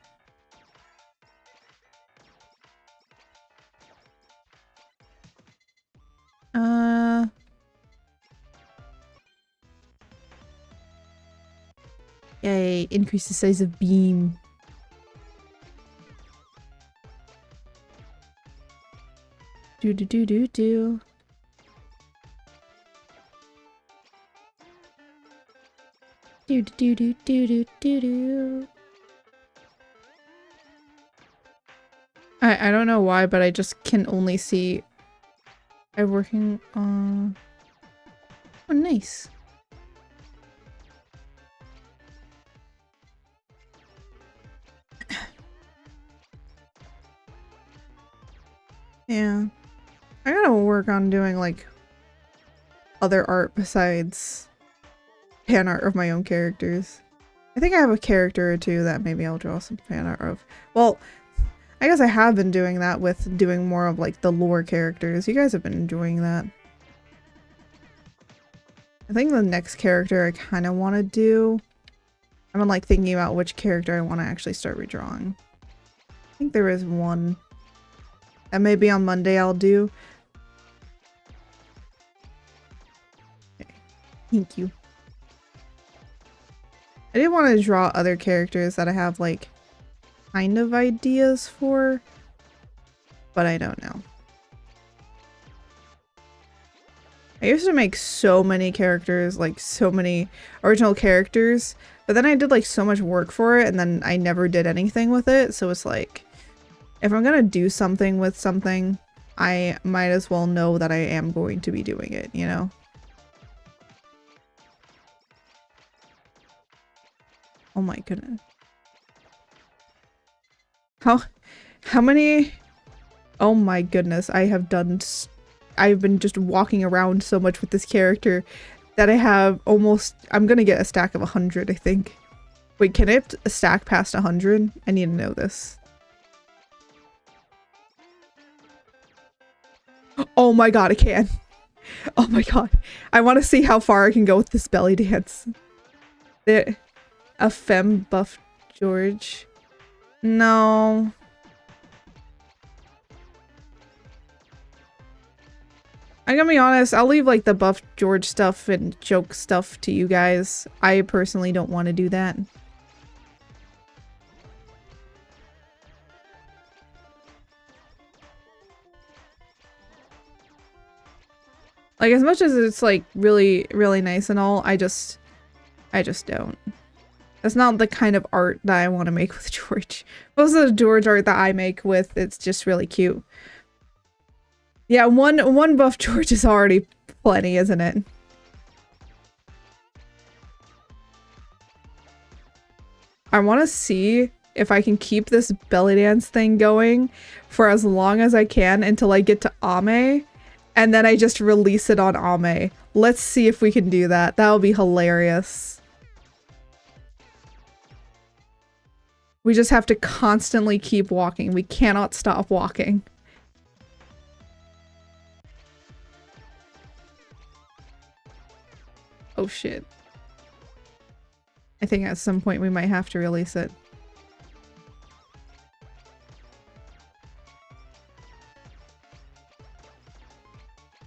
[SPEAKER 4] Yay, increase the size of beam. Do do do do do. Do do do do do do do. I don't know why, but I just can only see. I'm working on. Oh, nice. Yeah. I gotta work on doing like other art besides fan art of my own characters. I think I have a character or two that maybe I'll draw some fan art of. Well, I guess I have been doing that with doing more of like the lore characters. You guys have been enjoying that. I think the next character I kind of want to do, I'm like thinking about which character I want to actually start redrawing. I think there is one that maybe on Monday I'll do. Okay. Thank you. I did want to draw other characters that I have like kind of ideas for, but I don't know. I used to make so many characters, like so many original characters, but then I did like so much work for it and then I never did anything with it. So it's like, if I'm gonna do something with something, I might as well know that I am going to be doing it, you know? Oh my goodness. How many? Oh my goodness, I've been just walking around so much with this character that I have almost, I'm gonna get a stack of 100, I think. Wait, can it stack past 100? I need to know this. Oh my god, I can. Oh my god. I want to see how far I can go with this belly dance. There, a femme buff George. No. I'm gonna be honest, I'll leave like the buff George stuff and joke stuff to you guys. I personally don't want to do that. Like, as much as it's like really, really nice and all, I just don't. That's not the kind of art that I want to make with George. Most of the George art that I make with, it's just really cute. Yeah, one buff George is already plenty, isn't it? I want to see if I can keep this belly dance thing going for as long as I can until I get to Ame, and then I just release it on Ame. Let's see if we can do that. That would be hilarious. We just have to constantly keep walking. We cannot stop walking. Oh shit. I think at some point we might have to release it.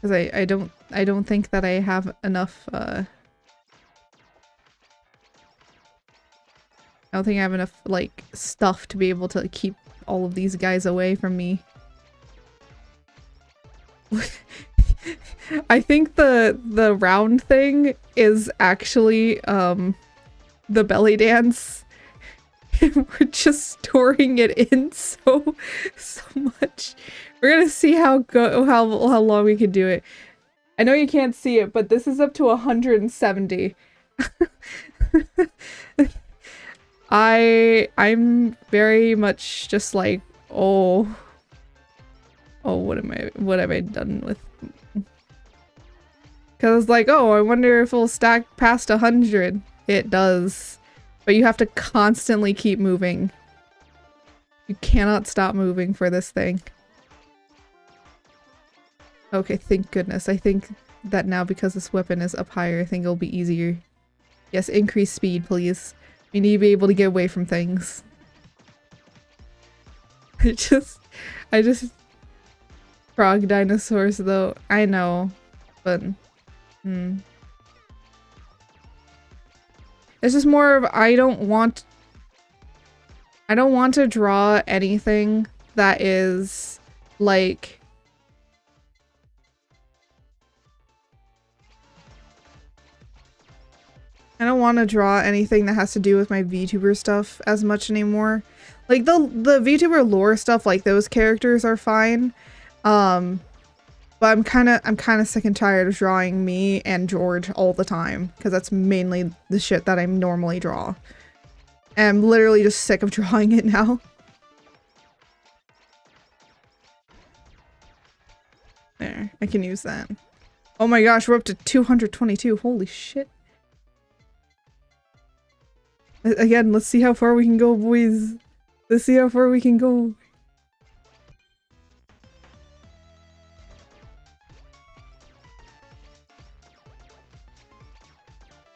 [SPEAKER 4] Because I don't think that I have enough I don't think I have enough like stuff to be able to keep all of these guys away from me. I think the round thing is actually the belly dance. We're just storing it in so much. We're gonna see how long we can do it. I know you can't see it, but this is up to 170. I'm very much just like, oh, what have I done with? Because like, oh, I wonder if it'll stack past 100. It does. But you have to constantly keep moving. You cannot stop moving for this thing. Okay, thank goodness. I think that now because this weapon is up higher, I think it'll be easier. Yes, increase speed, please. We need to be able to get away from things. I just frog dinosaurs though. I know, but it's just more of I don't want to draw anything that is like I don't want to draw anything that has to do with my VTuber stuff as much anymore. Like the VTuber lore stuff, like those characters are fine. But I'm kind of sick and tired of drawing me and George all the time because that's mainly the shit that I normally draw. And I'm literally just sick of drawing it now. There, I can use that. Oh my gosh, we're up to 222. Holy shit. Again, let's see how far we can go, boys. Let's see how far we can go.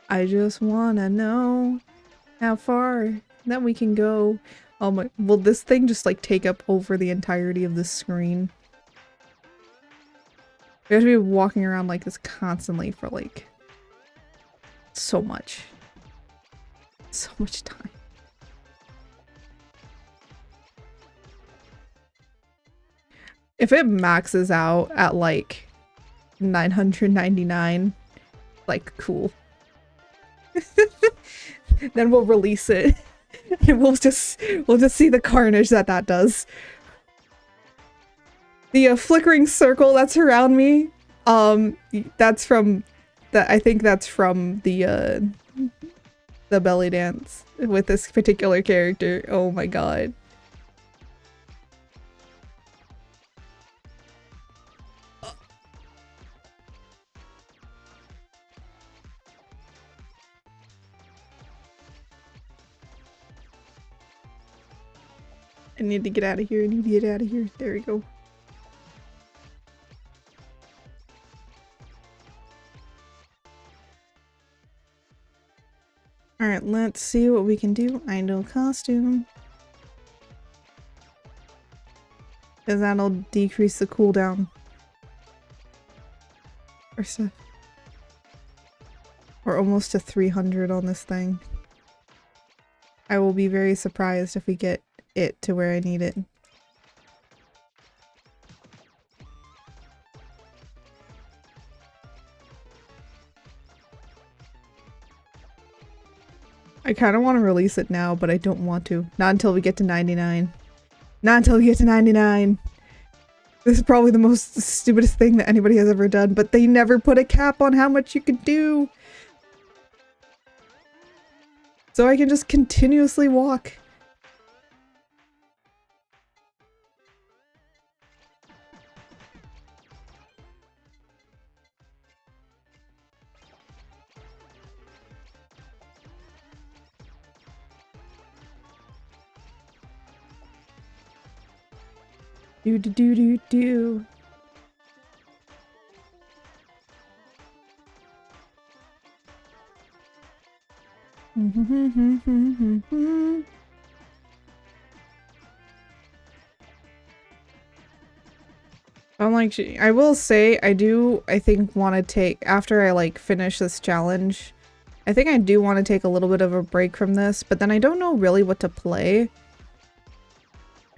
[SPEAKER 4] I just wanna know how far that we can go. Oh my, will this thing just like take up over the entirety of this screen? We have to be walking around like this constantly for like so much time. If it maxes out at like 999, like cool. Then we'll release it. And we'll just see the carnage that does. The flickering circle that's around me, that's from I think that's from the belly dance with this particular character. Oh my god. I need to get out of here. I need to get out of here. There we go. Alright, let's see what we can do. Idol costume. Because that'll decrease the cooldown. We're almost to 300 on this thing. I will be very surprised if we get it to where I need it. I kind of want to release it now, but I don't want to. Not until we get to 99. Not until we get to 99! This is probably the most stupidest thing that anybody has ever done, but they never put a cap on how much you could do! So I can just continuously walk. Do do do do do. I'm like, I will say, I think want to take, after I like finish this challenge, I think I do want to take a little bit of a break from this, but then I don't know really what to play.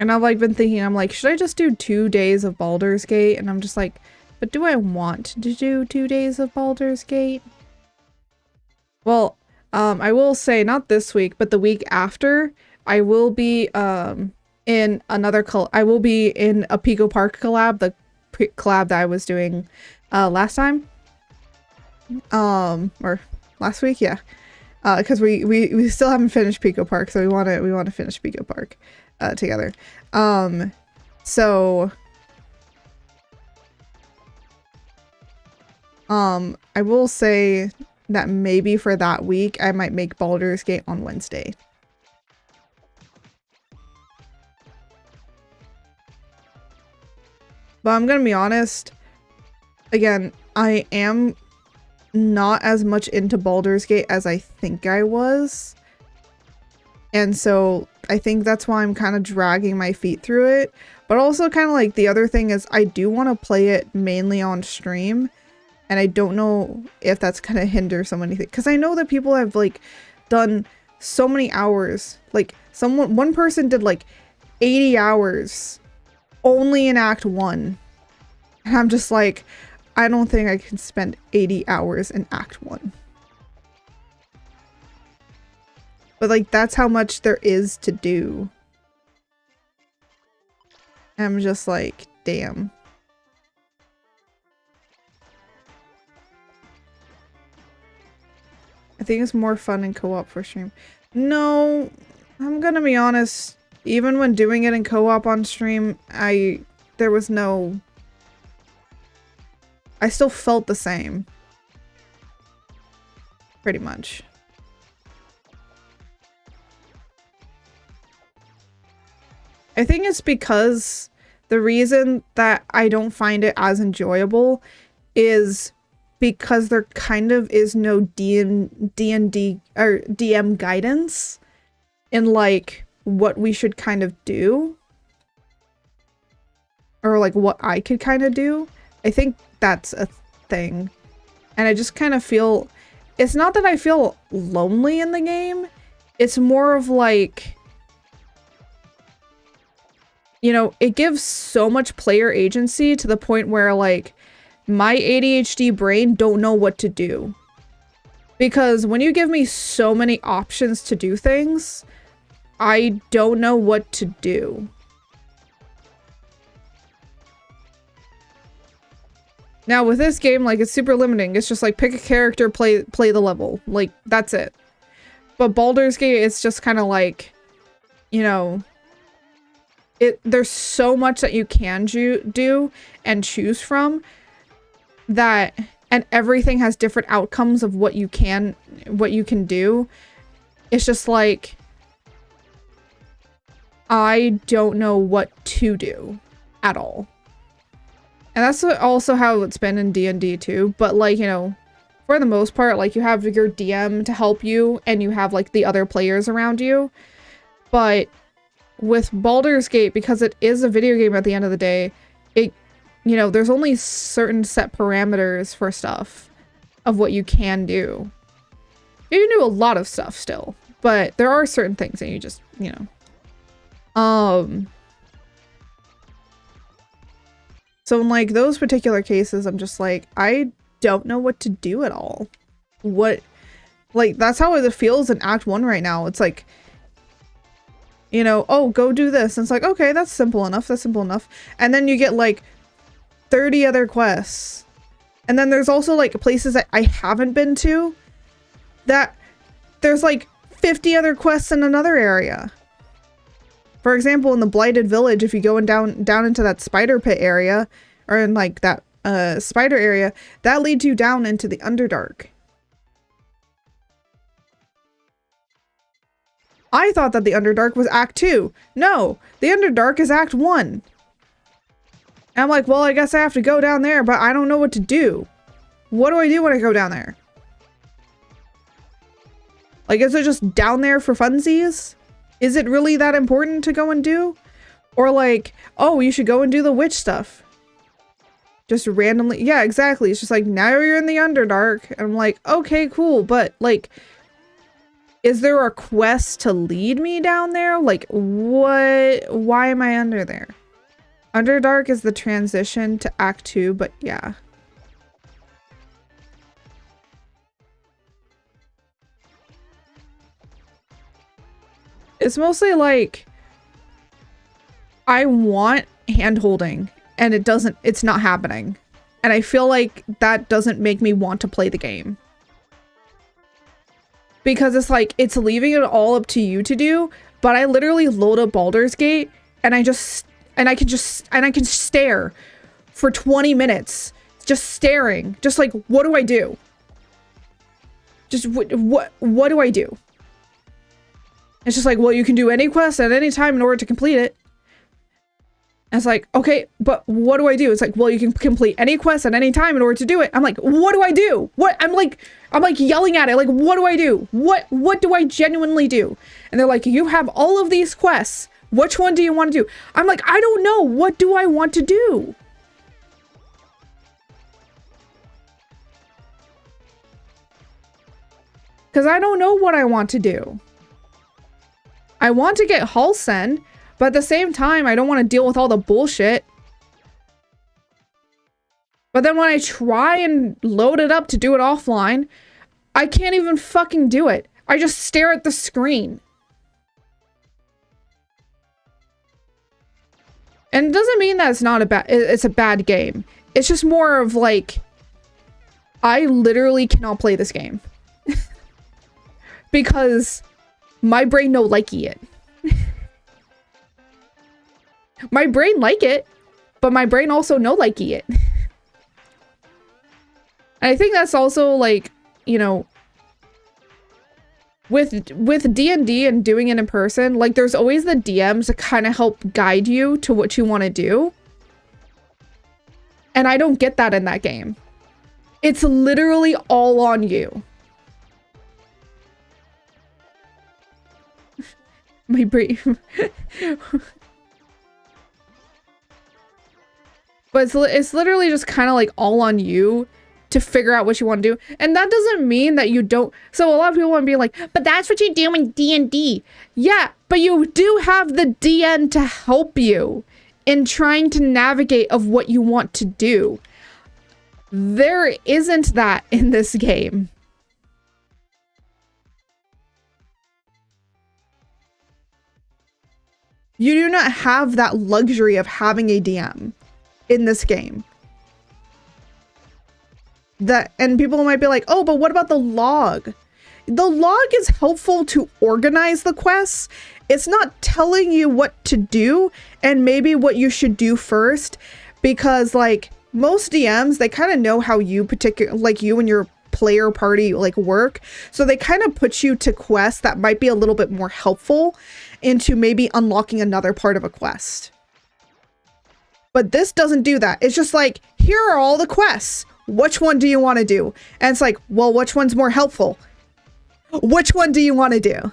[SPEAKER 4] And I've like been thinking, I'm like, should I just do 2 days of Baldur's Gate? And I'm just like, but do I want to do 2 days of Baldur's Gate? Well, I will say, not this week, but the week after, I will be in another I will be in a Pico Park collab, the collab that I was doing last time. Or last week, yeah. Because we still haven't finished Pico Park, so we want to finish Pico Park together. So I will say that maybe for that week I might make Baldur's Gate on Wednesday. But I'm gonna be honest, again, I am not as much into Baldur's Gate as I think I was. And so I think that's why I'm kind of dragging my feet through it. But also kind of like the other thing is I do want to play it mainly on stream. And I don't know if that's going to hinder so many things. Because I know that people have like done so many hours. Like one person did like 80 hours only in Act 1. And I'm just like, I don't think I can spend 80 hours in Act 1. But like, that's how much there is to do. And I'm just like, damn. I think it's more fun in co-op for stream. No, I'm gonna be honest. Even when doing it in co-op on stream, there was no... I still felt the same. Pretty much. I think it's because the reason that I don't find it as enjoyable is because there kind of is no D&D or DM guidance in like what we should kind of do, or like what I could kind of do. I think that's a thing. And I just kind of feel, it's not that I feel lonely in the game, it's more of like, you know, it gives so much player agency to the point where like my ADHD brain don't know what to do. Because when you give me so many options to do things, I don't know what to do. Now with this game, like, it's super limiting. It's just like pick a character, play the level. Like, that's it. But Baldur's Gate, it's just kind of like, you know, there's so much that you can do and choose from that, and everything has different outcomes of what you can do. It's just like, I don't know what to do at all. And that's also how it's been in D&D too. But like, you know, for the most part, like you have your DM to help you and you have like the other players around you. But with Baldur's Gate, because it is a video game at the end of the day, you know, there's only certain set parameters for stuff of what you can do. You can do a lot of stuff still, but there are certain things that you just, you know. So in like those particular cases, I'm just like, I don't know what to do at all. Like, that's how it feels in Act 1 right now. It's like, you know, oh, go do this. And it's like, okay, that's simple enough. That's simple enough. And then you get like 30 other quests. And then there's also like places that I haven't been to that there's like 50 other quests in another area. For example, in the Blighted Village, if you go down into that spider pit area, or in like that spider area, that leads you down into the Underdark. I thought that the Underdark was Act 2. No, the Underdark is Act 1. And I'm like, well, I guess I have to go down there, but I don't know what to do. What do I do when I go down there? Like, is it just down there for funsies? Is it really that important to go and do? Or like, oh, you should go and do the witch stuff. Just randomly. Yeah, exactly. It's just like, now you're in the Underdark. And I'm like, okay, cool. But like, is there a quest to lead me down there? Like, what? Why am I under there? Underdark is the transition to Act 2, but yeah. It's mostly like, I want hand-holding and it's not happening. And I feel like that doesn't make me want to play the game. Because it's like, it's leaving it all up to you to do, but I literally load up Baldur's Gate and I can stare for 20 minutes, just staring, just like, what do I do? Just what do I do? It's just like, well, you can do any quest at any time in order to complete it. And it's like, okay, but what do I do? It's like, well, you can complete any quest at any time in order to do it. I'm like, what do I do? What? I'm like yelling at it. Like, what do I do? What do I genuinely do? And they're like, you have all of these quests. Which one do you want to do? I'm like, I don't know. What do I want to do? Because I don't know what I want to do. I want to get Hull Send, but at the same time, I don't want to deal with all the bullshit. But then when I try and load it up to do it offline, I can't even fucking do it. I just stare at the screen. And it doesn't mean that it's a bad game. It's just more of like, I literally cannot play this game. Because my brain no likey it. My brain like it, but my brain also no likey it. And I think that's also like, you know, with D&D and doing it in person, like there's always the DMs to kind of help guide you to what you want to do. And I don't get that in that game. It's literally all on you. My brain. But it's literally just kind of like all on you to figure out what you want to do. And that doesn't mean that you don't. So a lot of people want to be like, but that's what you do in D&D. Yeah, but you do have the DN to help you in trying to navigate of what you want to do. There isn't that in this game. You do not have that luxury of having a DM in this game. And people might be like, oh, but what about the log? The log is helpful to organize the quests. It's not telling you what to do and maybe what you should do first, because like most DMs, they kind of know how you you and your player party like work. So they kind of put you to quests that might be a little bit more helpful into maybe unlocking another part of a quest. But this doesn't do that. It's just like, here are all the quests. Which one do you want to do? And it's like, well, which one's more helpful? Which one do you want to do?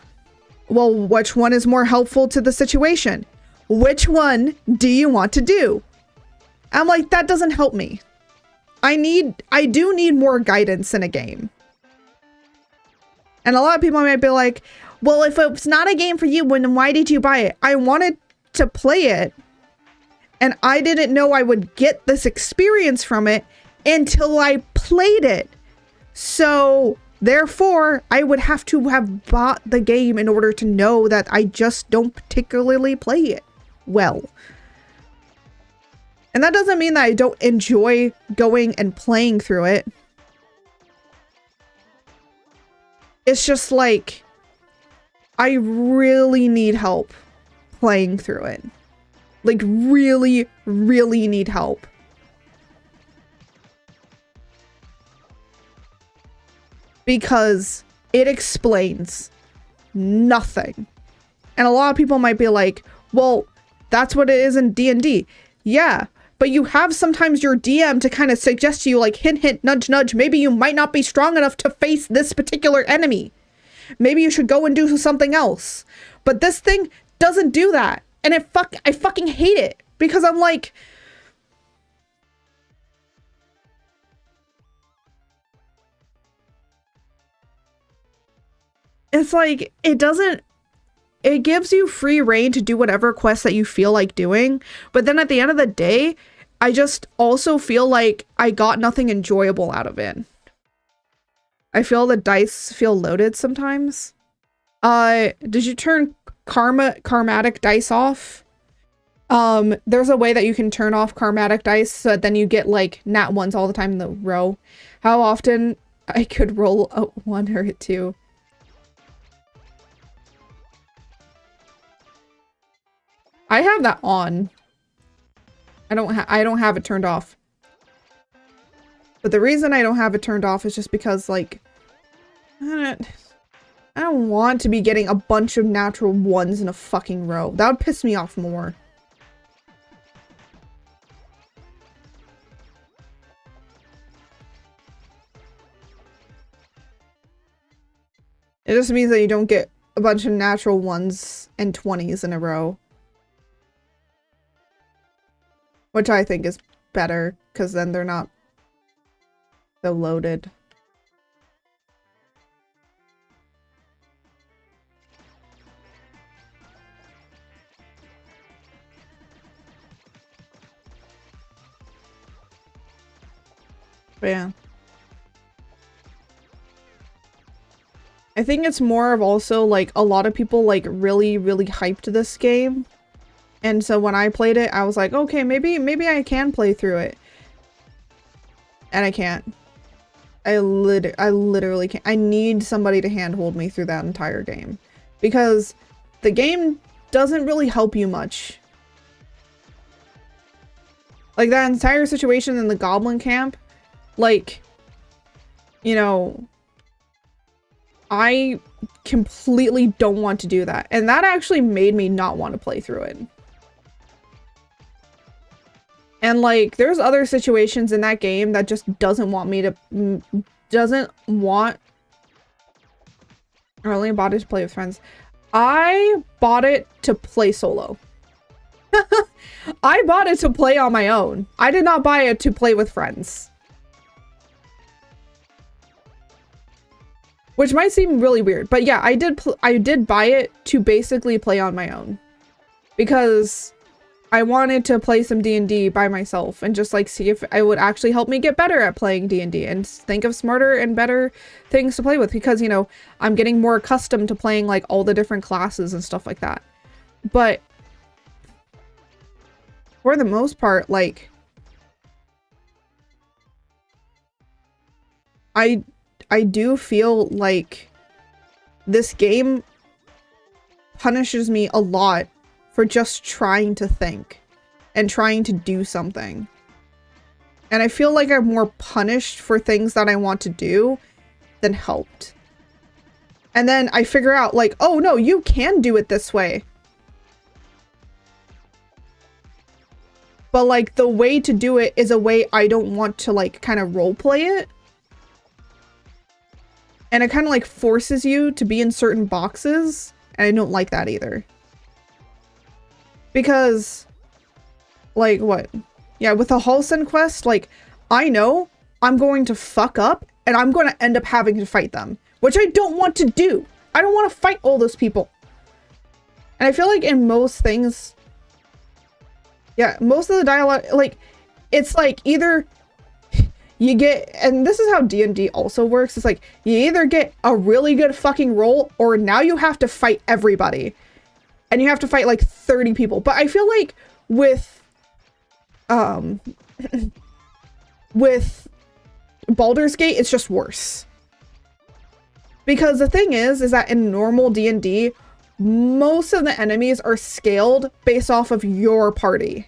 [SPEAKER 4] Well, which one is more helpful to the situation? Which one do you want to do? I'm like, that doesn't help me. I do need more guidance in a game. And a lot of people might be like, well, if it's not a game for you, then why did you buy it? I wanted to play it, and I didn't know I would get this experience from it until I played it. So therefore, I would have to have bought the game in order to know that I just don't particularly play it well. And that doesn't mean that I don't enjoy going and playing through it. It's just like, I really need help playing through it. Like, really, really need help. Because it explains nothing. And a lot of people might be like, well, that's what it is in D&D. Yeah, but you have sometimes your DM to kind of suggest to you, like, hint, hint, nudge, nudge, maybe you might not be strong enough to face this particular enemy. Maybe you should go and do something else. But this thing doesn't do that. And I fucking hate it. Because I'm like, it's like, it gives you free reign to do whatever quests that you feel like doing. But then at the end of the day, I just also feel like I got nothing enjoyable out of it. I feel the dice feel loaded sometimes. Did you turn karmatic dice off? There's a way that you can turn off karmatic dice so that then you get like nat ones all the time in the row. How often I could roll a 1 or a 2. I have that on. I don't have it turned off. But the reason I don't have it turned off is just because, like, I don't want to be getting a bunch of natural 1s in a fucking row. That would piss me off more. It just means that you don't get a bunch of natural 1s and 20s in a row. Which I think is better, because then they're not so loaded. But yeah. I think it's more of also like a lot of people like really hyped this game. And so when I played it, I was like, okay, maybe I can play through it. And I can't. I literally can't. I need somebody to handhold me through that entire game. Because the game doesn't really help you much. Like that entire situation in the goblin camp, like, you know, I completely don't want to do that. And that actually made me not want to play through it. And like, there's other situations in that game that just doesn't want me to, I only bought it to play with friends. I bought it to play solo. I bought it to play on my own. I did not buy it to play with friends. Which might seem really weird, but yeah, I did buy it to basically play on my own. Because I wanted to play some D&D by myself and just like see if it would actually help me get better at playing D&D and think of smarter and better things to play with, because, you know, I'm getting more accustomed to playing like all the different classes and stuff like that. But for the most part, like, I do feel like this game punishes me a lot for just trying to think and trying to do something. And I feel like I'm more punished for things that I want to do than helped. And then I figure out like, oh no, you can do it this way. But like the way to do it is a way I don't want to like kind of role play it. And it kind of like forces you to be in certain boxes. And I don't like that either. Because, like, what? Yeah, with the Halson quest, like, I know I'm going to fuck up and I'm going to end up having to fight them. Which I don't want to do. I don't want to fight all those people. And I feel like in most things, yeah, most of the dialogue, like, it's like either you get, and this is how D&D also works, it's like, you either get a really good fucking roll, or now you have to fight everybody. And you have to fight like 30 people. But I feel like with with Baldur's Gate, it's just worse. Because the thing is that in normal D&D, most of the enemies are scaled based off of your party.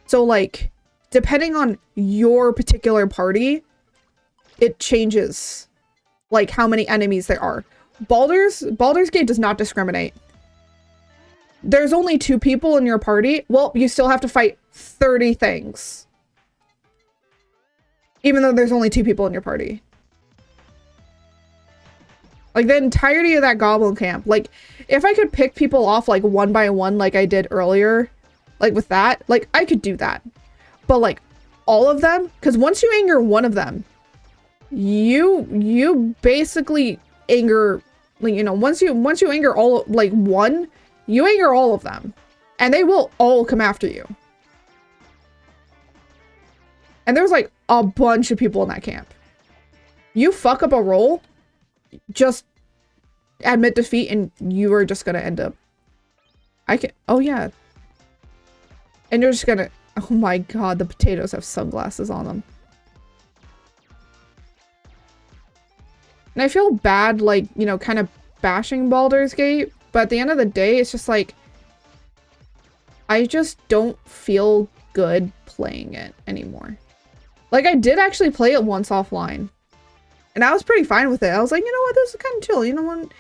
[SPEAKER 4] So like, depending on your particular party, it changes like how many enemies there are. Baldur's Gate does not discriminate. There's only 2 people in your party. Well, you still have to fight 30 things. Even though there's only 2 people in your party. Like, the entirety of that goblin camp. Like, if I could pick people off, like, one by one, like I did earlier, like, with that, like, I could do that. But, like, all of them? Because once you anger one of them, you basically anger, like, you know, once you anger all, like, one, you anger all of them. And they will all come after you. And there's, like, a bunch of people in that camp. You fuck up a roll, just admit defeat, and you are just gonna end up... oh yeah. And you're just gonna... Oh my god, the potatoes have sunglasses on them. And I feel bad, like, you know, kind of bashing Baldur's Gate, but at the end of the day, it's just like... I just don't feel good playing it anymore. Like, I did actually play it once offline. And I was pretty fine with it. I was like, you know what, this is kind of chill, you know what?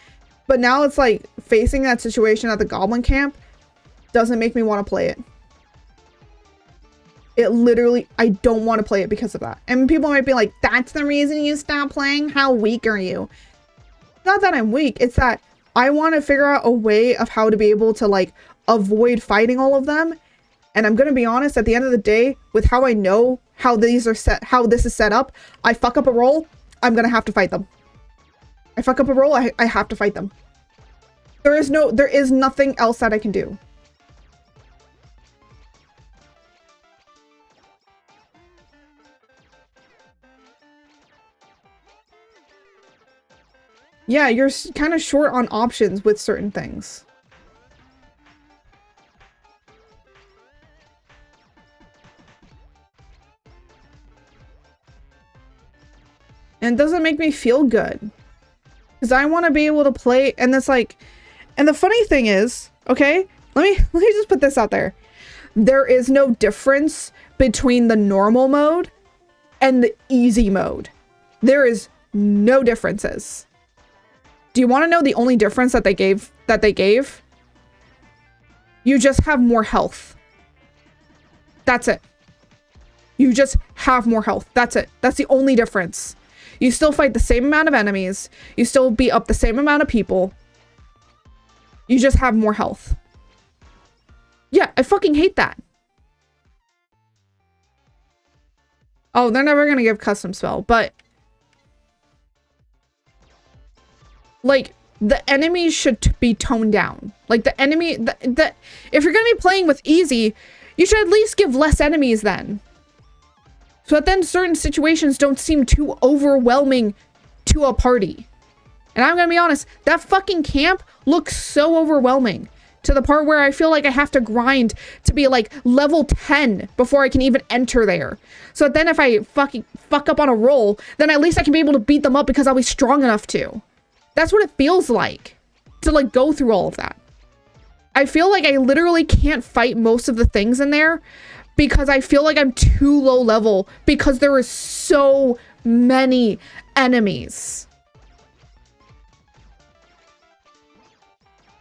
[SPEAKER 4] But now it's like, facing that situation at the Goblin Camp doesn't make me want to play it. It literally, I don't want to play it because of that. And people might be like, that's the reason you stopped playing? How weak are you? Not that I'm weak, it's that I want to figure out a way of how to be able to like avoid fighting all of them. And I'm gonna be honest, at the end of the day, with how I know how these are set, how this is set up, I fuck up a roll, I'm gonna have to fight them. I fuck up a roll, I have to fight them. There is nothing else that I can do. Yeah, you're kind of short on options with certain things. And it doesn't make me feel good. Because I want to be able to play, and it's like, and the funny thing is, okay, let me just put this out there. There is no difference between the normal mode and the easy mode. There is no differences. Do you want to know the only difference that they gave? You just have more health. That's it. You just have more health. That's it. That's the only difference. You still fight the same amount of enemies. You still beat up the same amount of people. You just have more health. Yeah, I fucking hate that. Oh, they're never gonna give custom spell, but like, the enemies should be toned down. Like, the enemy, if you're gonna be playing with easy, you should at least give less enemies then. So that then certain situations don't seem too overwhelming to a party. And I'm gonna be honest, that fucking camp looks so overwhelming. To the part where I feel like I have to grind to be like level 10 before I can even enter there. So then if I fucking fuck up on a roll, then at least I can be able to beat them up because I'll be strong enough to. That's what it feels like to like go through all of that. I feel like I literally can't fight most of the things in there because I feel like I'm too low level because there is so many enemies.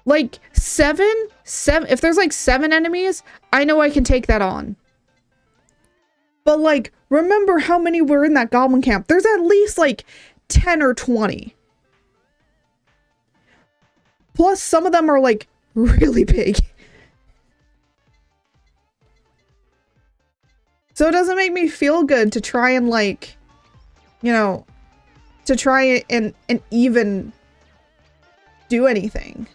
[SPEAKER 4] Like seven, if there's like 7 enemies, I know I can take that on. But like, remember how many were in that goblin camp? There's at least like 10 or 20. Plus, some of them are, like, really big. So it doesn't make me feel good to try and, like, you know, to try and even do anything.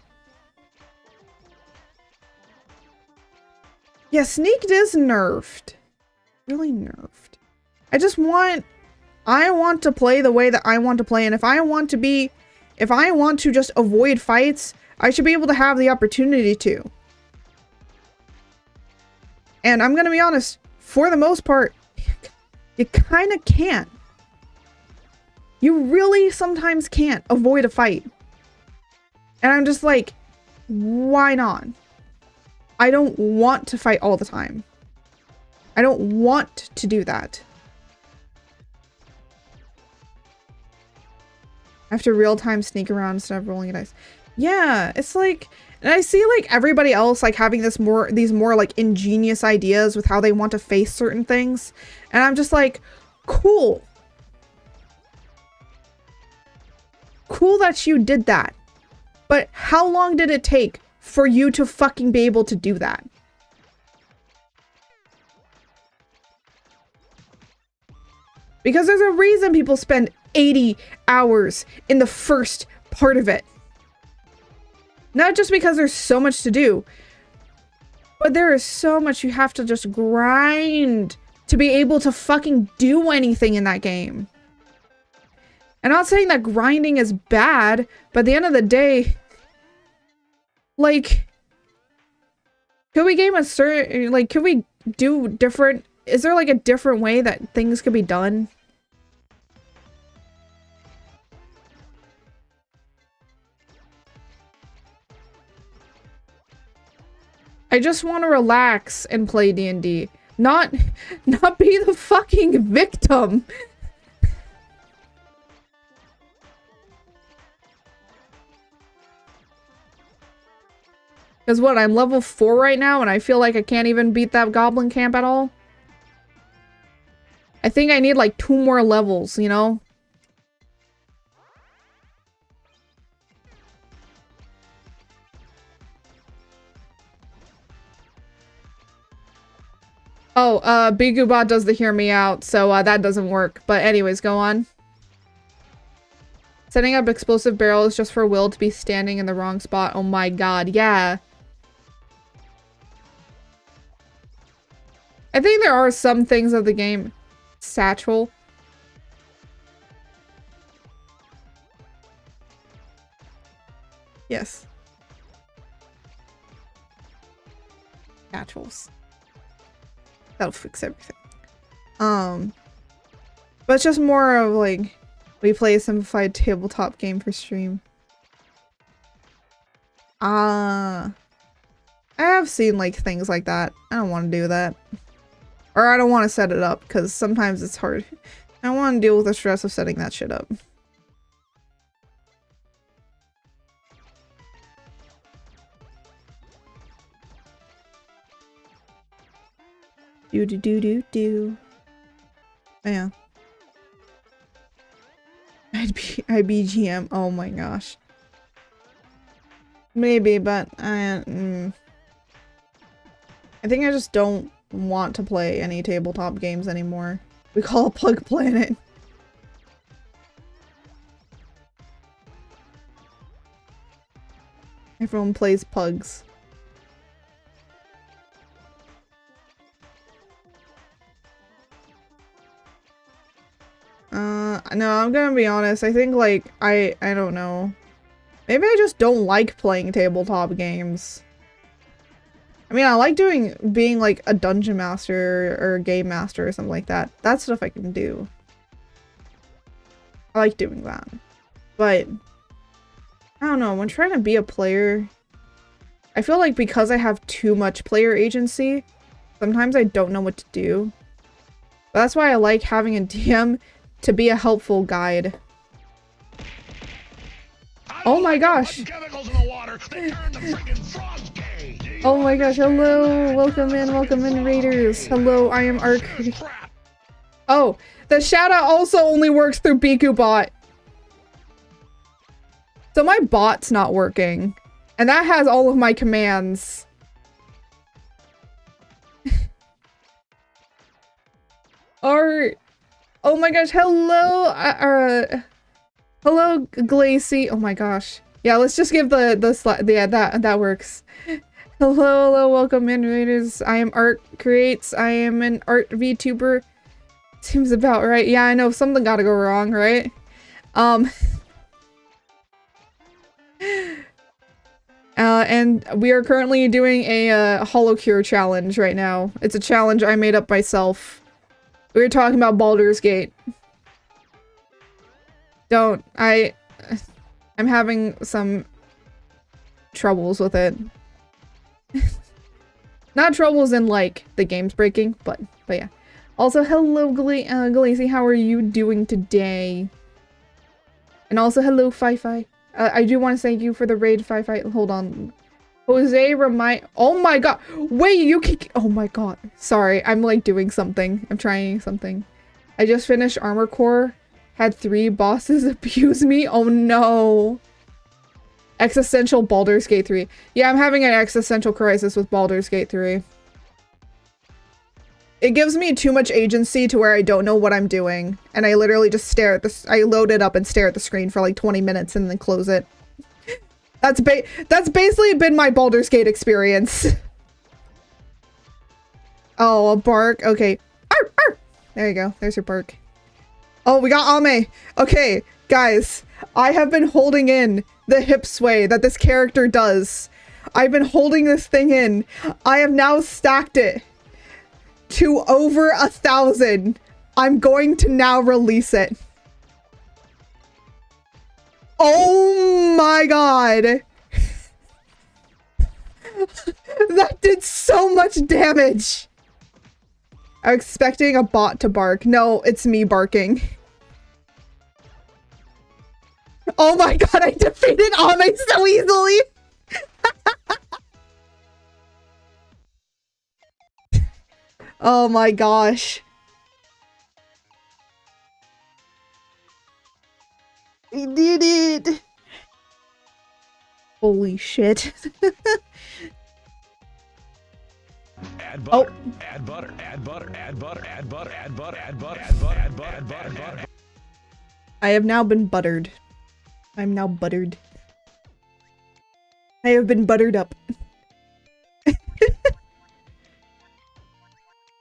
[SPEAKER 4] Yeah, sneaked is nerfed. Really nerfed. I want to play the way that I want to play, and if I want to just avoid fights, I should be able to have the opportunity to. And I'm gonna be honest, for the most part, you kind of can't. You really sometimes can't avoid a fight. And I'm just like, why not? I don't want to fight all the time. I don't want to do that. I have to real-time sneak around instead of rolling a dice. Yeah, it's like, and I see like everybody else like having these more like ingenious ideas with how they want to face certain things. And I'm just like, cool. Cool that you did that. But how long did it take for you to fucking be able to do that? Because there's a reason people spend 80 hours in the first part of it. Not just because there's so much to do, but there is so much you have to just grind to be able to fucking do anything in that game. And I'm not saying that grinding is bad, but at the end of the day, like, could we game a certain, like, could we do different, is there like a different way that things could be done? I just want to relax and play D&D. Not be the fucking victim. Because what, I'm level 4 right now and I feel like I can't even beat that goblin camp at all? I think I need like 2 more levels, you know? Oh, Bigubot does the hear me out, so that doesn't work. But anyways, go on. Setting up explosive barrels just for Will to be standing in the wrong spot. Oh my god, yeah. I think there are some things of the game. Satchel. Yes. Satchels. That'll fix everything. But it's just more of like, we play a simplified tabletop game for stream. I have seen like things like that. I don't want to do that. Or I don't want to set it up because sometimes it's hard. I don't want to deal with the stress of setting that shit up. Do do do do do. Yeah. I'd be GM. Oh my gosh. Maybe, but I think I just don't want to play any tabletop games anymore. We call it Plug Planet. Everyone plays pugs. No, I'm gonna be honest. I think, like, I don't know. Maybe I just don't like playing tabletop games. I mean, I like being, like, a dungeon master or a game master or something like that. That stuff I can do. I like doing that. But, I don't know. When trying to be a player, I feel like because I have too much player agency, sometimes I don't know what to do. But that's why I like having a DM to be a helpful guide. Oh my gosh! Oh my gosh, hello! Welcome in, raiders! Hello, I am Arc. Oh, the shoutout also only works through Bikubot. So my bot's not working. And that has all of my commands. Art! Oh my gosh, hello! Hello, Glacy. Oh my gosh. Yeah, let's just give yeah, that works. Hello, welcome in, raiders. I am Art Creates. I am an art VTuber. Seems about right. Yeah, I know, something gotta go wrong, right? And we are currently doing a HoloCure challenge right now. It's a challenge I made up myself. We were talking about Baldur's Gate. I'm having some troubles with it. Not troubles in, like, the game's breaking, but yeah. Also, hello, Glacy, how are you doing today? And also, hello, Fi-Fi. I do want to thank you for the raid, Fi-Fi. Hold on. Jose oh my god! Wait, you can- oh my god. Sorry, I'm, like, doing something. I'm trying something. I just finished Armor Core. Had 3 bosses abuse me. Oh no. Existential Baldur's Gate 3. Yeah, I'm having an existential crisis with Baldur's Gate 3. It gives me too much agency to where I don't know what I'm doing. And I literally just stare at this. I load it up and stare at the screen for like 20 minutes and then close it. That's basically been my Baldur's Gate experience. Oh, a bark. Okay. Arr, arr. There you go. There's your bark. Oh, we got Ame. Okay, guys. I have been holding in the hip sway that this character does. I've been holding this thing in. I have now stacked it to over 1,000. I'm going to now release it. Oh my god. That did so much damage. I'm expecting a bot to bark. No, it's me barking. Oh my god, I defeated Ame so easily! Oh my gosh. I did it! Holy shit.
[SPEAKER 2] add
[SPEAKER 4] Oh.
[SPEAKER 2] butter, add butter, add butter, add butter, add butter, add butter, add butter, add butter, add butter, add butter, add butter.
[SPEAKER 4] I have now been buttered. I'm now buttered. I have been buttered up.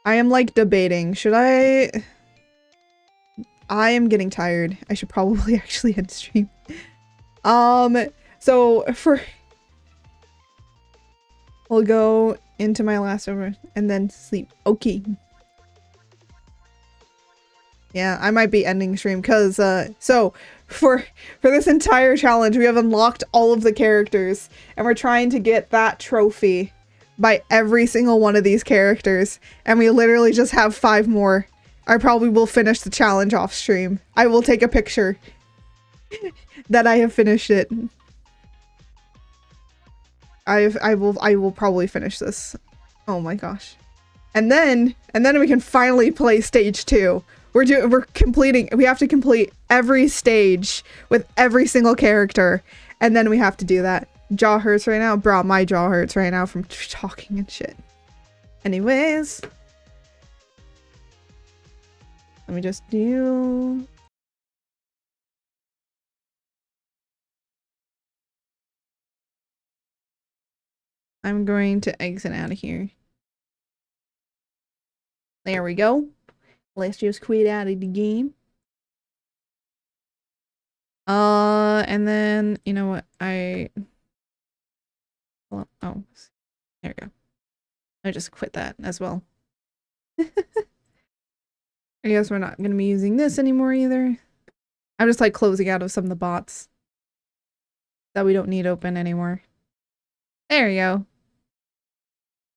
[SPEAKER 4] I am like debating. Should I am getting tired. I should probably actually end stream. So we'll go into my last over and then sleep. Okay. Yeah, I might be ending stream because so for this entire challenge we have unlocked all of the characters and we're trying to get that trophy by every single one of these characters, and we literally just have 5 more. I probably will finish the challenge off stream. I will take a picture that I have finished it. I will probably finish this. Oh my gosh. And then we can finally play stage 2. We have to complete every stage with every single character, and then we have to do that. Jaw hurts right now. Bro, my jaw hurts right now from talking and shit. Anyways. Let me just do... I'm going to exit out of here. There we go. Let's just quit out of the game. And then, you know what, well, oh, there we go. I just quit that as well. I guess we're not going to be using this anymore either. I'm just like closing out of some of the bots that we don't need open anymore. There you go.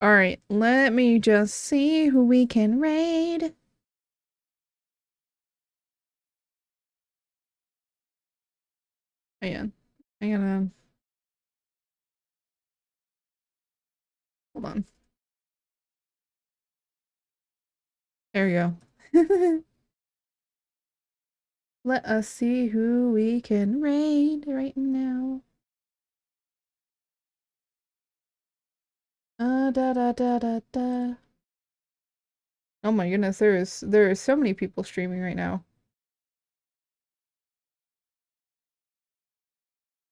[SPEAKER 4] Alright, let me just see who we can raid. Hang on. I gotta... Hold on. There you go. Let us see who we can raid right now. Da da da da da. Oh my goodness, there are so many people streaming right now.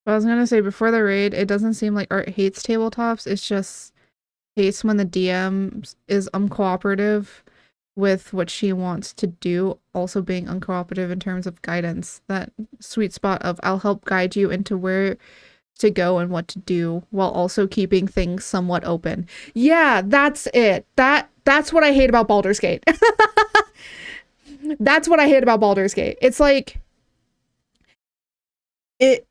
[SPEAKER 4] But I was gonna say, before the raid, it doesn't seem like Art hates tabletops. It's just hates when the DM is uncooperative with what she wants to do, also being uncooperative in terms of guidance. That sweet spot of I'll help guide you into where to go and what to do while also keeping things somewhat open. Yeah, that's it. That's what I hate about Baldur's Gate. That's what I hate about Baldur's Gate. It's like it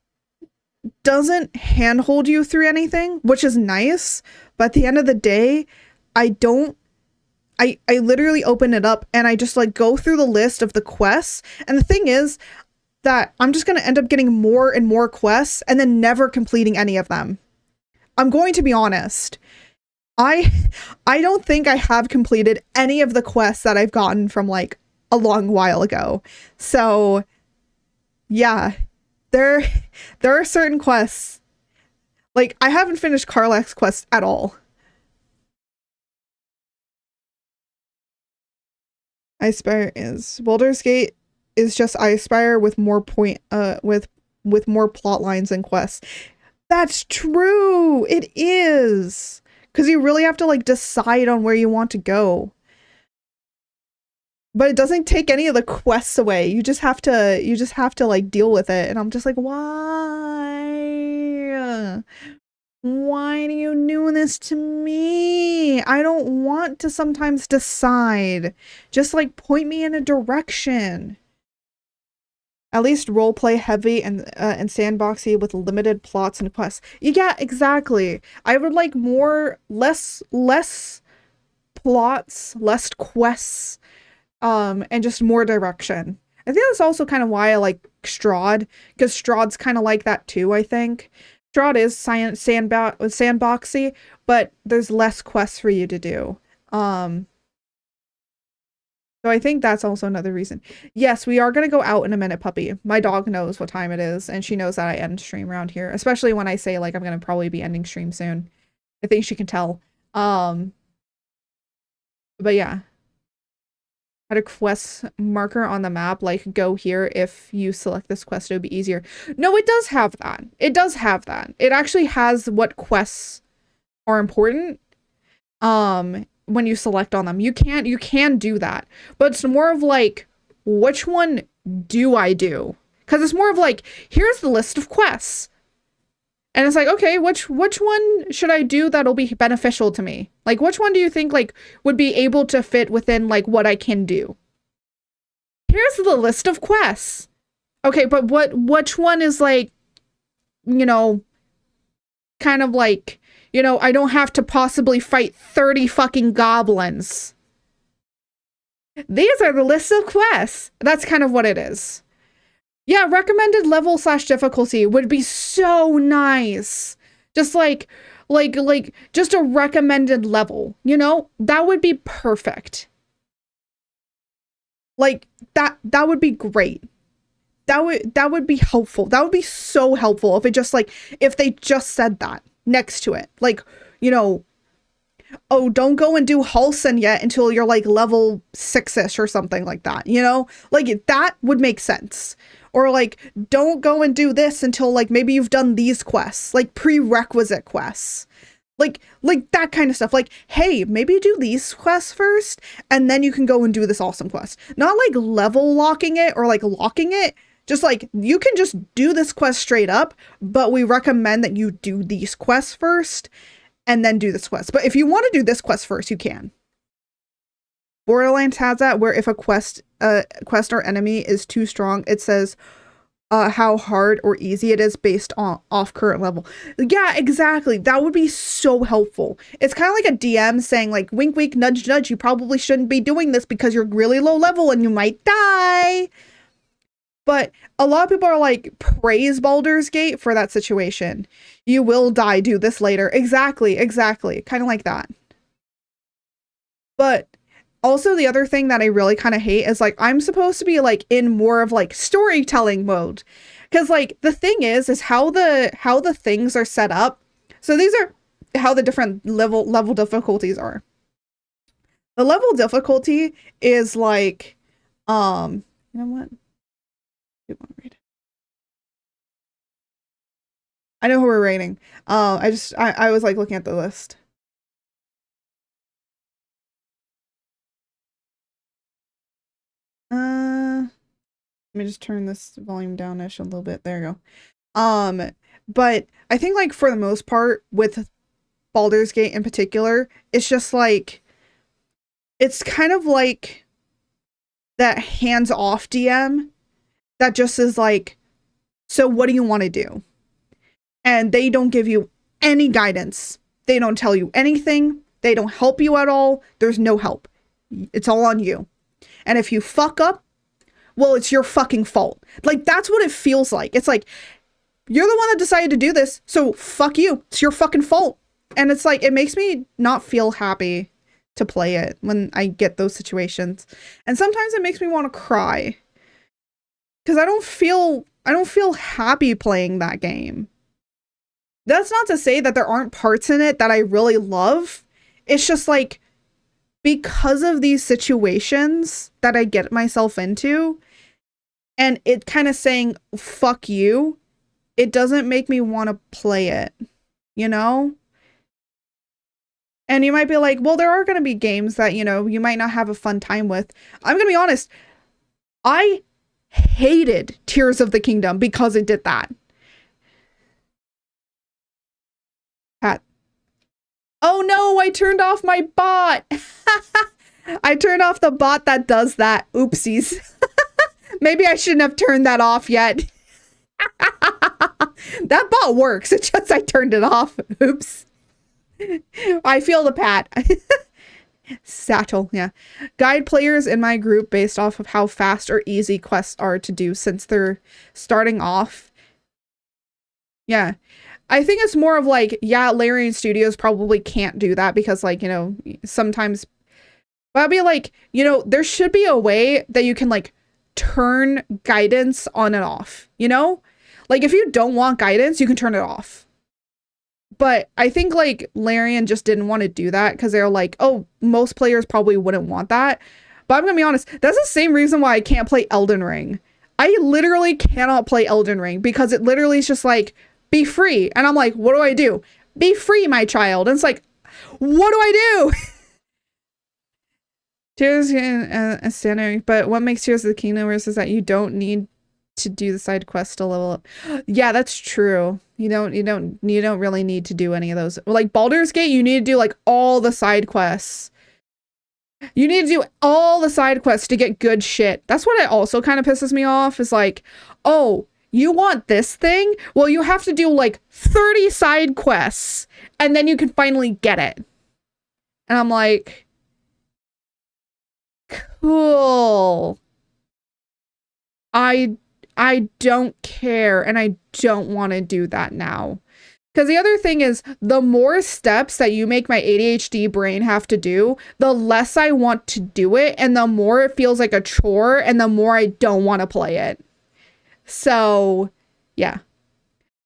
[SPEAKER 4] doesn't handhold you through anything, which is nice, but at the end of the day, I literally open it up and I just like go through the list of the quests, and the thing is that I'm just going to end up getting more and more quests and then never completing any of them. I'm going to be honest. I don't think I have completed any of the quests that I've gotten from like a long while ago. So yeah, there are certain quests. Like I haven't finished Karlach's quest at all. I Spire is Baldur's Gate is just I Aspire with more with more plot lines and quests. That's true. It is. Cuz you really have to like decide on where you want to go. But it doesn't take any of the quests away. You just have to like deal with it, and I'm just like, why? Why do you do this to me? I don't want to sometimes decide. Just like point me in a direction. At least roleplay heavy and sandboxy with limited plots and quests. Yeah, exactly. I would like less plots, less quests, and just more direction. I think that's also kind of why I like Strahd, because Strahd's kind of like that too, I think. Strahd is sandboxy, but there's less quests for you to do. So I think that's also another reason. Yes, we are going to go out in a minute, puppy. My dog knows what time it is, and she knows that I end stream around here, especially when I say, like, I'm going to probably be ending stream soon. I think she can tell. But yeah. Add a quest marker on the map, like go here if you select this quest, it would be easier. No, it does have that. It does have that. It actually has what quests are important when you select on them. You can do that. But it's more of like, which one do I do? Because it's more of like, here's the list of quests. And it's like, okay, which one should I do that'll be beneficial to me? Like, which one do you think like would be able to fit within like what I can do? Here's the list of quests. Okay, but which one is like, you know, kind of like, you know, I don't have to possibly fight 30 fucking goblins. These are the lists of quests. That's kind of what it is. Yeah, recommended level / difficulty would be so nice. Just like just a recommended level, you know? That would be perfect. Like that would be great. That would be helpful. That would be so helpful if it just like if they just said that next to it. Like, you know, oh, don't go and do Halson yet until you're like level 6ish or something like that, you know? Like that would make sense. Or like, don't go and do this until like maybe you've done these quests, like prerequisite quests. Like that kind of stuff. Like, hey, maybe do these quests first and then you can go and do this awesome quest. Not like level locking it or like locking it. Just like, you can just do this quest straight up, but we recommend that you do these quests first and then do this quest. But if you want to do this quest first, you can. Borderlands has that where if a quest or enemy is too strong, it says how hard or easy it is based on off current level. Yeah, exactly. That would be so helpful. It's kind of like a DM saying like, wink, wink, nudge, nudge. You probably shouldn't be doing this because you're really low level and you might die. But a lot of people are like, praise Baldur's Gate for that situation. You will die, do this later. Exactly. Kind of like that. But also, the other thing that I really kind of hate is like, I'm supposed to be like in more of like storytelling mode. Because like the thing is how the things are set up. So these are how the different level difficulties are. The level difficulty is like, you know what? I want to read. I know who we're rating. I was like looking at the list. Let me just turn this volume down-ish a little bit. There you go. But I think like for the most part with Baldur's Gate in particular, it's just like, it's kind of like that hands-off DM that just is like, so what do you want to do? And they don't give you any guidance. They don't tell you anything. They don't help you at all. There's no help. It's all on you. And if you fuck up, well, it's your fucking fault. Like, that's what it feels like. It's like, you're the one that decided to do this, so fuck you. It's your fucking fault. And it's like, it makes me not feel happy to play it when I get those situations. And sometimes it makes me want to cry. Because I don't feel happy playing that game. That's not to say that there aren't parts in it that I really love. It's just like, because of these situations that I get myself into, and it kind of saying, fuck you, it doesn't make me want to play it, you know? And you might be like, well, there are going to be games that, you know, you might not have a fun time with. I'm going to be honest. I hated Tears of the Kingdom because it did that. Pat. Oh no, I turned off my bot. I turned off the bot that does that. Oopsies. Maybe I shouldn't have turned that off yet. That bot works. It's just I turned it off. Oops. I feel the pat. Satchel, yeah. Guide players in my group based off of how fast or easy quests are to do since they're starting off. Yeah. I think it's more of like, yeah, Larian Studios probably can't do that because like, you know, sometimes, but I'll be like, you know, there should be a way that you can like turn guidance on and off, you know? Like if you don't want guidance, you can turn it off. But I think like Larian just didn't want to do that because they're like, oh, most players probably wouldn't want that. But I'm gonna be honest, that's the same reason why I can't play Elden Ring. I literally cannot play Elden Ring because it literally is just like, be free. And I'm like, what do I do? Be free, my child. And it's like, what do I do? Tears and standard, but what makes Tears of the Kingdom worse is that you don't need to do the side quest to level up. Yeah, that's true. You don't really need to do any of those. Like Baldur's Gate, you need to do like all the side quests. You need to do all the side quests to get good shit. That's what it also kind of pisses me off is like, oh, you want this thing? Well, you have to do like 30 side quests and then you can finally get it. And I'm like, cool. I don't care and I don't want to do that now. Because the other thing is, the more steps that you make my ADHD brain have to do, the less I want to do it, and the more it feels like a chore, and the more I don't want to play it. So, yeah.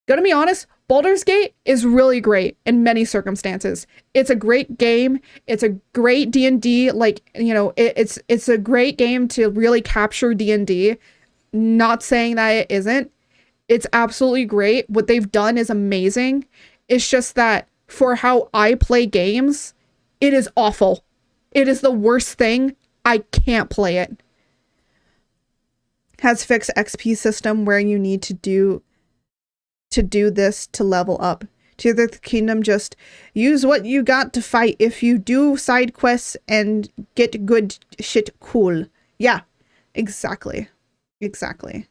[SPEAKER 4] Gonna be honest, Baldur's Gate is really great in many circumstances. It's a great game. It's a great D&D, like, you know, it's a great game to really capture D&D. Not saying that it isn't. It's absolutely great. What they've done is amazing. It's just that for how I play games, it is awful. It is the worst thing. I can't play it. Has fixed XP system where you need to do this to level up. Tears of the Kingdom, just use what you got to fight. If you do side quests and get good shit, cool. Yeah, exactly. Exactly.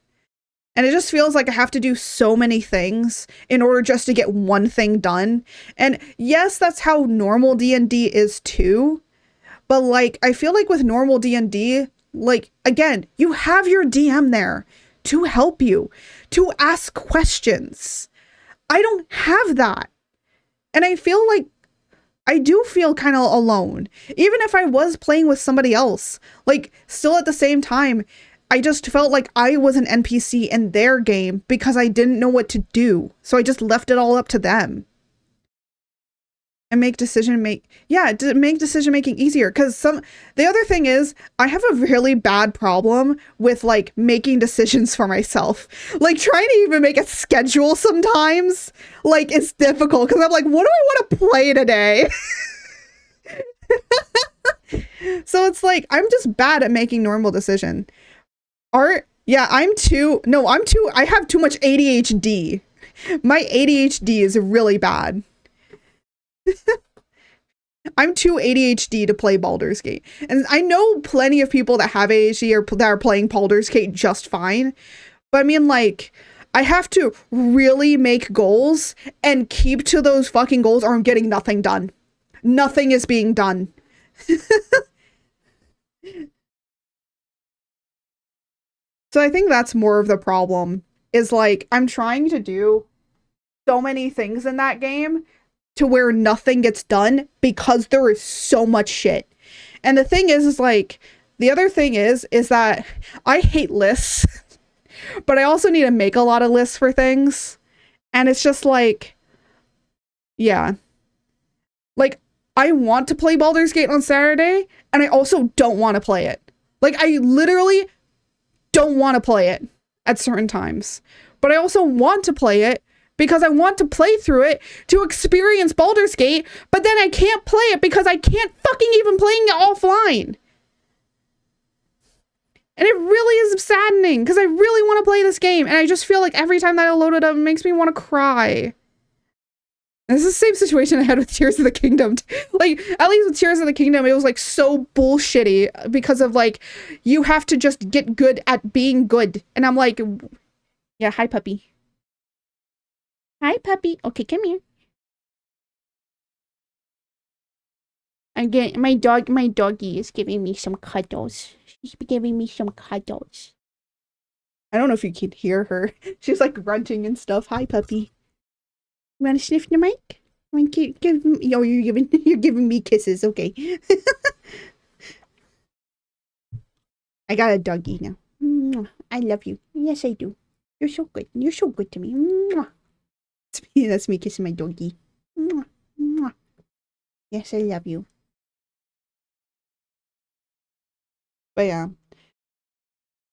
[SPEAKER 4] And it just feels like I have to do so many things in order just to get one thing done. And yes, that's how normal D&D is too. But like, I feel like with normal D&D, like, again, you have your DM there to help you, to ask questions. I don't have that. And I feel like I do feel kind of alone. Even if I was playing with somebody else, like, still at the same time, I just felt like I was an NPC in their game because I didn't know what to do. So I just left it all up to them. And make decision making easier. Because the other thing is, I have a really bad problem with like making decisions for myself. Like trying to even make a schedule sometimes, like it's difficult because I'm like, what do I want to play today? So it's like, I'm just bad at making normal decision. Art, yeah, I have too much ADHD. My ADHD is really bad. I'm too ADHD to play Baldur's Gate. And I know plenty of people that have ADHD or that are playing Baldur's Gate just fine. But I mean, like, I have to really make goals and keep to those fucking goals or I'm getting nothing done. Nothing is being done. So I think that's more of the problem, is like, I'm trying to do so many things in that game to where nothing gets done because there is so much shit. And the thing is like, the other thing is that I hate lists, but I also need to make a lot of lists for things. And it's just like, yeah. Like, I want to play Baldur's Gate on Saturday, and I also don't want to play it. Like, I literally don't want to play it at certain times, but I also want to play it because I want to play through it to experience Baldur's Gate, but then I can't play it because I can't fucking even playing it offline. And it really is saddening because I really want to play this game, and I just feel like every time that I load it up, it makes me want to cry. This is the same situation I had with Tears of the Kingdom. Like, at least with Tears of the Kingdom, it was, like, so bullshitty because of, like, you have to just get good at being good. And I'm like, yeah, hi, puppy. Hi, puppy. Okay, come here. Again, my doggy is giving me some cuddles. She's giving me some cuddles. I don't know if you can hear her. She's, like, grunting and stuff. Hi, puppy. You want to sniff the mic? Oh, you're giving me kisses. Okay. I got a doggy now. I love you. Yes, I do. You're so good. You're so good to me. That's me kissing my doggy.
[SPEAKER 1] Mwah, mwah. Yes, I love you. But yeah.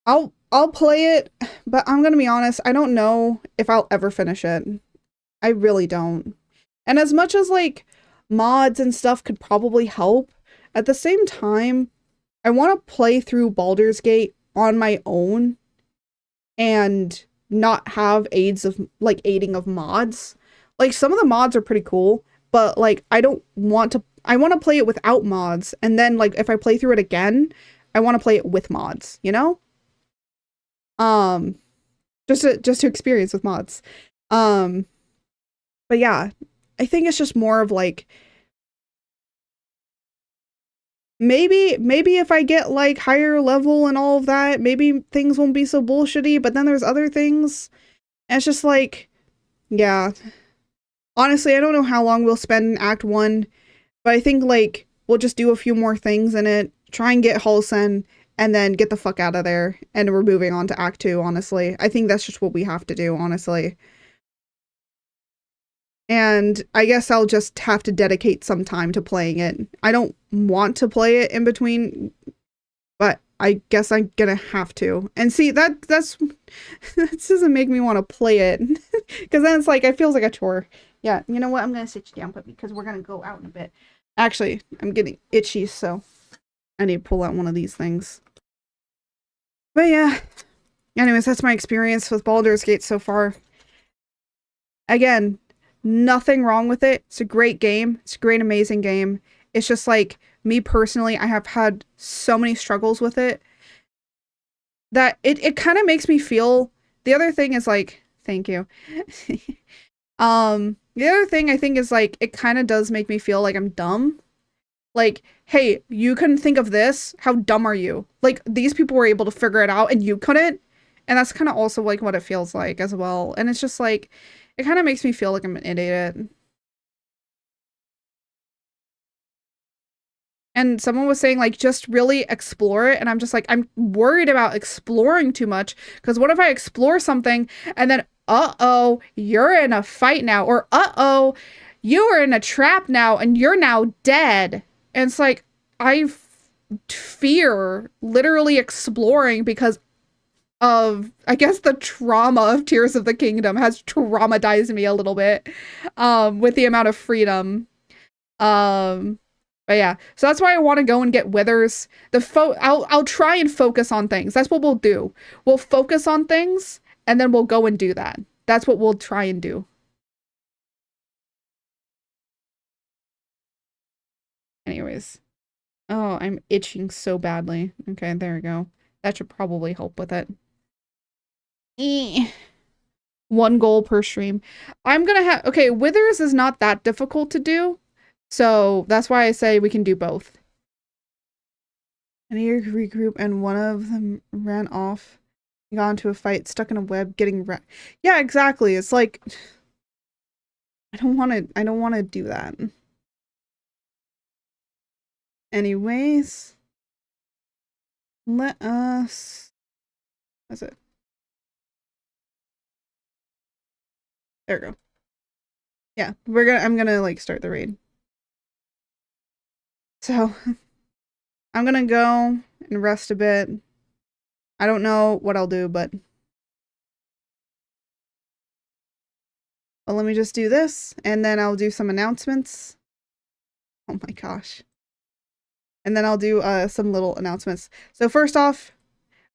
[SPEAKER 1] I'll play it, but I'm gonna be honest, I don't know if I'll ever finish it. I really don't. And as much as like mods and stuff could probably help, at the same time, I want to play through Baldur's Gate on my own and not have aiding of mods. Like some of the mods are pretty cool, but like I want to play it without mods, and then like if I play through it again, I want to play it with mods, you know? Just to experience with mods. But yeah, I think it's just more of like maybe if I get like higher level and all of that, maybe things won't be so bullshitty, but then there's other things. And it's just like, yeah. Honestly, I don't know how long we'll spend in Act 1, but I think like we'll just do a few more things in it, try and get Holsen, and then get the fuck out of there, and we're moving on to Act 2, honestly. I think that's just what we have to do, honestly. And I guess I'll just have to dedicate some time to playing it. I don't want to play it in between, but I guess I'm gonna have to. And see, that's that doesn't make me want to play it. Because then it's like, it feels like a chore. Yeah, you know what? I'm gonna sit you down, puppy, because we're gonna go out in a bit. Actually, I'm getting itchy, so I need to pull out one of these things. But yeah. Anyways, that's my experience with Baldur's Gate so far. Again, nothing wrong with it. It's a great game. It's a great, amazing game. It's just like, me personally, I have had so many struggles with it that it kind of makes me feel, the other thing is like, thank you. The other thing I think is like, it kind of does make me feel like I'm dumb. Like, hey, you couldn't think of this? How dumb are you? Like, these people were able to figure it out and you couldn't? And that's kind of also like what it feels like as well. And it's just like, it kind of makes me feel like I'm an idiot. And someone was saying like, just really explore it. And I'm just like, I'm worried about exploring too much. Because what if I explore something and then, uh-oh, you're in a fight now. Or uh-oh, you are in a trap now and you're now dead. And it's like, I fear literally exploring because of, I guess, the trauma of Tears of the Kingdom has traumatized me a little bit with the amount of freedom. But yeah, so that's why I want to go and get withers. I'll try and focus on things. That's what we'll do. We'll focus on things and then we'll go and do that. That's what we'll try and do. Anyways. Oh, I'm itching so badly. Okay, there we go. That should probably help with it. One goal per stream. I'm gonna have, okay, withers is not that difficult to do. So that's why I say we can do both. I need to regroup, and one of them ran off, got into a fight, stuck in a web, getting yeah, exactly. It's like, I don't want to do that. Anyways, let us, that's it. There we go. Yeah, I'm gonna like start the raid. So I'm gonna go and rest a bit. I don't know what I'll do, but well, let me just do this and then I'll do some announcements. Oh my gosh. And then I'll do some little announcements. So first off,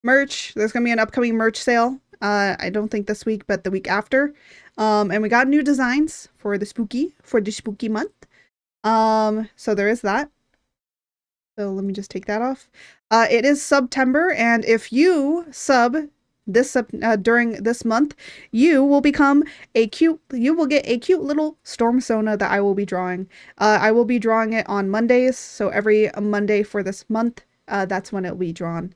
[SPEAKER 1] merch. There's gonna be an upcoming merch sale. I don't think this week, but the week after. And we got new designs for the spooky month. So there is that. So let me just take that off. It is September, and if you sub this during this month, you will get a cute little storm Sona that I will be drawing. I will be drawing it on Mondays, so every Monday for this month, that's when it will be drawn.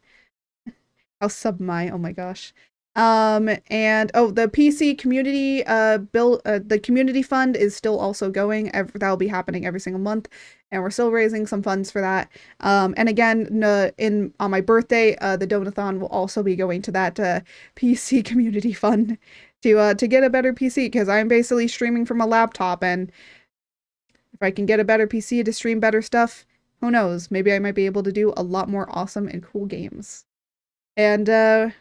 [SPEAKER 1] I'll sub oh my gosh. And oh, the PC community the community fund is still also going. That'll be happening every single month, and we're still raising some funds for that. And again, on my birthday, the donathon will also be going to that PC community fund to get a better PC, because I'm basically streaming from a laptop, and
[SPEAKER 4] If I can get a better PC to stream better stuff, who knows? Maybe I might be able to do a lot more awesome and cool games. And I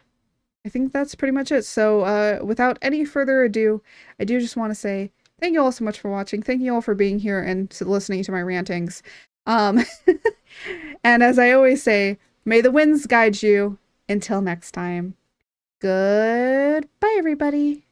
[SPEAKER 4] think that's pretty much it. So without any further ado, I do just want to say thank you all so much for watching. Thank you all for being here and listening to my rantings. And as I always say, may the winds guide you. Until next time. Goodbye, everybody.